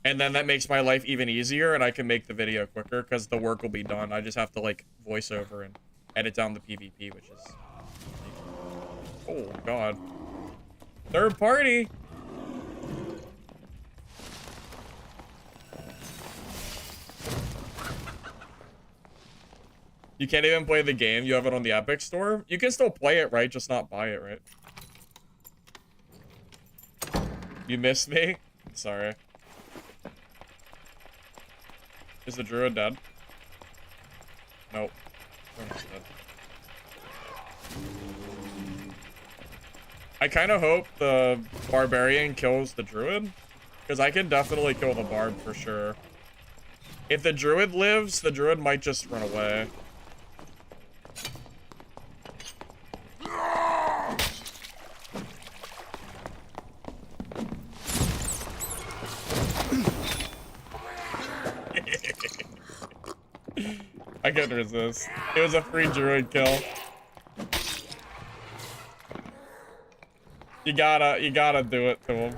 and then that makes my life even easier, and I can make the video quicker because the work will be done. I just have to like voice over and edit down the PvP, which is oh god, third party. You can't even play the game. You have it on the Epic Store. You can still play it, right? Just not buy it, right? You missed me? Sorry. Is the druid dead? Nope. They're not dead. I kind of hope the barbarian kills the druid, because I can definitely kill the barb for sure. If the druid lives, the druid might just run away. I couldn't resist. It was a free druid kill. You gotta do it to him.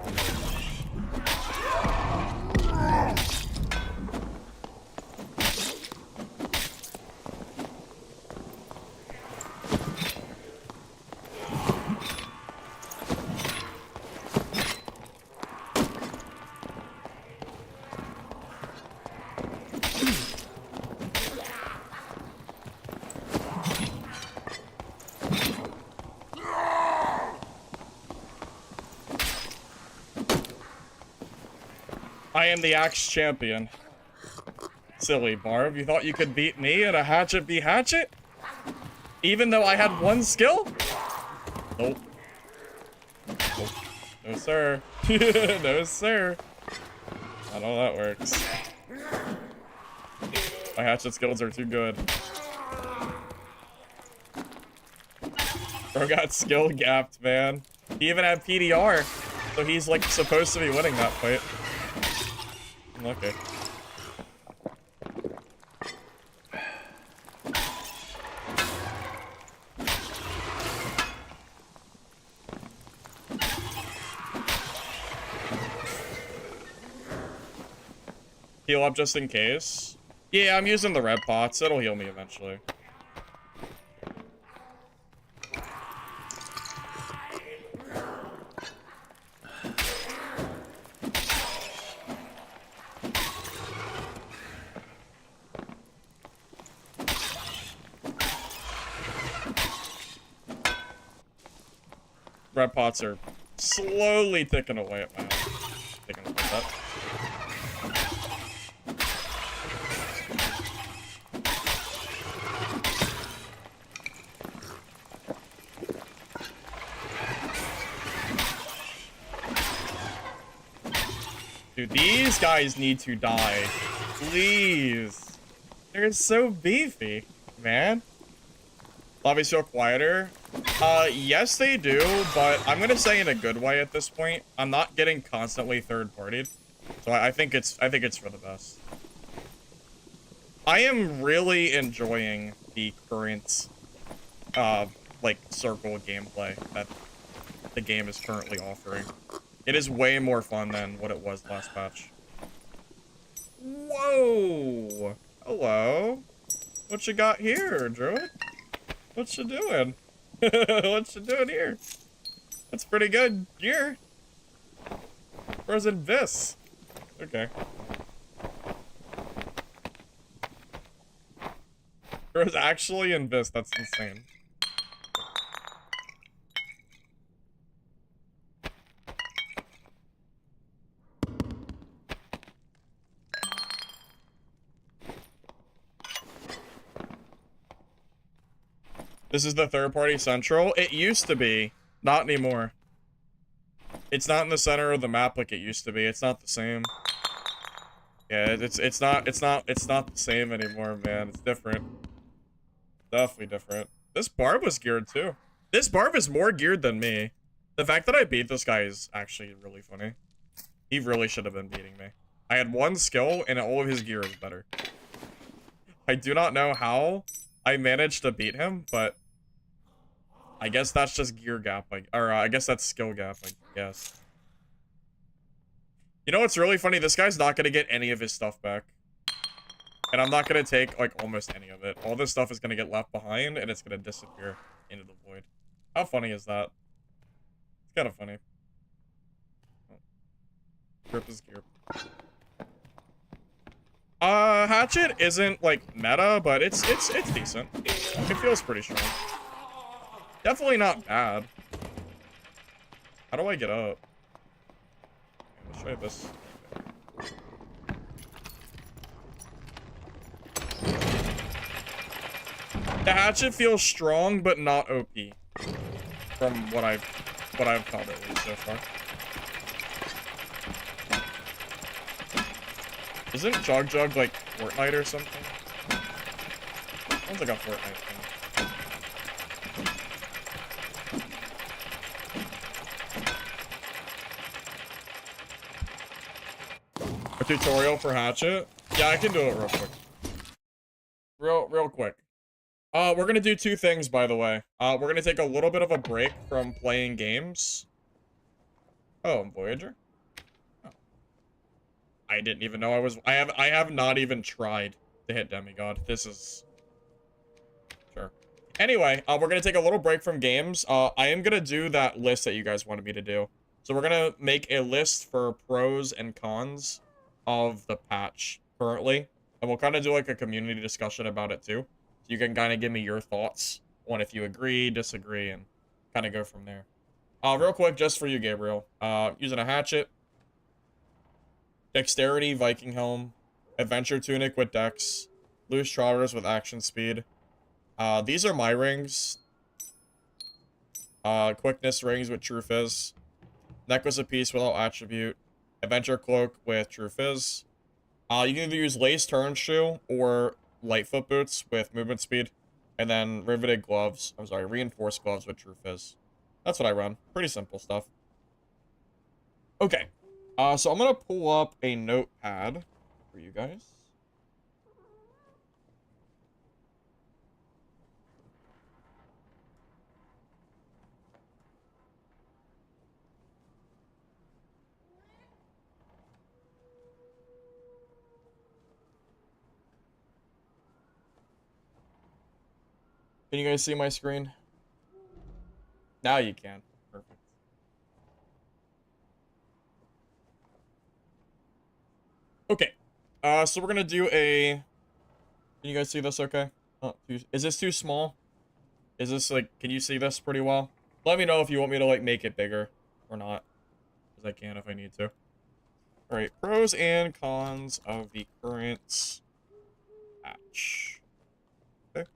I am the axe champion. Silly Barb, you thought you could beat me at a hatchet be hatchet? Even though I had one skill? Nope. Nope. No sir. No sir. I know how that works. My hatchet skills are too good. Bro got skill gapped, man. He even had PDR. So he's like supposed to be winning that fight. Okay. Heal up just in case. Yeah, I'm using the red pots. It'll heal me eventually. Red pots are slowly ticking away at my house. Taking a look at that. Dude, these guys need to die. Please. They're so beefy, man. Lobbies feel quieter. Yes they do, but I'm gonna say in a good way at this point. I'm not getting constantly third-partied, so I think it's for the best. I am really enjoying the current, like circle gameplay that the game is currently offering. It is way more fun than what it was last patch. Whoa! Hello. What you got here, Druid? What you doing? What you doing here? That's pretty good gear. Where's Invis? Okay. Where's actually Invis? That's insane. This is the third-party central. It used to be, not anymore. It's not in the center of the map like it used to be. It's not the same. Yeah, it's not the same anymore, man. It's different. Definitely different. This barb was geared too. This barb is more geared than me. The fact that I beat this guy is actually really funny. He really should have been beating me. I had one skill and all of his gear is better. I do not know how I managed to beat him, but I guess that's just gear gap, I guess that's skill gap, I guess. You know what's really funny? This guy's not gonna get any of his stuff back. And I'm not gonna take, like, almost any of it. All this stuff is gonna get left behind, and it's gonna disappear into the void. How funny is that? It's kind of funny. Oh. Grip is gear. Hatchet isn't, like, meta, but it's decent. It feels pretty strong. Definitely not bad. How do I get up? Okay, let's try this. The hatchet feels strong, but not OP. From what I've caught at least so far. Isn't Jug Jug like Fortnite or something? Sounds like a Fortnite thing. A tutorial for hatchet? Yeah, I can do it real quick. Real quick. We're gonna do two things, by the way. We're gonna take a little bit of a break from playing games. Oh, Voyager? Oh. I didn't even know I have not even tried to hit demigod. This is... Sure. Anyway, we're gonna take a little break from games. I am gonna do that list that you guys wanted me to do. So we're gonna make a list for pros and cons of the patch currently. And we'll kind of do like a community discussion about it too. So you can kind of give me your thoughts on if you agree, disagree, and kind of go from there. Real quick, just for you, Gabriel. Using a hatchet. Dexterity, Viking Helm. Adventure Tunic with Dex. Loose Trotters with action speed. These are my rings. Quickness rings with True Fizz. Necklace of Peace without attribute. Adventure Cloak with True Fizz. You can either use Lace Turn Shoe or Lightfoot Boots with movement speed. And then Riveted Gloves. I'm sorry, Reinforced Gloves with True Fizz. That's what I run. Pretty simple stuff. Okay. So I'm going to pull up a notepad for you guys. Can you guys see my screen? Now you can. Perfect. Okay. So we're gonna do a... Can you guys see this okay? Oh, is this too small? Is this like... Can you see this pretty well? Let me know if you want me to like make it bigger or not. Because I can if I need to. Alright, pros and cons of the current patch. Okay.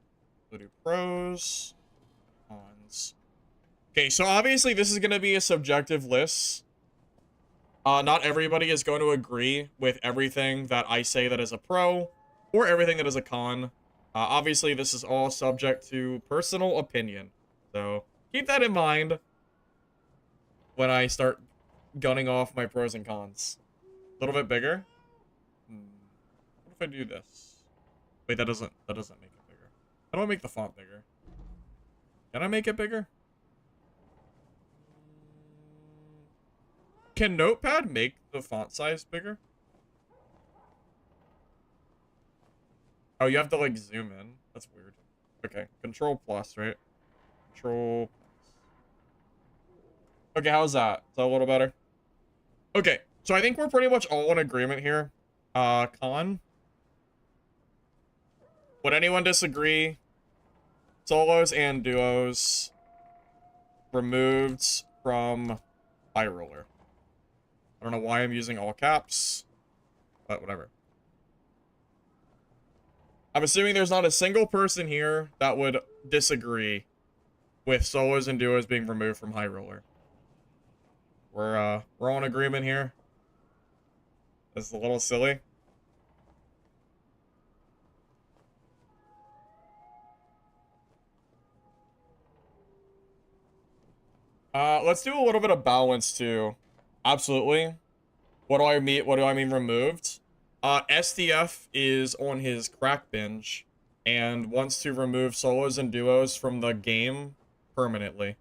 We'll do pros. Cons. Okay, so obviously this is going to be a subjective list. Not everybody is going to agree with everything that I say that is a pro, or everything that is a con. Obviously, this is all subject to personal opinion. So, keep that in mind when I start gunning off my pros and cons. A little bit bigger. What if I do this? Wait, that doesn't make it bigger. How do I make the font bigger? Can I make it bigger? Can Notepad make the font size bigger? Oh, you have to like zoom in. That's weird. Okay, Control plus, right? Control plus. Okay, how's that? Is that a little better? Okay, so I think we're pretty much all in agreement here. Con. Would anyone disagree? Solos and duos removed from High Roller. I don't know why I'm using all caps, but whatever. I'm assuming there's not a single person here that would disagree with solos and duos being removed from High Roller. We're all in agreement here. This is a little silly. Let's do a little bit of balance too. Absolutely. What do I mean removed? SDF is on his crack binge and wants to remove solos and duos from the game permanently.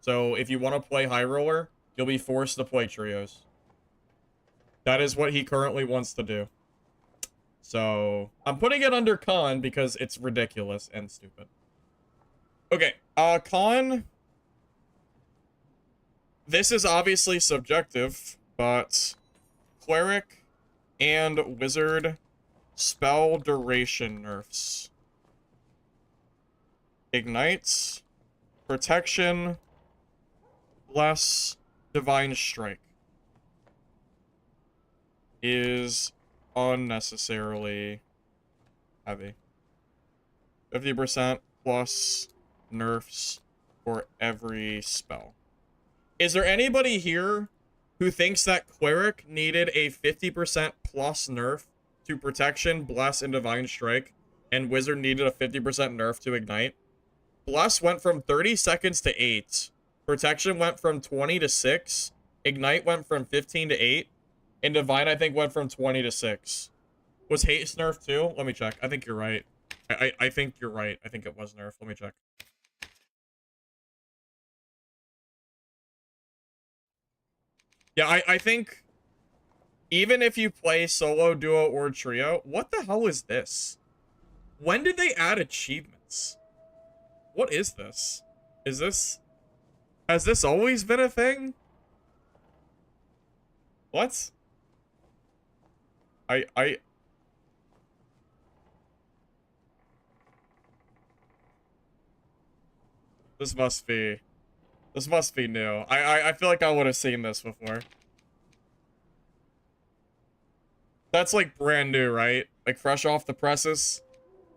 So if you want to play High Roller, you'll be forced to play trios. That is what he currently wants to do. So I'm putting it under con because it's ridiculous and stupid. Okay, con. This is obviously subjective, but Cleric and Wizard spell duration nerfs. Ignites, protection, less divine strike is unnecessarily heavy. 50%. plus nerfs for every spell. Is there anybody here who thinks that Cleric needed a 50% plus nerf to Protection, Bless, and Divine Strike, and Wizard needed a 50% nerf to Ignite? Bless went from 30 seconds to 8. Protection went from 20 to 6. Ignite went from 15 to 8. And Divine, I think, went from 20 to 6. Was Haste nerfed too? Let me check. I think you're right. I think you're right. I think it was nerfed. Let me check. Yeah, I think even if you play solo, duo, or trio, what the hell is this? When did they add achievements? What is this? Is this... Has this always been a thing? What? This must be... This must be new. I feel like I would have seen this before. That's like brand new, right? Like fresh off the presses?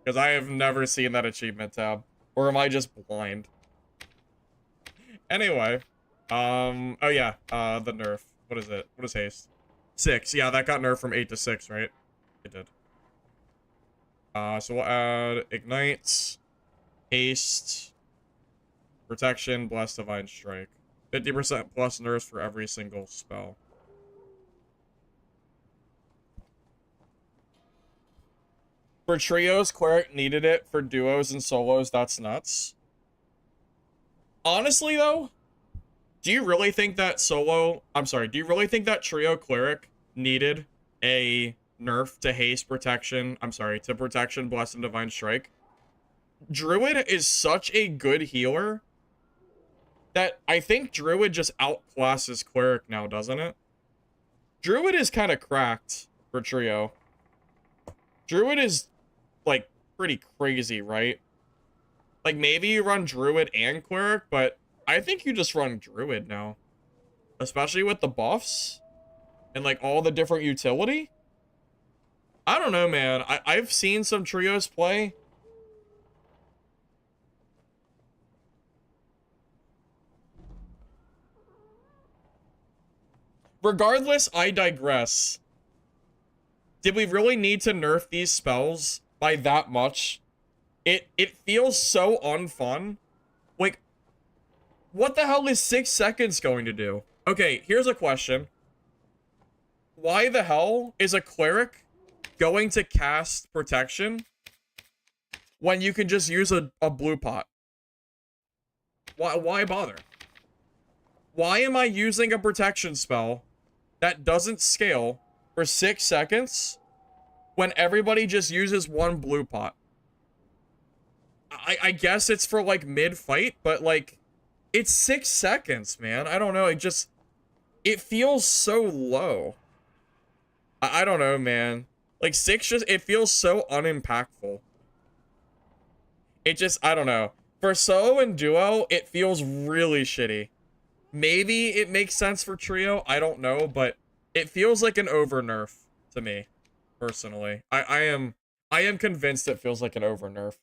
Because I have never seen that achievement tab. Or am I just blind? Anyway. Oh yeah, the nerf. What is it? What is haste? 6. Yeah, that got nerfed from 8 to 6, right? It did. So we'll add ignites, haste, protection, bless, divine strike. 50% plus nerfs for every single spell. For trios, Cleric needed it. For duos and solos, that's nuts. Honestly, though, do you really think that do you really think that trio Cleric needed a nerf to haste protection? To protection, bless, and divine strike? Druid is such a good healer that I think Druid just outclasses Cleric now, doesn't it? Druid is kind of cracked for trio. Druid is, like, pretty crazy, right? Like, maybe you run Druid and Cleric, but I think you just run Druid now. Especially with the buffs and, like, all the different utility. I don't know, man. I've seen some trios play. Regardless, I digress. Did we really need to nerf these spells by that much? It feels so unfun. Like, what the hell is 6 seconds going to do? Okay, here's a question. Why the hell is a Cleric going to cast protection when you can just use a blue pot? Why bother? Why am I using a protection spell that doesn't scale for 6 seconds when everybody just uses one blue pot? I guess it's for, like, mid-fight, but, like, it's 6 seconds, man. I don't know. It feels so low. I don't know, man. Like, 6 it feels so unimpactful. I don't know. For solo and duo, it feels really shitty. Maybe it makes sense for trio, I don't know, but it feels like an over nerf to me, personally. I am convinced it feels like an over nerf.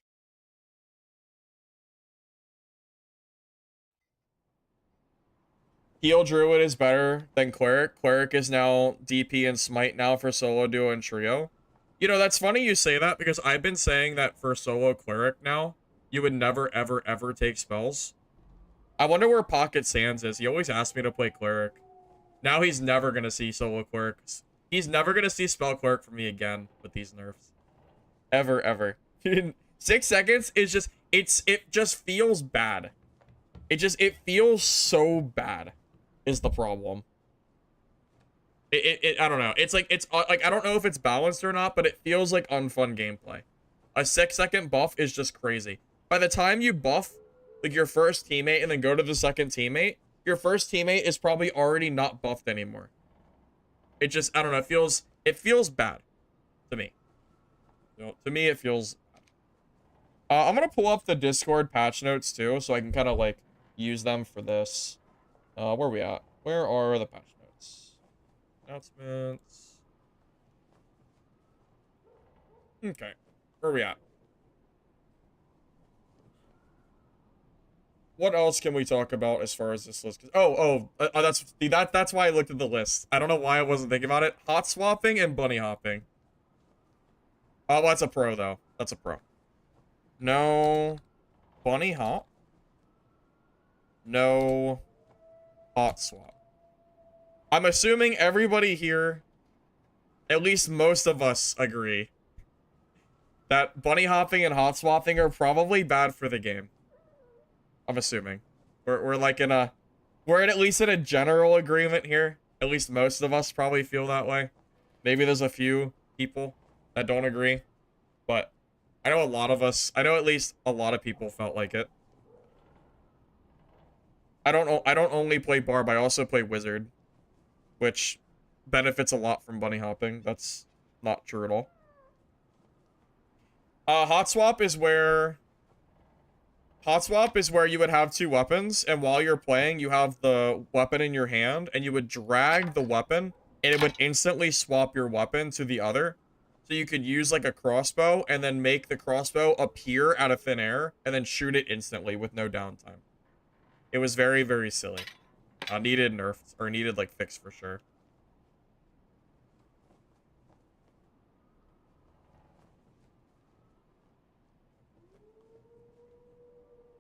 Heal Druid is better than Cleric. Cleric is now DP and Smite now for solo, duo, and trio. You know, that's funny you say that because I've been saying that for solo Cleric now, you would never, ever, ever take spells. I wonder where Pocket Sands is. He always asked me to play Cleric. Now he's never going to see solo Cleric. He's never going to see spell Cleric from me again with these nerfs. Ever, ever. 6 seconds is just, it just feels bad. It feels so bad is the problem. I don't know. It's like, I don't know if it's balanced or not, but it feels like unfun gameplay. A 6-second buff is just crazy. By the time you buff, like, your first teammate and then go to the second teammate, your first teammate is probably already not buffed anymore. It just, I don't know, it feels bad to me. You know, to me, it feels bad. I'm gonna pull up the Discord patch notes too, so I can kind of, like, use them for this. Where are we at? Where are the patch notes? Announcements. Okay. Where are we at? What else can we talk about as far as this list? That's why I looked at the list. I don't know why I wasn't thinking about it. Hot swapping and bunny hopping. Oh, that's a pro though. That's a pro. No bunny hop. No hot swap. I'm assuming everybody here, at least most of us, agree that bunny hopping and hot swapping are probably bad for the game. I'm assuming. We're like in a... We're at least in a general agreement here. At least most of us probably feel that way. Maybe there's a few people that don't agree. But I know a lot of us... I know at least a lot of people felt like it. I don't only play Barb, I also play Wizard. Which benefits a lot from bunny hopping. That's not true at all. Hot swap is where you would have two weapons, and while you're playing, you have the weapon in your hand, and you would drag the weapon, and it would instantly swap your weapon to the other. So you could use like a crossbow, and then make the crossbow appear out of thin air, and then shoot it instantly with no downtime. It was very, very silly. Needed nerfed, or needed like fixed for sure.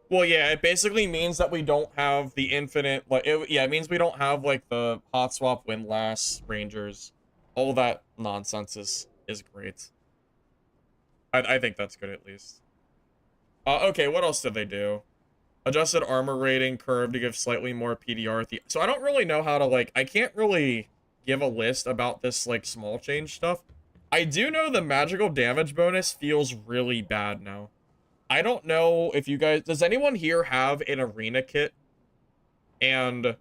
Well, yeah, it basically means that we don't have the infinite, like, it means we don't have, like, the hot swap windlass rangers. All that nonsense is great. I think that's good, at least. Okay, what else did they do? Adjusted armor rating curve to give slightly more PDR at the... So I don't really know how to, like, I can't really give a list about this, like, small change stuff. I do know the magical damage bonus feels really bad now. I don't know if you guys... Does anyone here have an arena kit? And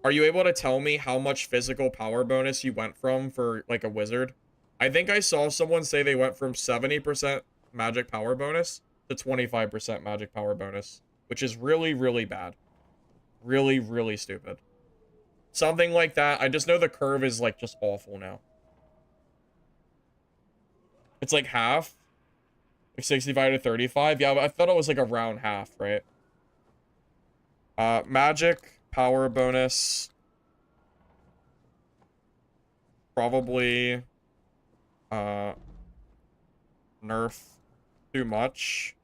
are you able to tell me how much physical power bonus you went from for, like, a wizard? I think I saw someone say they went from 70% magic power bonus to 25% magic power bonus, which is really, really bad. Really, really stupid. Something like that. I just know the curve is, like, just awful now. It's, like, half. 65 to 35? Yeah, I thought it was like around half, right? Magic, power bonus. Probably, nerf too much.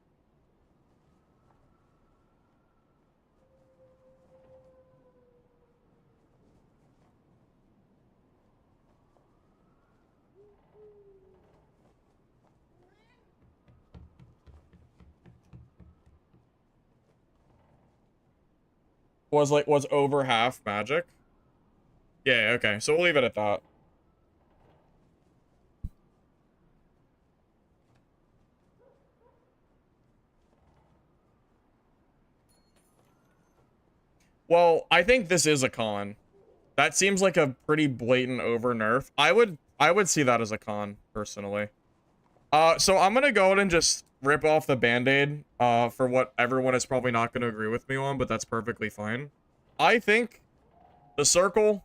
Was over half magic. Yeah, okay, so we'll leave it at that. Well, I think this is a con. That seems like a pretty blatant over nerf. I would see that as a con, personally. So I'm gonna go ahead and just rip off the band-aid, for what everyone is probably not gonna agree with me on, but that's perfectly fine. I think the circle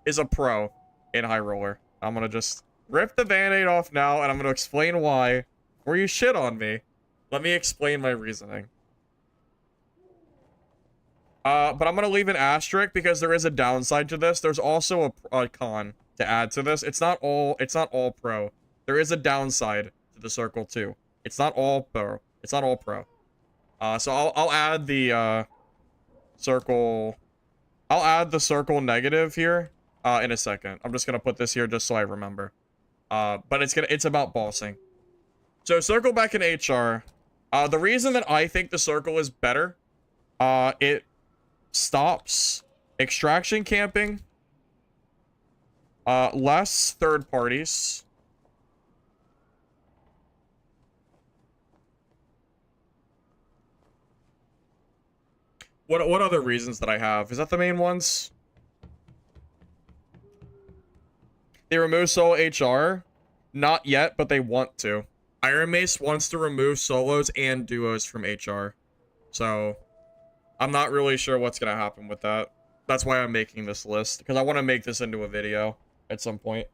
is a pro in High Roller. I'm gonna just rip the band-aid off now, and I'm gonna explain why. Before you shit on me, let me explain my reasoning. But I'm gonna leave an asterisk because there is a downside to this. There's also a con to add to this. It's not all pro. There is a downside to the circle too. It's not all pro. It's not all pro. So I'll add the circle. I'll add the circle negative here in a second. I'm just gonna put this here just so I remember. But it's about bossing. So circle back in HR. The reason that I think the circle is better, it stops extraction camping, less third parties. What other reasons that I have? Is that the main ones? They remove solo HR? Not yet, but they want to. IRONMACE wants to remove solos and duos from HR. So I'm not really sure what's going to happen with that. That's why I'm making this list, because I want to make this into a video at some point.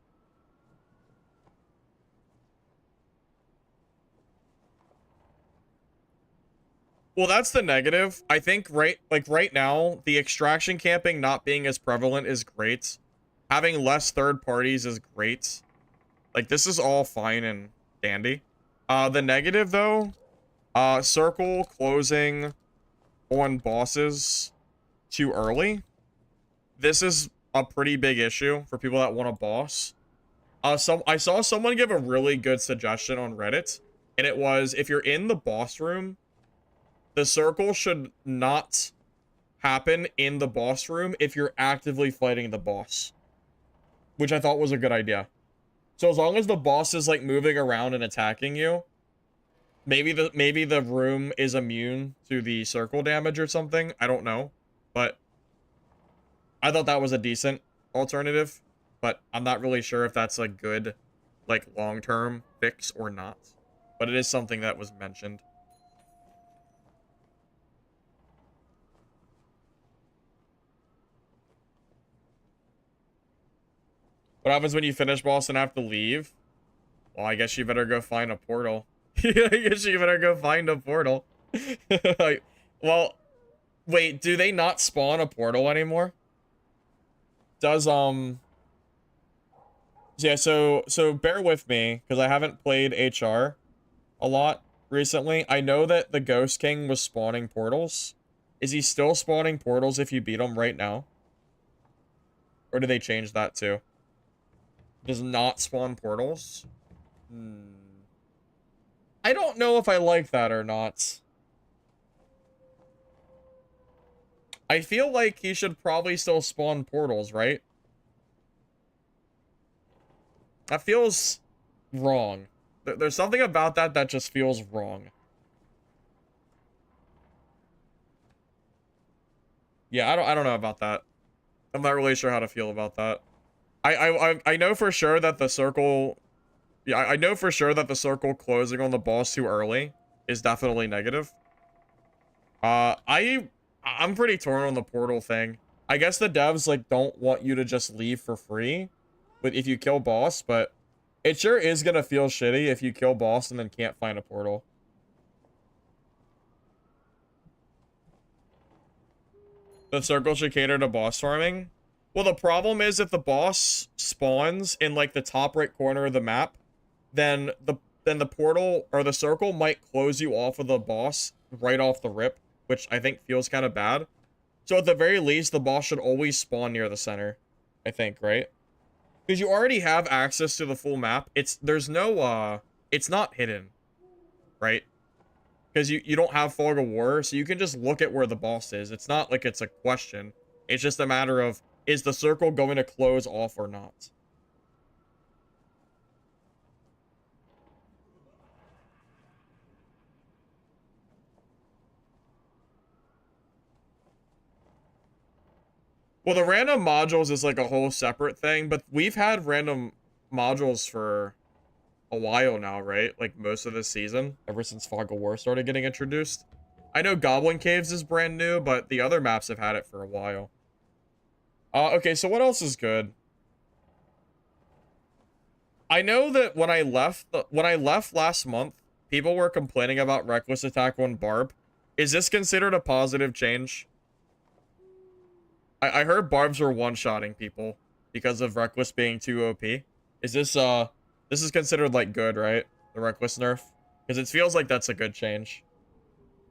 Well, that's the negative. I think right now, the extraction camping not being as prevalent is great. Having less third parties is great. Like, this is all fine and dandy. The negative, though, circle closing on bosses too early. This is a pretty big issue for people that want a boss. I saw someone give a really good suggestion on Reddit, and it was, if you're in the boss room, the circle should not happen in the boss room if you're actively fighting the boss, which I thought was a good idea. So as long as the boss is like moving around and attacking you, maybe the room is immune to the circle damage or something. I don't know, but I thought that was a decent alternative, but I'm not really sure if that's a good, like, long-term fix or not. But it is something that was mentioned. What happens when you finish boss and have to leave? Well, I guess you better go find a portal. I guess you better go find a portal. Well, wait, do they not spawn a portal anymore? Does, yeah, so bear with me, because I haven't played HR a lot recently. I know that the Ghost King was spawning portals. Is he still spawning portals if you beat him right now? Or do they change that too? Does not spawn portals? I don't know if I like that or not. I feel like he should probably still spawn portals, right? That feels wrong. There's something about that that just feels wrong. Yeah, I don't know about that. I'm not really sure how to feel about that. I know for sure that the circle, yeah, I know for sure that the circle closing on the boss too early is definitely negative. I'm pretty torn on the portal thing. I guess the devs like don't want you to just leave for free if you kill boss, but it sure is gonna feel shitty if you kill boss and then can't find a portal. The circle should cater to boss farming. Well, the problem is if the boss spawns in like the top right corner of the map, then the portal or the circle might close you off of the boss right off the rip, which I think feels kind of bad. So at the very least, the boss should always spawn near the center, I think, right? Because you already have access to the full map. It's not hidden, right? Because you don't have fog of war, so you can just look at where the boss is. It's not like it's a question. It's just a matter of, is the circle going to close off or not? Well, the random modules is like a whole separate thing, but we've had random modules for a while now, right? Like most of this season, ever since Fog of War started getting introduced. I know Goblin Caves is brand new, but the other maps have had it for a while. Okay, so what else is good? I know that when I left last month, people were complaining about Reckless Attack on Barb. Is this considered a positive change? I heard Barbs were one-shotting people because of Reckless being too OP. Is this is considered like good, right? The Reckless nerf? Because it feels like that's a good change.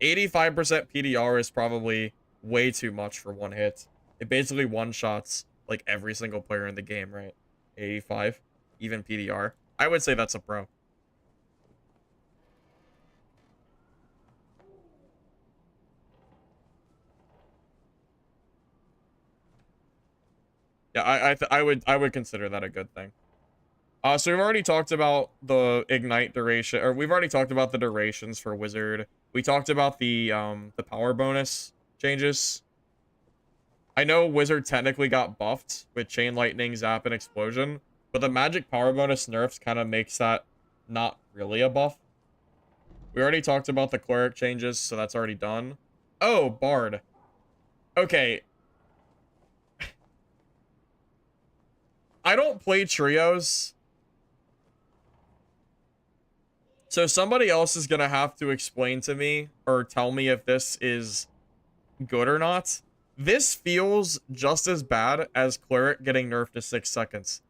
85% PDR is probably way too much for one hit. It basically one-shots like every single player in the game, right? 85, even PDR. I would say that's a pro. Yeah, I would consider that a good thing. So we've already talked about the ignite duration, or we've already talked about the durations for wizard. We talked about the power bonus changes. I know wizard technically got buffed with chain lightning, zap, and explosion, but the magic power bonus nerfs kind of makes that not really a buff. We already talked about the cleric changes, so that's already done. Oh, bard. Okay. I don't play trios. So somebody else is gonna have to explain to me or tell me if this is good or not. This feels just as bad as Cleric getting nerfed to 6 seconds.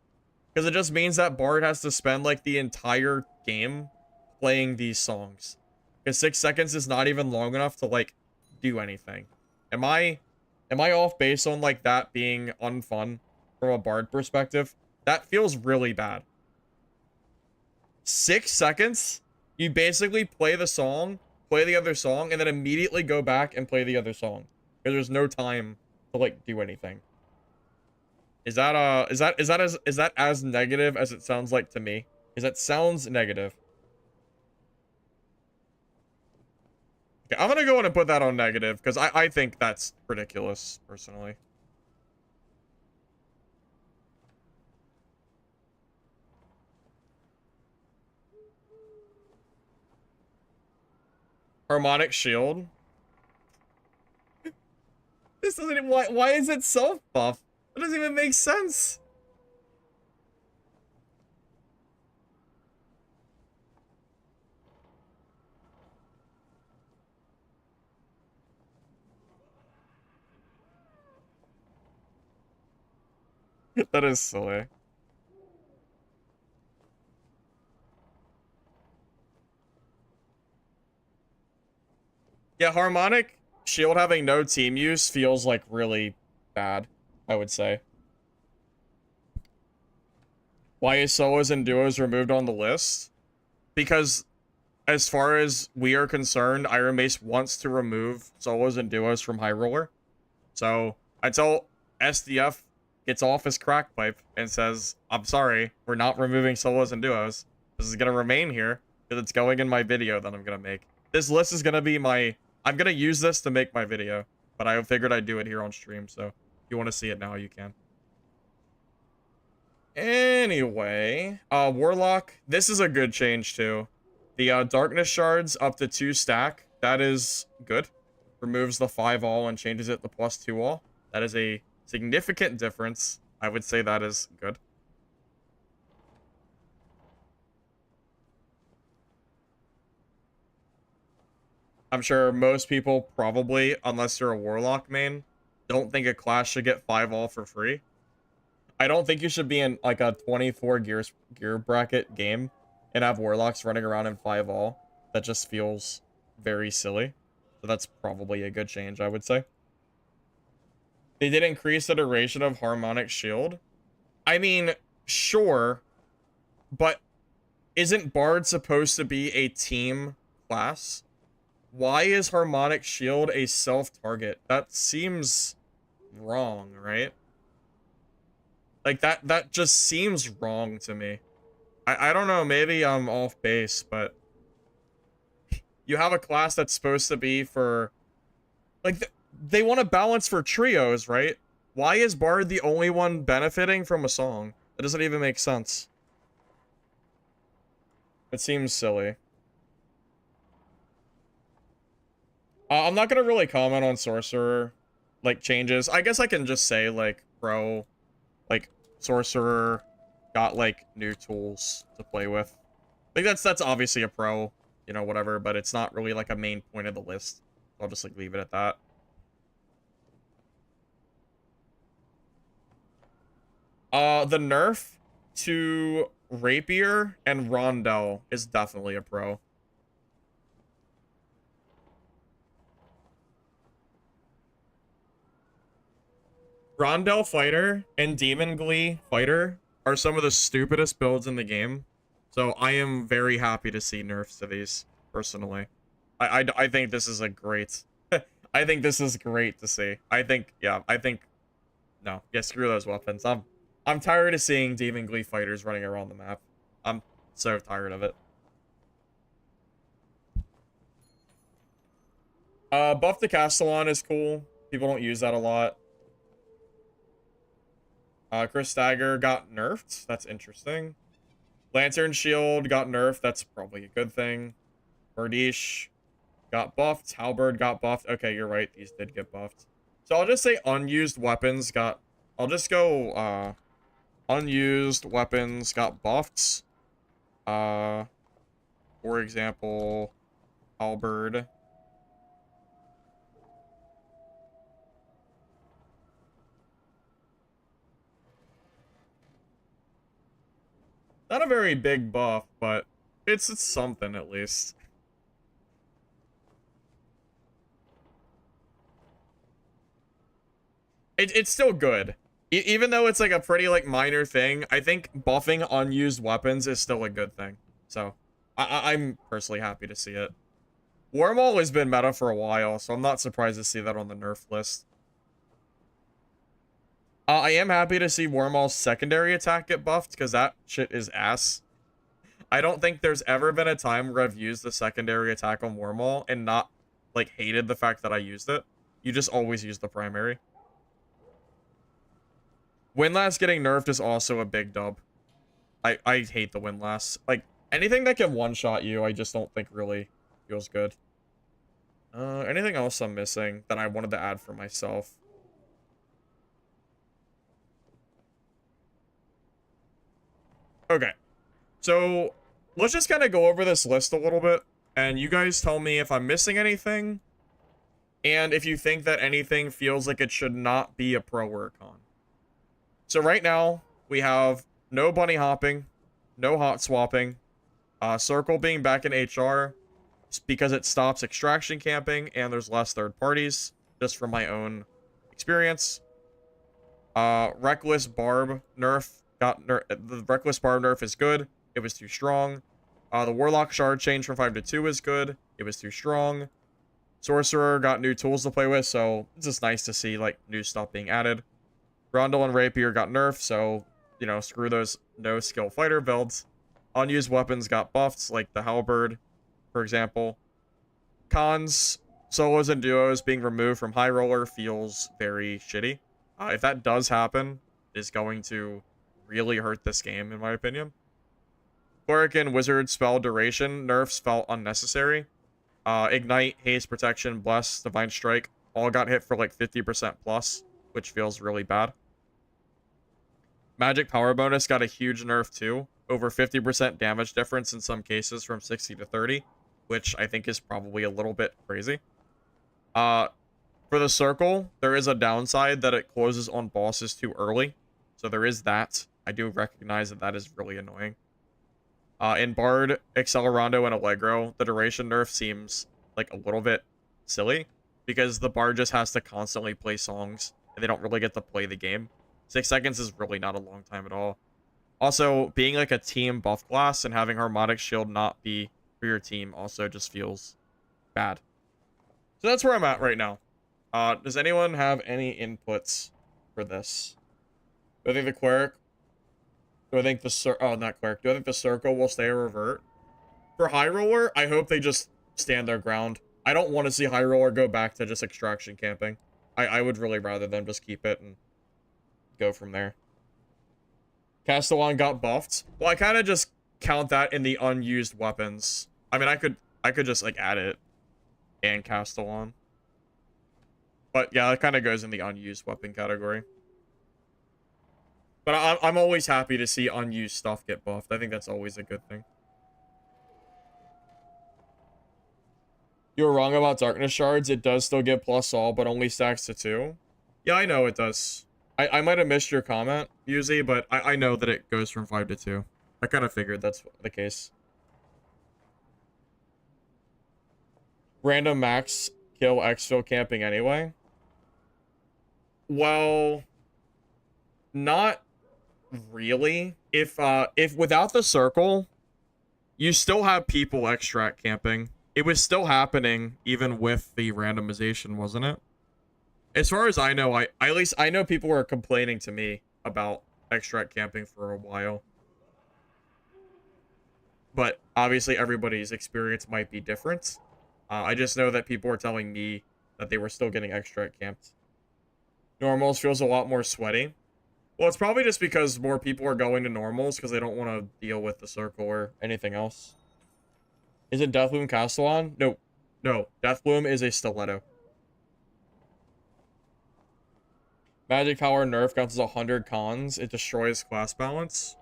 Because it just means that Bard has to spend like the entire game playing these songs. Because 6 seconds is not even long enough to like do anything. Am I off base on like that being unfun from a Bard perspective? That feels really bad. 6 seconds? You basically play the song, play the other song, and then immediately go back and play the other song. Because there's no time to like do anything. Is that as negative as it sounds like to me? Because that sounds negative. Okay, I'm gonna go in and put that on negative, because I think that's ridiculous, personally. Harmonic shield. This doesn't even, why is it self buff? That doesn't even make sense. That is silly. Yeah, harmonic shield having no team use feels like really bad, I would say. Why is solos and duos removed on the list? Because as far as we are concerned, IRONMACE wants to remove solos and duos from High Roller. So until SDF gets off his crack pipe and says, I'm sorry, we're not removing solos and duos. This is going to remain here because it's going in my video that I'm going to make. This list is going to be my... I'm going to use this to make my video, but I figured I'd do it here on stream, so if you want to see it now, you can. Anyway, Warlock, this is a good change too. The Darkness Shards up to 2 stack, that is good. Removes the 5 all and changes it to +2 all. That is a significant difference. I would say that is good. I'm sure most people probably, unless you're a Warlock main, don't think a class should get 5 all for free. I don't think you should be in like a 24 gear bracket game and have Warlocks running around in 5 all. That just feels very silly. So that's probably a good change, I would say. They did increase the duration of Harmonic Shield. I mean, sure, but isn't Bard supposed to be a team class? Why is Harmonic Shield a self-target? That seems wrong, right? Like, that just seems wrong to me. I don't know, maybe I'm off base, but... You have a class that's supposed to be for... Like, they want to balance for trios, right? Why is Bard the only one benefiting from a song? That doesn't even make sense. It seems silly. I'm not gonna really comment on sorcerer, like, changes. I guess I can just say, like, pro, like, sorcerer got, like, new tools to play with. Like, that's obviously a pro, you know, whatever, but it's not really, like, a main point of the list. I'll just, like, leave it at that. The nerf to Rapier and Rondell is definitely a pro. Rondell Fighter and Demon Glee Fighter are some of the stupidest builds in the game. So I am very happy to see nerfs to these, personally. I think this is a great... I think this is great to see. I think, yeah, no. Yeah, screw those weapons. I'm tired of seeing Demon Glee Fighters running around the map. I'm so tired of it. Buff to Castellan is cool. People don't use that a lot. Chris Stagger got nerfed. That's interesting. Lantern Shield got nerfed. That's probably a good thing. Birdish got buffed. Halberd got buffed. Okay, you're right. These did get buffed. So I'll just say unused weapons got... I'll just go, unused weapons got buffed. For example, halberd. Not a very big buff, but it's something at least. It's still good. Even though it's like a pretty like minor thing, I think buffing unused weapons is still a good thing. So I'm personally happy to see it. Wormhole has been meta for a while, so I'm not surprised to see that on the nerf list. I am happy to see Wormhole's secondary attack get buffed, because that shit is ass. I don't think there's ever been a time where I've used the secondary attack on Wormhole and not, like, hated the fact that I used it. You just always use the primary. Windlass getting nerfed is also a big dub. I hate the Windlass. Like, anything that can one-shot you, I just don't think really feels good. Anything else I'm missing that I wanted to add for myself? Okay. So, let's just kind of go over this list a little bit, and you guys tell me if I'm missing anything, and if you think that anything feels like it should not be a pro or a con. So right now, we have no bunny hopping, no hot swapping, circle being back in HR, because it stops extraction camping, and there's less third parties, just from my own experience. Reckless Barb nerf, the Reckless Barb nerf is good. It was too strong. The Warlock Shard change from 5 to 2 is good. It was too strong. Sorcerer got new tools to play with, so it's just nice to see, like, new stuff being added. Rondel and Rapier got nerfed, so, you know, screw those no-skill fighter builds. Unused weapons got buffed, like the Halberd, for example. Cons, solos and duos being removed from High Roller feels very shitty. If that does happen, it's going to really hurt this game, in my opinion. Cleric and Wizard spell duration nerfs felt unnecessary. Ignite, Haste, Protection, Bless, Divine Strike all got hit for like 50% plus, which feels really bad. Magic Power Bonus got a huge nerf too. Over 50% damage difference in some cases from 60 to 30, which I think is probably a little bit crazy. For the circle, there is a downside that it closes on bosses too early. So there is that. I do recognize that that is really annoying. In Bard, Accelerando, and Allegro, the duration nerf seems like a little bit silly because the Bard just has to constantly play songs and they don't really get to play the game. 6 seconds is really not a long time at all. Also, being like a team buff class and having Harmonic Shield not be for your team also just feels bad. So that's where I'm at right now. Does anyone have any inputs for this? Do I think the Cleric... Do I think the... Oh, not Cleric. Do I think the Circle will stay or revert? For High Roller, I hope they just stand their ground. I don't want to see High Roller go back to just extraction camping. I would really rather them just keep it and go from there. Castellan got buffed. Well, I kind of just count that in the unused weapons. I mean, I could just, like, add it and Castellan. But, yeah, it kind of goes in the unused weapon category. But I'm always happy to see unused stuff get buffed. I think that's always a good thing. You were wrong about Darkness Shards. It does still get plus all, but only stacks to 2. Yeah, I know it does. I might have missed your comment, Yuzi, but I know that it goes from 5 to 2. I kind of figured that's the case. Random max kill exfil camping anyway. Well, not really. If without the circle, you still have people extract camping. It was still happening even with the randomization, wasn't it? As far as I know, at least I know people were complaining to me about extract camping for a while. But obviously everybody's experience might be different. I just know that people were telling me that they were still getting extract camped. Normals feels a lot more sweaty. Well, it's probably just because more people are going to normals because they don't want to deal with the circle or anything else. Is it Deathloom Castellan? No. No. Deathloom is a stiletto. Magic Power nerf counts as 100 cons. It destroys class balance.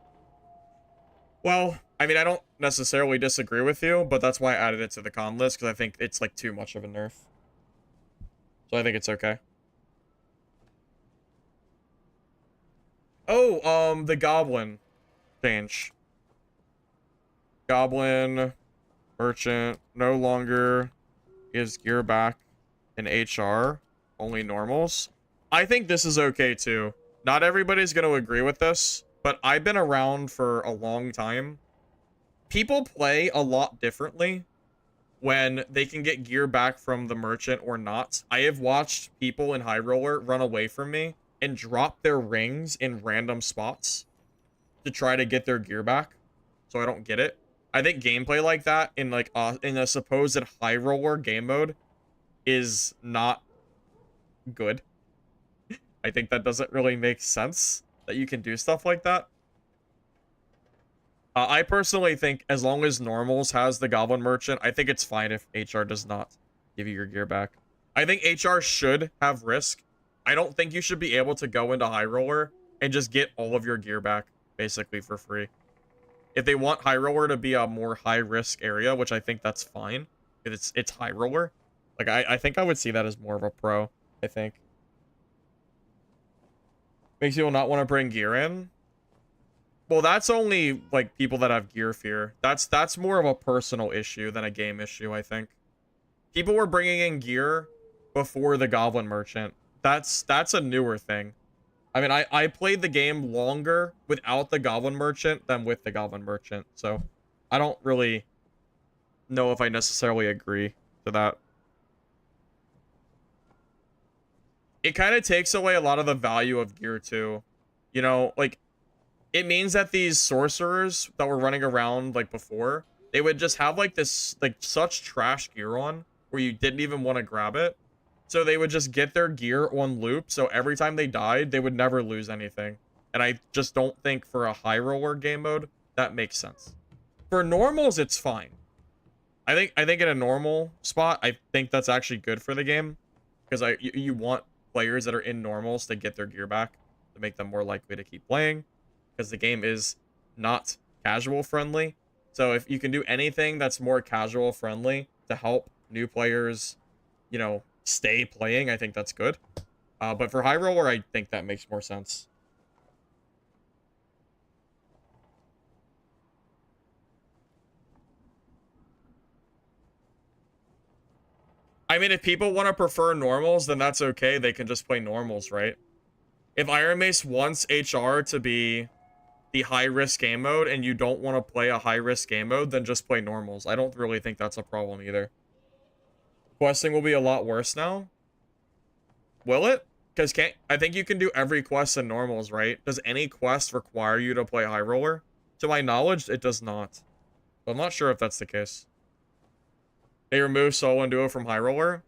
Well, I mean, I don't necessarily disagree with you, but that's why I added it to the con list, because I think it's, like, too much of a nerf. So I think it's okay. Oh, the goblin change. Goblin merchant no longer gives gear back in HR, only normals. I think this is okay too. Not everybody's going to agree with this, but I've been around for a long time. People play a lot differently when they can get gear back from the merchant or not. I have watched people in High Roller run away from me and drop their rings in random spots to try to get their gear back. So I don't get it. I think gameplay like that in like in a supposed High Roller game mode is not good. I think that doesn't really make sense that you can do stuff like that. I personally think as long as normals has the goblin merchant, I think it's fine if HR does not give you your gear back. I think HR should have risk. I don't think you should be able to go into High Roller and just get all of your gear back basically for free. If they want High Roller to be a more high risk area, which I think that's fine, it's High Roller. Like I think I would see that as more of a pro, I think. Makes people not want to bring gear in. Well, that's only like people that have gear fear. That's more of a personal issue than a game issue, I think. People were bringing in gear before the Goblin Merchant. That's a newer thing. I mean, I played the game longer without the Goblin Merchant than with the Goblin Merchant, so I don't really know if I necessarily agree to that. It kind of takes away a lot of the value of gear too. You know, like it means that these sorcerers that were running around like before, they would just have like this like such trash gear on where you didn't even want to grab it. So they would just get their gear on loop. So every time they died, they would never lose anything. And I just don't think for a high roller game mode, that makes sense. For normals, it's fine. I think in a normal spot, I think that's actually good for the game. Because you want players that are in normals to get their gear back to make them more likely to keep playing. Because the game is not casual friendly. So if you can do anything that's more casual friendly to help new players, you know, stay playing, I think that's good. But for high roller, I think that makes more sense. I mean, if people want to prefer normals, then that's okay. They can just play normals, right? If IRONMACE wants HR to be the high-risk game mode and you don't want to play a high-risk game mode, then just play normals. I don't really think that's a problem either. Questing will be a lot worse now. Will it? Because I think you can do every quest in normals, right? Does any quest require you to play high roller? To my knowledge, it does not. But I'm not sure if that's the case. They removed solo and duo from high roller?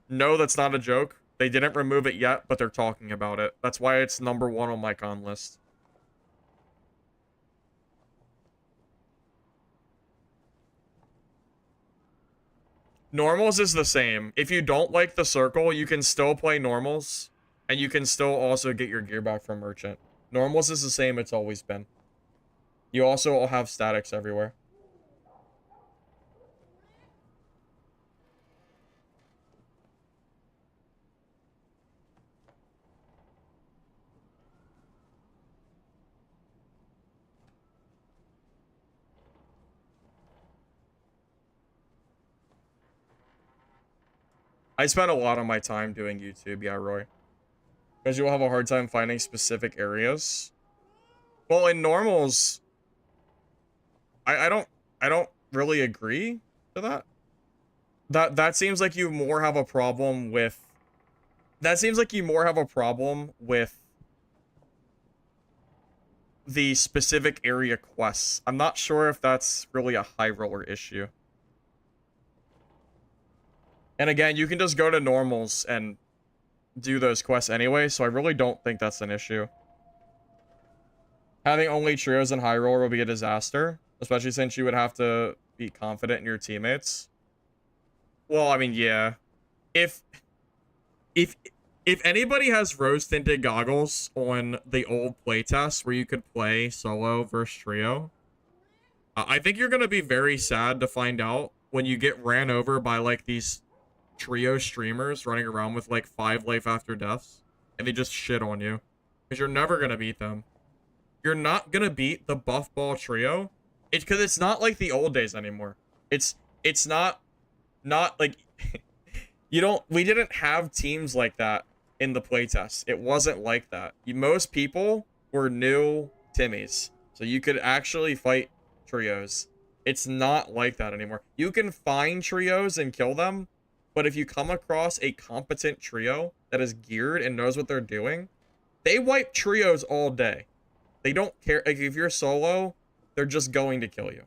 No, that's not a joke. They didn't remove it yet, but they're talking about it. That's why it's number 1 on my con list. Normals is the same. If you don't like the circle, you can still play normals. And you can still also get your gear back from merchant. Normals is the same it's always been. You also all have statics everywhere. I spend a lot of my time doing YouTube, yeah, Roy. Because you'll have a hard time finding specific areas. Well, in normals, I don't really agree to that. That seems like you more have a problem with. That seems like you more have a problem with the specific area quests. I'm not sure if that's really a high roller issue. And again, you can just go to normals and do those quests anyway, so I really don't think that's an issue. Having only trios in high roller will be a disaster, especially since you would have to be confident in your teammates. Well, I mean, yeah. If anybody has rose tinted goggles on the old playtest where you could play solo versus trio, I think you're gonna be very sad to find out when you get ran over by like these trio streamers running around with like 5 life after deaths, and they just shit on you. Because you're never gonna beat them. You're not gonna beat the buff ball trio. It's because it's not like the old days anymore. It's not like we didn't have teams like that in the playtest. It wasn't like that. Most people were new Timmies. So you could actually fight trios. It's not like that anymore. You can find trios and kill them, but if you come across a competent trio that is geared and knows what they're doing, they wipe trios all day. They don't care. Like, if you're solo, they're just going to kill you.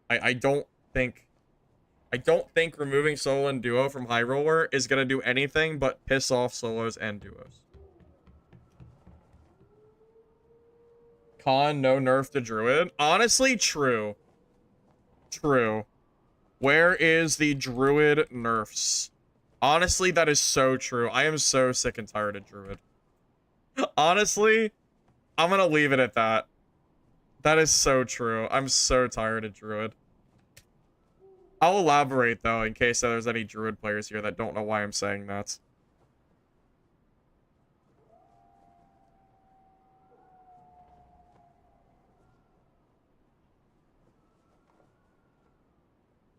I don't think removing solo and duo from High Roller is going to do anything but piss off solos and duos. Con, no nerf to Druid. Honestly, true. True. Where is the Druid nerfs? Honestly, that is so true. I am so sick and tired of Druid. Honestly, I'm gonna leave it at that. That is so true. I'm so tired of Druid. I'll elaborate, though, in case there's any Druid players here that don't know why I'm saying that.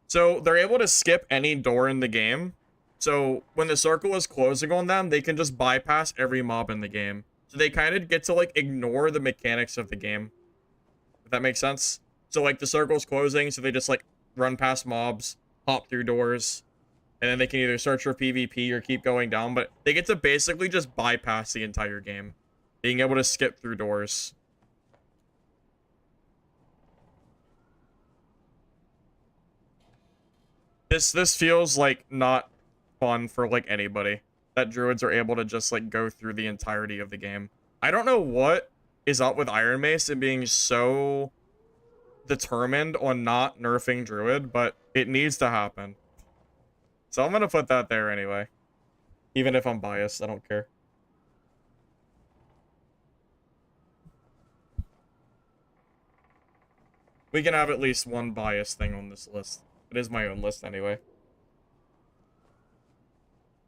So they're able to skip any door in the game. So when the circle is closing on them, they can just bypass every mob in the game. So they kind of get to like ignore the mechanics of the game. If that makes sense. So like the circle's closing, so they just like run past mobs, hop through doors, and then they can either search for PvP or keep going down. But they get to basically just bypass the entire game, being able to skip through doors. This feels like not fun for like anybody, that druids are able to just like go through the entirety of the game. I don't know what is up with IRONMACE and being so determined on not nerfing druid, but it needs to happen. So I'm gonna put that there anyway. Even if I'm biased, I don't care. We can have at least one biased thing on this list. It is my own list anyway.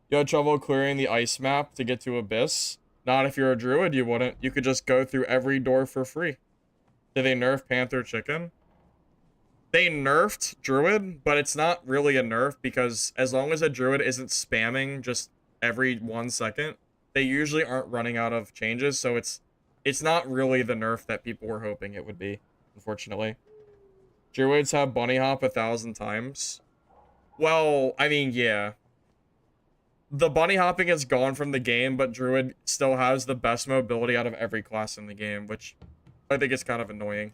You had trouble clearing the ice map to get to Abyss? Not if you're a druid, you wouldn't. You could just go through every door for free. Did they nerf Panther Chicken? They nerfed druid, but it's not really a nerf because as long as a druid isn't spamming just every 1 second, they usually aren't running out of changes, so it's not really the nerf that people were hoping it would be, unfortunately. Druids have bunny hop 1,000 times. Well, I mean, yeah. The bunny hopping is gone from the game, but Druid still has the best mobility out of every class in the game, which I think is kind of annoying.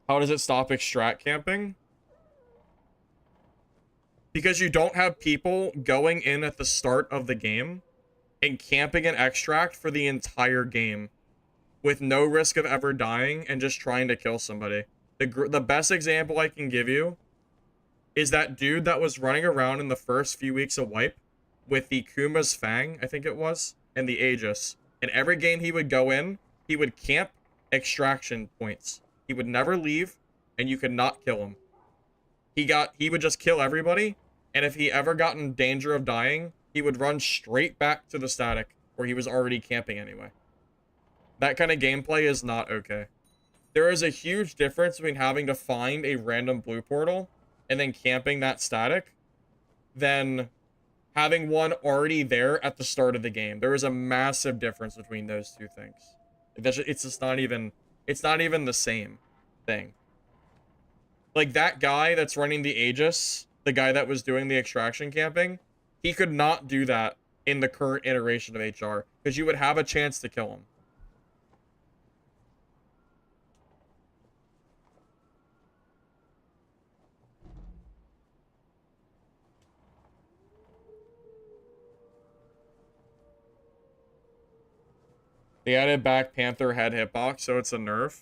How does it stop extract camping? Because you don't have people going in at the start of the game and camping an extract for the entire game with no risk of ever dying and just trying to kill somebody. The best example I can give you is that dude that was running around in the first few weeks of Wipe with the Kuma's Fang, I think it was, and the Aegis. And every game he would go in, he would camp extraction points. He would never leave, and you could not kill him. He would just kill everybody, and if he ever got in danger of dying, he would run straight back to the static where he was already camping anyway. That kind of gameplay is not okay. There is a huge difference between having to find a random blue portal and then camping that static than having one already there at the start of the game. There is a massive difference between those two things. It's just not even, it's not even the same thing. Like that guy that's running the Aegis, the guy that was doing the extraction camping, he could not do that in the current iteration of HR because you would have a chance to kill him. They added back Panther head hitbox, so it's a nerf.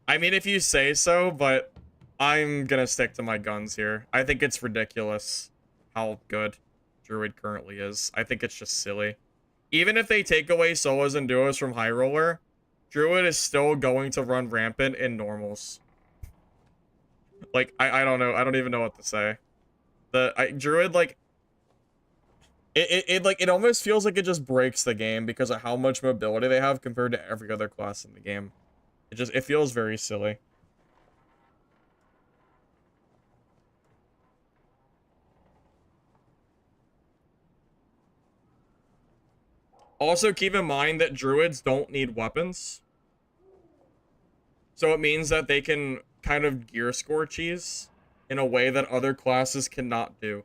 I mean, if you say so, but I'm gonna stick to my guns here. I think it's ridiculous how good Druid currently is. I think it's just silly. Even if they take away solos and duos from High Roller, Druid is still going to run rampant in normals. Like, I don't know. I don't even know what to say. Druid, like, it almost feels like it just breaks the game because of how much mobility they have compared to every other class in the game. It feels very silly. Also, keep in mind that druids don't need weapons. So it means that they can kind of gear score cheese in a way that other classes cannot do.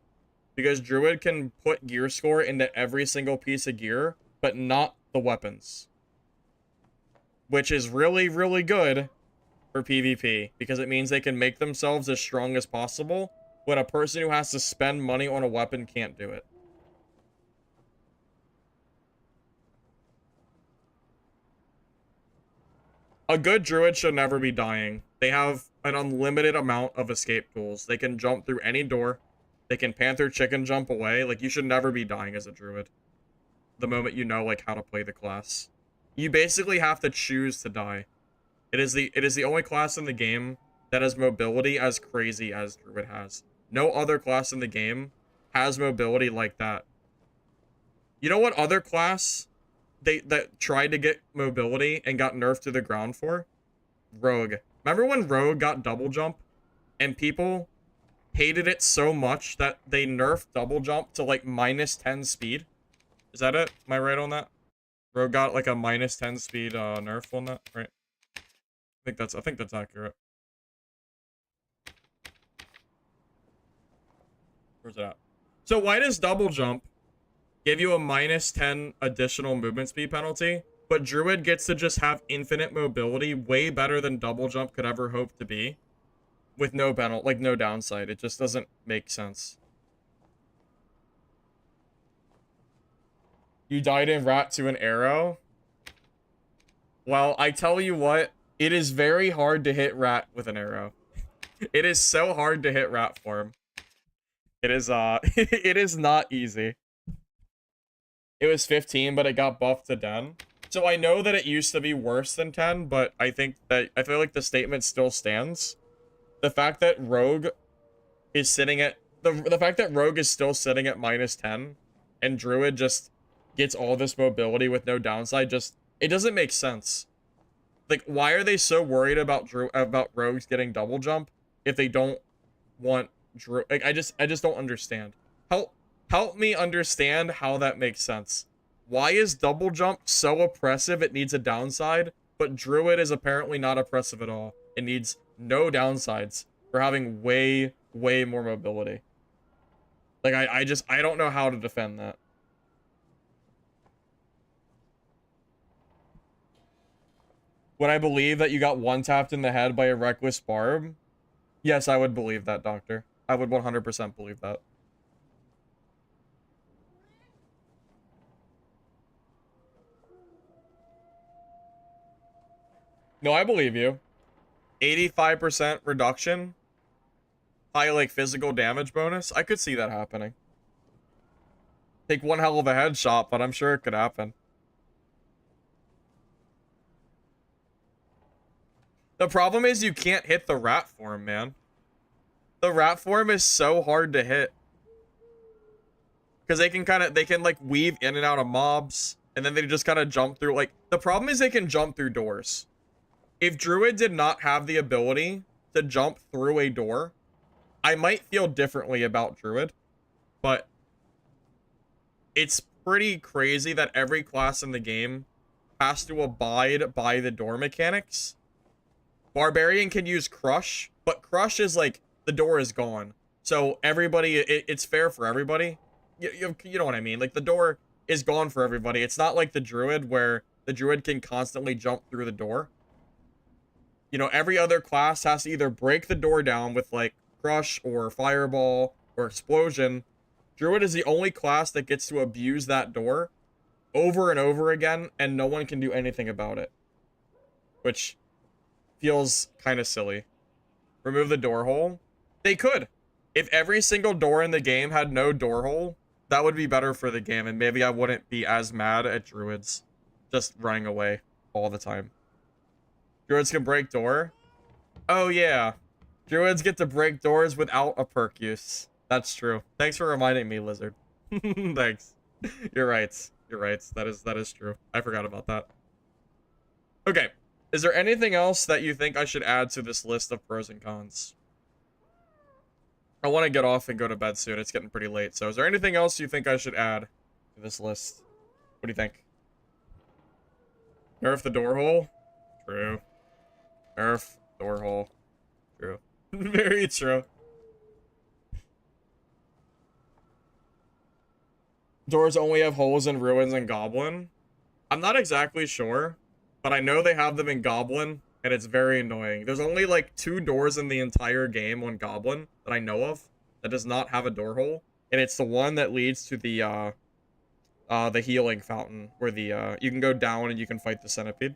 Because druid can put gear score into every single piece of gear, but not the weapons. Which is really, really good for PvP, because it means they can make themselves as strong as possible when a person who has to spend money on a weapon can't do it. A good druid should never be dying. They have an unlimited amount of escape tools. They can jump through any door. They can panther chicken jump away. Like, you should never be dying as a druid. The moment you know, like, how to play the class. You basically have to choose to die. It is the only class in the game that has mobility as crazy as druid has. No other class in the game has mobility like that. You know what other class that tried to get mobility and got nerfed to the ground for? Rogue. Remember when Rogue got double jump and people hated it so much that they nerfed double jump to like -10 speed? Is that it? Am I right on that? Rogue got like a -10 speed nerf on that, right? I think that's accurate. Where's it at? So why does double jump give you a -10 additional movement speed penalty, but Druid gets to just have infinite mobility, way better than double jump could ever hope to be, with no penalty, like no downside? It just doesn't make sense. You died in rat to an arrow? Well, I tell you what, it is very hard to hit rat with an arrow. It is so hard to hit rat form. It is it is not easy. It was 15, but it got buffed to 10. So I know that it used to be worse than 10, but I feel like the statement still stands. The fact that Rogue is sitting at the fact that Rogue is still sitting at -10 and Druid just gets all this mobility with no downside, just it doesn't make sense. Like, why are they so worried about Rogues getting double jump if they don't want Druid? Like, I just don't understand. Help me understand how that makes sense. Why is double jump so oppressive it needs a downside, but Druid is apparently not oppressive at all? It needs no downsides for having way, way more mobility. Like, I don't know how to defend that. Would I believe that you got one-tapped in the head by a reckless barb? Yes, I would believe that, Doctor. I would 100% believe that. No, I believe you. 85% reduction. High, like, physical damage bonus. I could see that happening. Take one hell of a headshot, but I'm sure it could happen. The problem is you can't hit the rat form, man. The rat form is so hard to hit. Because they can like weave in and out of mobs, and then they just kind of jump through. Like, the problem is they can jump through doors. If Druid did not have the ability to jump through a door, I might feel differently about Druid, but it's pretty crazy that every class in the game has to abide by the door mechanics. Barbarian can use Crush, but Crush is like, the door is gone. So everybody, it's fair for everybody. You know what I mean? Like, the door is gone for everybody. It's not like the Druid, where the Druid can constantly jump through the door. You know, every other class has to either break the door down with, like, Crush or Fireball or Explosion. Druid is the only class that gets to abuse that door over and over again, and no one can do anything about it. Which feels kind of silly. Remove the door hole? They could. If every single door in the game had no door hole, That would be better for the game, and maybe I wouldn't be as mad at druids just running away all the time. Druids can break door. Oh, yeah. Druids get to break doors without a perk use. That's true. Thanks for reminding me, Lizard. Thanks. You're right. You're right. That is true. I forgot about that. Okay. Is there anything else that you think I should add to this list of pros and cons? I want to get off and go to bed soon. It's getting pretty late. So is there anything else you think I should add to this list? What do you think? Nerf the door hole? True. Nerf door hole. True. Very true. Doors only have holes in ruins and goblin. I'm not exactly sure, but I know they have them in goblin, and it's very annoying. There's only like 2 doors in the entire game on goblin that I know of that does not have a door hole, and it's the one that leads to the healing fountain where the you can go down and you can fight the centipede.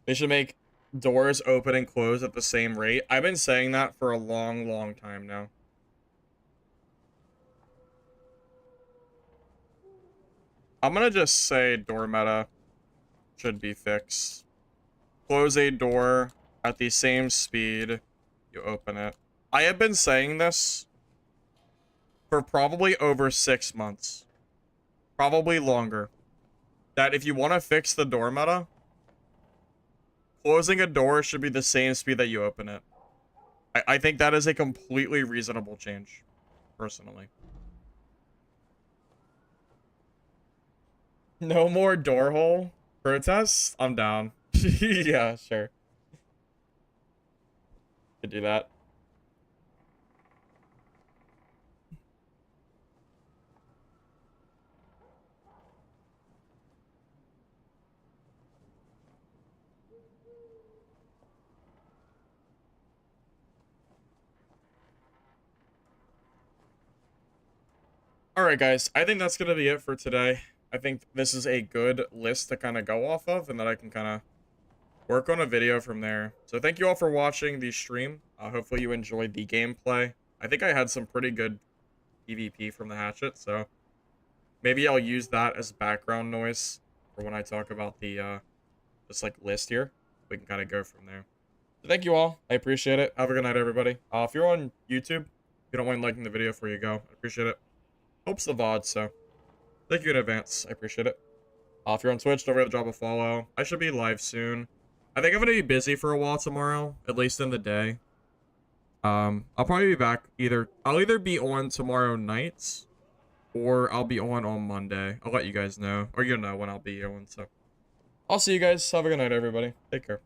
They should make doors open and close at the same rate. I've been saying that for a long, long time now. I'm gonna just say door meta should be fixed. Close a door at the same speed you open it. I have been saying this for probably over 6 months. Probably longer. That if you want to fix the door meta, closing a door should be the same speed that you open it. I think that is a completely reasonable change, personally. No more door hole protests? I'm down. Yeah, sure. Could do that. Alright, guys. I think that's going to be it for today. I think this is a good list to kind of go off of, and that I can kind of work on a video from there. So thank you all for watching the stream. Hopefully you enjoyed the gameplay. I think I had some pretty good PvP from the hatchet, so maybe I'll use that as background noise for when I talk about the this like list here. We can kind of go from there. So thank you all. I appreciate it. Have a good night, everybody. If you're on YouTube, if you don't mind liking the video before you go, I appreciate it. Helps the VOD, so thank you in advance. I appreciate it. If you're on Twitch, don't forget to drop a follow. I should be live soon. I think I'm going to be busy for a while tomorrow, at least in the day. I'll probably be back I'll either be on tomorrow night, or I'll be on Monday. I'll let you guys know, or you'll know when I'll be on, so. I'll see you guys. Have a good night, everybody. Take care.